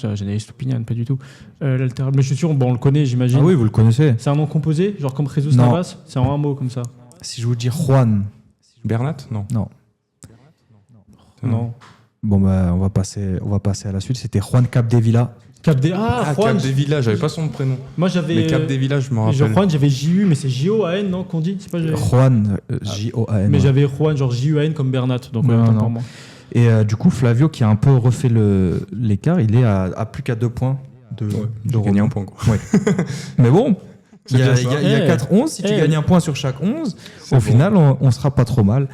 J'en Stupinian, pas du tout. Latéral. Mais je suis sûr, on le connaît, j'imagine. Ah oui, vous le connaissez. C'est un nom composé, genre comme Jesus Non. Navas. C'est en un mot comme ça. Si je vous dis Juan. Bernat. Non. Non. Non. Bon, bah, on va passer à la suite. C'était Juan Capdevila. Ah, Juan. Capdevila. J'avais pas son prénom. Moi, j'avais. Mais Capdevila, je me Genre rappelle. Juan, j'avais J-U, mais c'est J-O-A-N, non, qu'on dit? C'est pas Juan, J-O-A-N. Mais ouais. j'avais Juan, genre J-U-A-N comme Bernat. Donc, Non, autant non. pour moi. Et du coup, Flavio, qui a un peu refait l'écart, il est à plus qu'à 2 points de J'ai gagné Romain. un point, quoi. Mais bon, C'est il y a, bien ça. il y a Eh. 4-11. Si tu Eh. gagnes un point sur chaque 11, C'est au bon. final, on sera pas trop mal.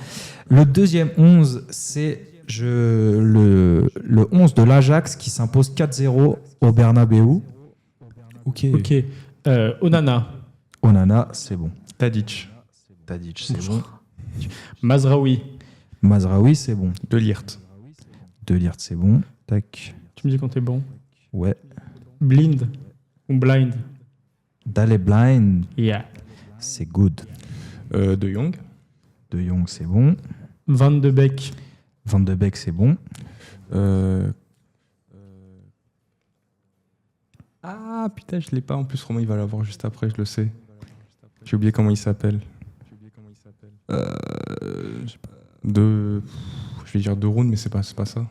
Le deuxième 11, c'est le 11 de l'Ajax qui s'impose 4-0 au Bernabeu. Ok. Ok. Onana. Onana, c'est bon. Tadic. Tadic, c'est bon. Mazraoui. Mazraoui, c'est bon. De Lirt. De Ligt, c'est bon. Tac. Tu me dis quand t'es bon. Ouais. Blind. Ou Blind. Dale Blind, Yeah. c'est good. De Jong. De Jong, c'est bon. Van de Beek. Van de Beek, c'est bon. Ah putain, je l'ai pas. En plus, Romain, il va l'avoir juste après, je le sais. J'ai oublié comment il s'appelle. Je sais pas. Je vais dire De Roon, mais c'est pas ça.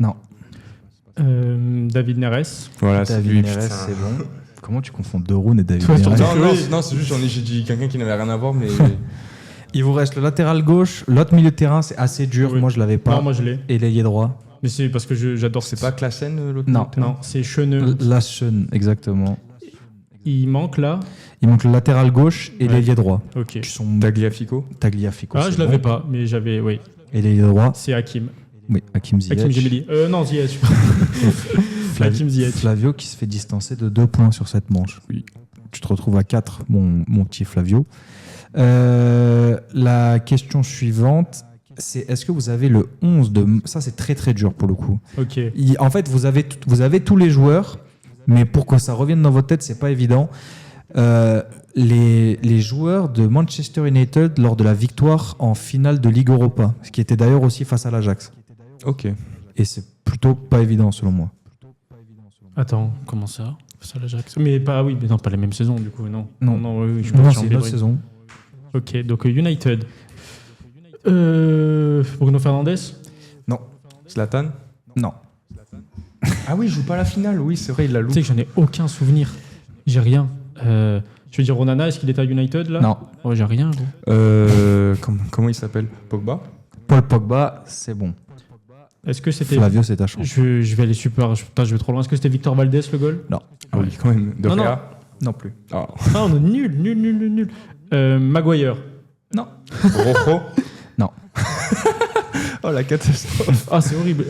David Neres. Voilà, c'est David lui. Neres, putain. c'est bon. Comment tu confonds De Roon et David Toi, Neres? Non, c'est juste j'ai dit quelqu'un qui n'avait rien à voir, mais Il vous reste le latéral gauche, l'autre milieu de terrain, c'est assez dur. Oui. Moi, je l'avais pas. Non, moi je l'ai. Et l'ailier droit. Mais c'est parce que j'adore. c'est pas Klassen l'autre. Non. Non, c'est Cheneux. Laschen, exactement. Il manque là. Il manque le latéral gauche et Ouais. l'ailier droit. Ok. Qui sont Tagliafico. Tagliafico. Ah, c'est je l'avais bon. pas, mais j'avais. Oui. Et l'ailier droit, C'est Hakim. oui, Hakim Ziyech. Hakim Gemili. Non, Ziyech. Hakim Ziyech. Flavio qui se fait distancer de 2 points sur cette manche. Oui. Tu te retrouves à 4, mon petit Flavio. La question suivante, c'est est-ce que vous avez le 11 de... Ça, c'est très très dur pour le coup. Ok. En fait, vous avez tous les joueurs, mais pour que ça revienne dans votre tête, c'est pas évident. Les joueurs de Manchester United lors de la victoire en finale de Ligue Europa, ce qui était d'ailleurs aussi face à l'Ajax. Ok. Et c'est plutôt pas évident selon moi. Attends, comment ça? Ça l'Ajax. Mais pas, oui, mais non, pas la même saison du coup, non. Non. Oui, je suis Non, parti en c'est une autre Belgique. saison. Ok, donc United. Bruno Fernandes. Zlatan. Non. Ah oui, il joue pas la finale. Oui, c'est vrai, il l'a Tu loupé. sais que j'en ai aucun souvenir. J'ai rien. Je veux dire, Onana, est-ce qu'il est à United là? Non. Oh, j'ai rien, gros. Comment il s'appelle? Pogba. Paul Pogba, c'est bon. Est-ce que c'était. Flavio, c'est ta chance. Je vais aller super. Putain, je vais trop loin. Est-ce que c'était Victor Valdés le goal? Ah oui, quand même. De Non, non. Gea. Non plus. Ah. Ah, on est nul. Maguire. Non. Rojo. Non. Oh, la catastrophe. Ah, c'est horrible.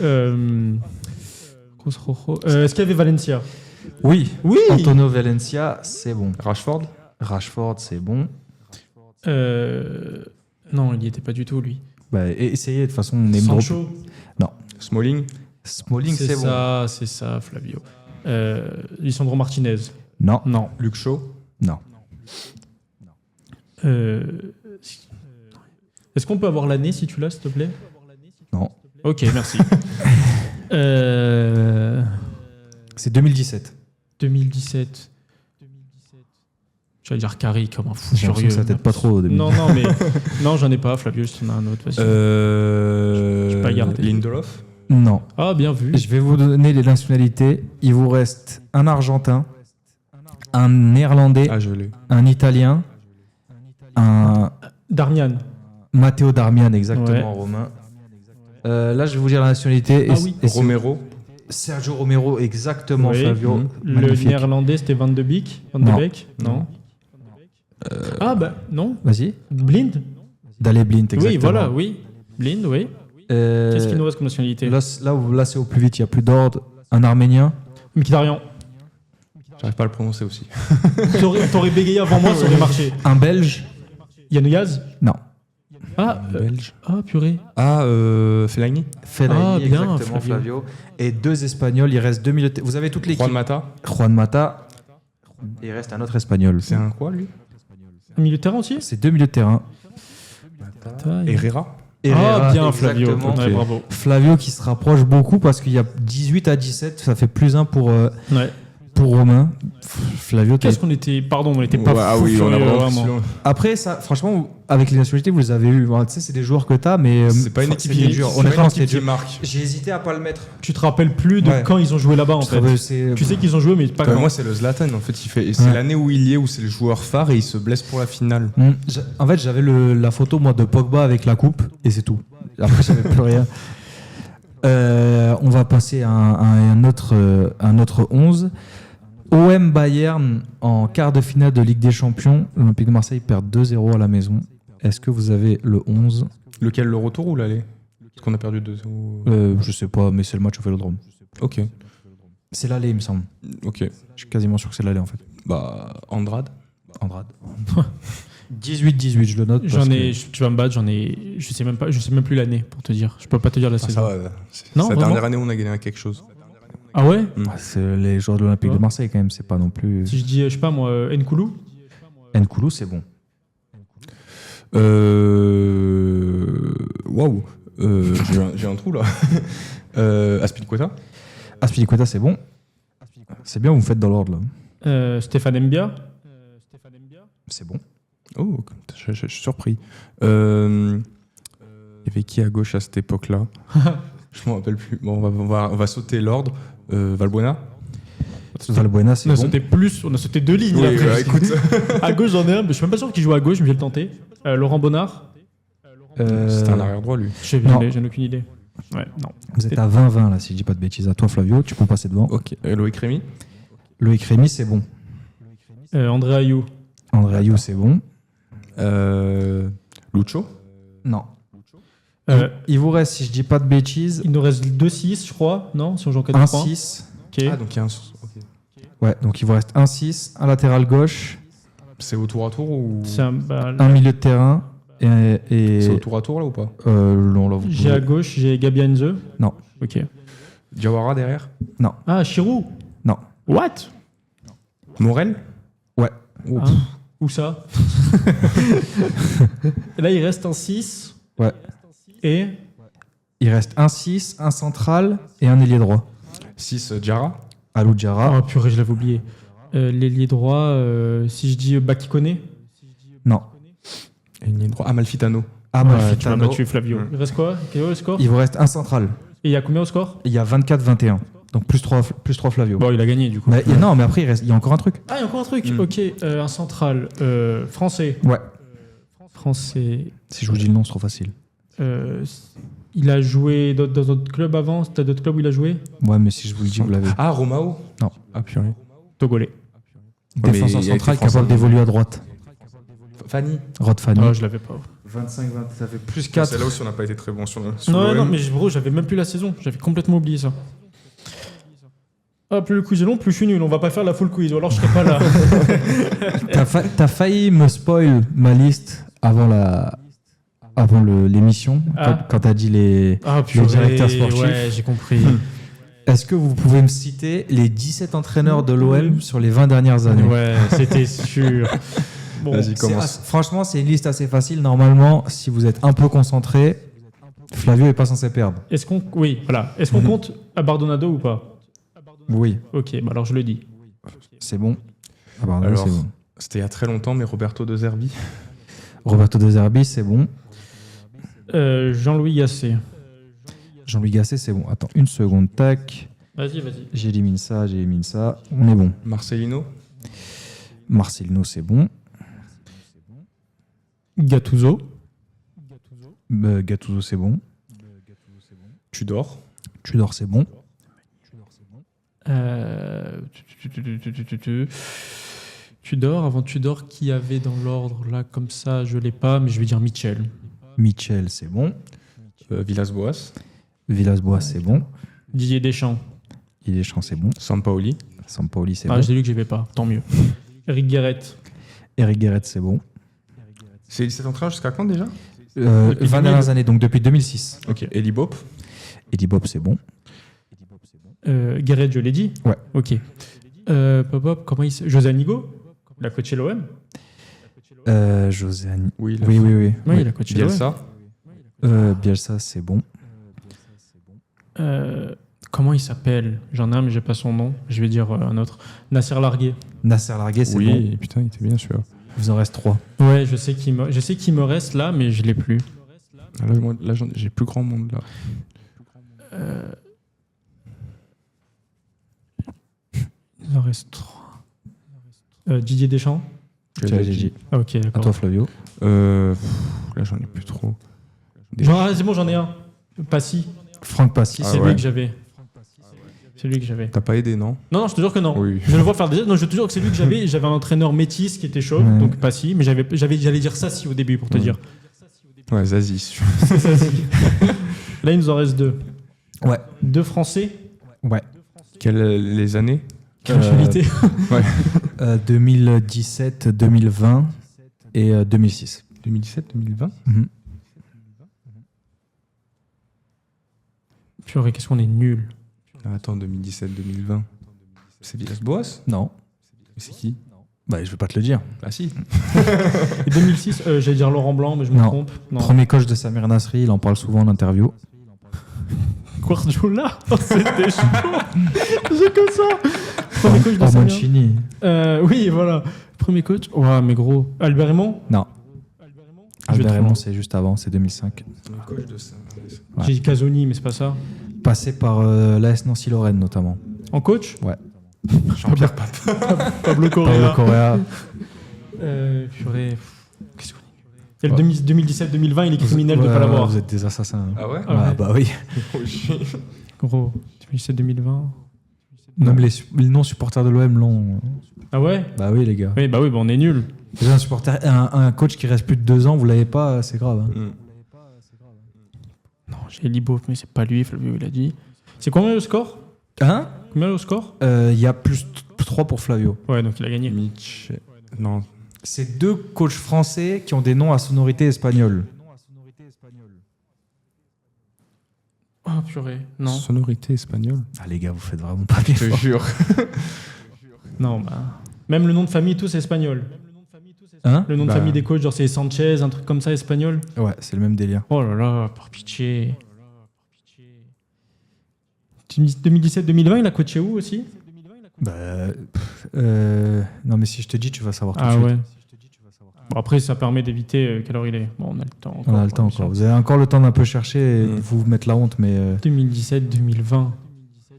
Cruz Rojo. Est-ce qu'il y avait Valencia? Oui. Oui. Antonio Valencia, c'est bon. Rashford. Rashford, c'est bon. Non, il n'y était pas du tout, lui. Bah, essayez de toute façon. Name drop. Sancho. Smalling. Smalling, c'est bon. C'est ça, Flavio. Lisandro Martinez. Non. Non. Luke Shaw. Non. Est-ce qu'on peut avoir l'année si tu l'as, s'il te plaît? Non. Ok, merci. C'est 2017. 2017. J'allais dire Carrie comme un fou J'ai l'impression furieux. que ça t'aide pas trop au début. Non, mais non, j'en ai pas. Flavio, je t'en ai un autre. Vas-y. Je peux pas garder. Lindelof. Non. Ah, bien vu. Je vais vous donner les nationalités. Il vous reste un Argentin, un Néerlandais, Ah, je l'ai. un Italien, un Darmian. Matteo Darmian, exactement, Ouais. Romain. Là, je vais vous dire la nationalité. Ah oui. Romero. Sergio Romero, exactement, Oui. Flavio. Le Magnifique. néerlandais, c'était Van de Beek. Van de Non. Beek. Non. Ah, bah, non. Vas-y. Blind. D'aller Blind, exactement. Oui, voilà, oui. Blind, oui. Qu'est-ce qu'il nous reste comme nationalité? Là, c'est au plus vite, il n'y a plus d'ordre. Un Arménien. Mkhitaryan. J'arrive pas à le prononcer aussi. T'aurais bégayé avant moi, ça aurait marché. Un Belge. Yann Ouyaz. Non. Ah, Belge. Purée. Ah, Fellaini. Fellaini, Ah, bien, exactement, Flavio. Flavio. Et 2 Espagnols, il reste 2 milieux. Vous avez toute l'équipe. Juan Mata. Juan Mata. Et il reste un autre Espagnol. C'est un quoi, lui? Un milieu de terrain aussi? C'est 2 milieux de terrain. Herrera. Ah, bien, Flavio. exactement. Ouais, bravo. Flavio qui se rapproche beaucoup parce qu'il y a 18 à 17, ça fait plus 1 pour Ouais. Romain. Flavio, Qu'est-ce qu'on était. Pardon, on était pas Ouais, ah fou oui, on a furieux, vraiment. vraiment. Après, ça, franchement, avec les nationalités, vous les avez eu. Bon, tu sais, c'est des joueurs que t'as, mais C'est pas une équipe c'était qui dur. c'est pas Honnêtement, une c'était équipe qui dur. marque. J'ai hésité à pas le mettre. Tu te rappelles plus de Ouais. quand ils ont joué là-bas, en fait. C'est- Tu sais qu'ils ont joué, mais pas quand. Moi, c'est le Zlatan. En fait, il fait. et C'est Ouais. l'année où il y est, où c'est le joueur phare et il se blesse pour la finale. En fait, j'avais la photo moi de Pogba avec la coupe et c'est tout. Après, j'avais plus rien. On va passer à un autre 11. OM Bayern en quart de finale de Ligue des Champions. L'Olympique de Marseille perd 2-0 à la maison. Est-ce que vous avez le 11? Lequel, le retour ou l'aller? Parce qu'on a perdu 2-0. Je sais pas, mais c'est le match au Vélodrome. Ok. C'est l'aller, il me semble. Ok. Je suis quasiment sûr que c'est l'aller en fait. Bah, Andrade. Andrade. 18-18, je le note. parce J'en ai. que- Tu vas me battre, j'en ai. Je sais même plus l'année, pour te dire. Je peux pas te dire la Ah, saison. ça va. C'est Non, la vraiment dernière année où on a gagné quelque chose. Ah ouais? Ah, c'est les joueurs de l'Olympique Ouais. de Marseille quand même, c'est pas non plus. Si je dis, je sais pas moi, Nkoulou? Nkoulou, c'est bon. Waouh. J'ai un trou là. Aspilicueta. Aspilicueta, c'est bon. C'est bien, vous me faites dans l'ordre là. Stéphane Mbia? C'est bon. Oh, je suis surpris. Il y avait qui à gauche à cette époque-là? Je m'en rappelle plus. Bon, on va sauter l'ordre. Valbuena. Valbuena, c'est On a bon. sauté plus, on a sauté 2 lignes. Oui, après. bah, écoute. À gauche, j'en ai un, mais je suis même pas sûr qu'il joue à gauche, mais je vais le tenter. Laurent Bonnard? C'était un arrière droit, lui. J'en ai aucune idée. Ouais, non. Vous êtes à 20-20 là, si je dis pas de bêtises. À toi, Flavio, tu peux passer devant. Ok. Loïc Rémy. Loïc Rémy, c'est bon. André Ayou? André Ayou, c'est bon. Lucho. Non. Euh, Il vous reste, si je dis pas de bêtises, Il nous reste 2-6, je crois, non? Si on joue en 4-3. 1-6. Ok. Ah, donc il y a un. Ok. Ouais, donc il vous reste 1-6, un latéral gauche, C'est au tour à tour ou. C'est un un milieu de terrain et C'est au tour à tour là ou pas? non, là, vous J'ai à gauche, j'ai Gabi Heinze. Non. Ok. Diawara derrière. Ah, Chirou? Non. What? Morel. Ouais. Oh, Ah, où ça? Et là, il reste un 6. Ouais. Et Il reste un 6, un central et un ailier droit. 6 Diarra. Alou Diarra. oh purée, je l'avais oublié. L'ailier droit, si je dis Bakikone. Non. Et une ligne droite. Amalfitano. Tu m'as Amalfitano. battu, Flavio. Il reste quoi? Quel est le score? Il vous reste un central. Et il y a combien au score? Il y a 24-21. Donc plus 3 Flavio. Bon, il a gagné du coup. Mais, non, mais après, il y a encore un truc. Ah, il y a encore un truc. Ok, un central français. Ouais. Français. Si je vous dis le nom, c'est trop facile. Il a joué dans d'autres clubs avant. T'as d'autres clubs où il a joué? Ouais, mais si je vous le dis, vous l'avez. Ah, Romao. Non. Ah, purée. Togolais. mais Défenseur il a été central français. capable d'évoluer à droite. Fanny. Rod Fanny. Ah, je l'avais pas. 25, 20, ça fait plus C'est 4. là aussi on n'a pas été très bon sur Non, l'OM. non, mais bro, j'avais même plus la saison. J'avais complètement oublié ça. Ah, plus le quiz est long, plus je suis nul. On va pas faire la full quiz, ou alors je serai pas là. T'as failli me spoil ma liste avant l'émission, quand t'as dit les directeurs sportifs. Ouais, j'ai compris. Est-ce que vous pouvez me citer les 17 entraîneurs de l'OM sur les 20 dernières années? Ouais, c'était sûr. Bon, Vas-y, commence. Franchement, c'est une liste assez facile. Normalement, si vous êtes un peu concentré, Flavio est pas censé perdre. est-ce qu'on compte Abardonado ou pas? Oui, Ok, bah alors je le dis. c'est bon. Ah bah, Alors, c'est bon. c'était il y a très longtemps, mais Roberto De Zerbi. Roberto De Zerbi, c'est bon. Jean-Louis Gasset. Jean-Louis Gasset, c'est bon. Attends, une seconde, tac. Vas-y. J'élimine ça. On est bon. Marcelino. Marcelino, c'est bon. Gattuso. Gattuso, c'est bon. Tudor. Tudor, c'est bon. Tudor, avant Tudor, qui avait dans l'ordre là comme ça, je l'ai pas, mais je vais dire Mitchell. Mitchell, c'est bon. Villas-Boas. Villas-Boas, c'est bon. Didier Deschamps. Deschamps, c'est bon. Sampaoli. Sampaoli, c'est Ah, bon. j'ai lu que j'y vais pas, tant mieux. Eric Guéret. Eric Guéret, c'est bon. C'est 17 entraîneurs jusqu'à quand déjà? 20 2000. dernières années, donc depuis 2006. Ok. Eli Bob. Eddie Bob, c'est bon. Guéret, je l'ai dit. Ouais. Ok. Comment il s'appelle? José Anigo. Il a coaché l'OM. José Ani- Oui. Oui. Oui, il a coaché l'OM. Bielsa. Bielsa, c'est bon. Comment il s'appelle? J'en ai un, mais j'ai pas son nom. Je vais dire un autre. Nasser Largué. Nasser Largué, c'est bon. Oui, putain, il était bien sûr. Il vous en reste 3. Ouais, je sais qu'il me reste là, mais je l'ai plus. Là, j'ai plus grand monde là. Il en reste 3. Didier Deschamps. J'ai dit. Ah, ok, À d'accord. toi, Flavio. Là, j'en ai plus trop. C'est bon, j'en ai un. Passy. Franck Passy, Ah C'est ouais. lui que j'avais. C'est lui que j'avais. T'as pas aidé, non? Non, je te jure que non. Oui. Je le vois faire déjà. Non, je te jure que c'est lui que j'avais. J'avais un entraîneur métis qui était chaud, Ouais. donc Passy. Mais j'allais dire Sassi au début pour te Ouais. dire. Ouais, Zazie. C'est Sassi. Là, il nous en reste 2. Ouais. 2 Français. Ouais. Les années? Actualité. 2017, 2020 et 2006. 2017, 2020? Purée, qu'est-ce qu'on est nul. Attends, 2017, 2020. C'est Villas-Boas? Non. Mais c'est qui? Bah, je vais pas te le dire. Ah si. Et 2006, j'allais dire Laurent Blanc, mais je me Non. trompe. Non. Premier coach de Samir Nasri, il en parle souvent en interview. Guardiola. Oh, c'était chaud. C'est comme ça. Premier coach de Samir. Mancini. Oui, voilà. Premier coach. Ouais, mais gros. Albert Raymond. Non. Je vais Albert te Raymond, prendre. c'est juste avant, c'est 2005. Le coach de ça. Ouais. J'ai dit Casoni, mais c'est pas ça. Passé par l'AS Nancy-Lorraine notamment. En coach. Ouais. Jean-Pierre Papin. Pablo Paulo Correa. Correa. Purée. Qu'est-ce qu'on est nul. Et le 2017-2020, il est criminel de Ouais, pas l'avoir. Vous êtes des assassins. Ah ouais? Ah ouais. Ah bah oui. Gros. 2017-2020. Même les non-supporters de l'OM l'ont. Ah ouais. Bah oui, les gars. Oui, bah on est nul. Déjà, un coach qui reste plus de 2 ans, vous l'avez pas, c'est grave. Hein. Non, j'ai Libo, mais c'est pas lui, Flavio, il a dit. C'est combien le score? Hein? Combien le score? Il y a plus 3 pour Flavio. Ouais, donc il a gagné. Mitch. Non. C'est 2 coachs français qui ont des noms à sonorité espagnole. Oh purée. Non. Sonorité espagnole. Ah les gars, vous faites vraiment pas bien. Je te jure. Non, bah. Même le nom de famille, tout c'est espagnol. Hein? Le nom de Bah. famille des coachs, genre c'est Sanchez, un truc comme ça, espagnol. Ouais, c'est le même délire. Oh là là, par pitié. 2017-2020, il a coaché où aussi? Bah, non mais si je te dis, tu vas savoir tout de Ah suite. ouais. Bon, après, ça permet d'éviter quelle heure il est. Bon, on a le temps. On a le temps encore. Vous avez encore le temps d'un peu chercher et de vous mettre la honte, mais 2017-2020.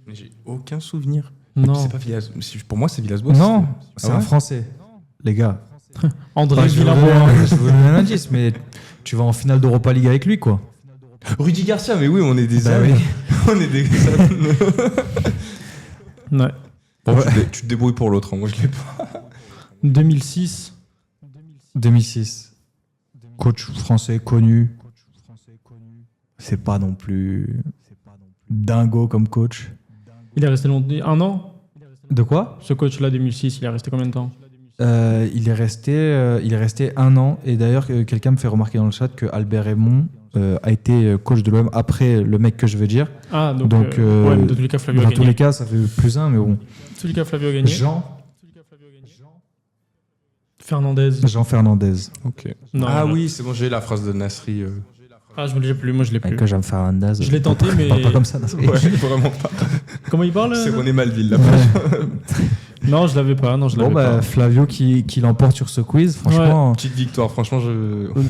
Mais j'ai aucun souvenir. Non. C'est pas Villas. Pour moi, c'est Villas-Boas. non, c'est Ah un ouais? Français, les gars. André Je vous Villarmois. je vous donne un indice, mais tu vas en finale d'Europa League avec lui, quoi. Rudy Garcia, mais oui, on est des Bah amis. oui. On est des Ouais. Bon, tu te débrouilles pour l'autre, hein, moi je l'ai pas. 2006. 2006. Coach français connu. C'est pas non plus dingo comme coach. Il est resté longtemps, 1 an. De quoi? Ce coach-là 2006, il est resté combien de temps? Il est resté 1 an. Et d'ailleurs, quelqu'un me fait remarquer dans le chat que Albert Raymond a été coach de l'OM après le mec que je veux dire. Ah, donc ouais, dans tous les cas, Flavio a dans gagné. tous les cas, ça fait +1, mais bon. Dans tous les cas, Flavio a gagné. Jean Fernandez. Ok. Non, ah non. oui, c'est bon, j'ai la phrase de Nasri. Ah, je ne l'ai plus, moi je l'ai plus. Avec Jean Fernandez. Je l'ai tenté, mais. Pas comme ça, Nasri. Ouais, vraiment pas. Comment il parle C'est René Malville, là. Non, je l'avais pas. Non, je l'avais pas. Flavio qui l'emporte sur ce quiz, franchement. Petite victoire, franchement,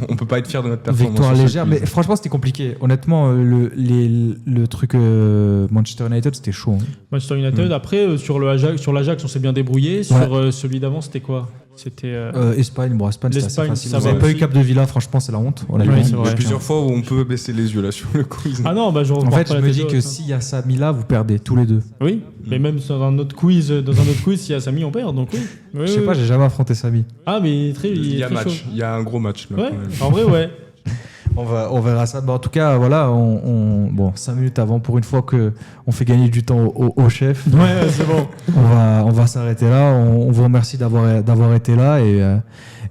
on peut pas être fier de notre performance. Victoire sur ce légère, quiz. mais franchement c'était compliqué. Honnêtement, le truc Manchester United c'était chaud. Hein. Manchester United. Après, sur l'Ajax, on s'est bien débrouillé. Sur celui d'avant, c'était quoi? C'était. Espagne, Espagne c'était assez l'Espagne, facile. ça Vous va n'avez pas eu aussi. Cap de Villa, franchement c'est la honte. Oui, c'est vrai. Il y a plusieurs fois où on peut baisser les yeux là sur le quiz. Ah non, je En fait, je me dis que s'il y a Samy là, vous perdez tous les deux. Oui, mais même dans un autre quiz, s'il y a Samy, on perd. Donc oui. Je sais pas, j'ai jamais affronté Samy. Ah, mais Il y a très match, chaud. il y a un gros match là. Ouais, quand même. en vrai, ouais. On verra ça. Bon, en tout cas, voilà, bon, 5 minutes avant, pour une fois qu'on fait gagner du temps au chef. Ouais, c'est bon. On va s'arrêter là. On vous remercie d'avoir été là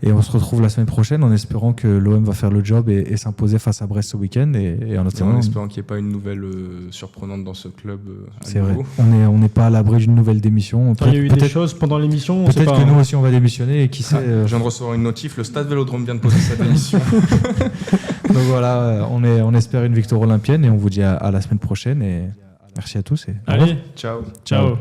et on se retrouve la semaine prochaine en espérant que l'OM va faire le job et s'imposer face à Brest ce week-end. Et en attendant, En espérant qu'il n'y ait pas une nouvelle surprenante dans ce club. c'est vrai. On n'est pas à l'abri d'une nouvelle démission. Il y a eu des choses pendant l'émission. On sait Peut-être pas, que hein. nous aussi on va démissionner et qui sait. Je viens de recevoir une notif, le Stade Vélodrome vient de poser sa démission. Donc voilà, on espère une victoire olympienne et on vous dit à la semaine prochaine et merci à tous. Et au revoir. Allez, Ciao. ciao.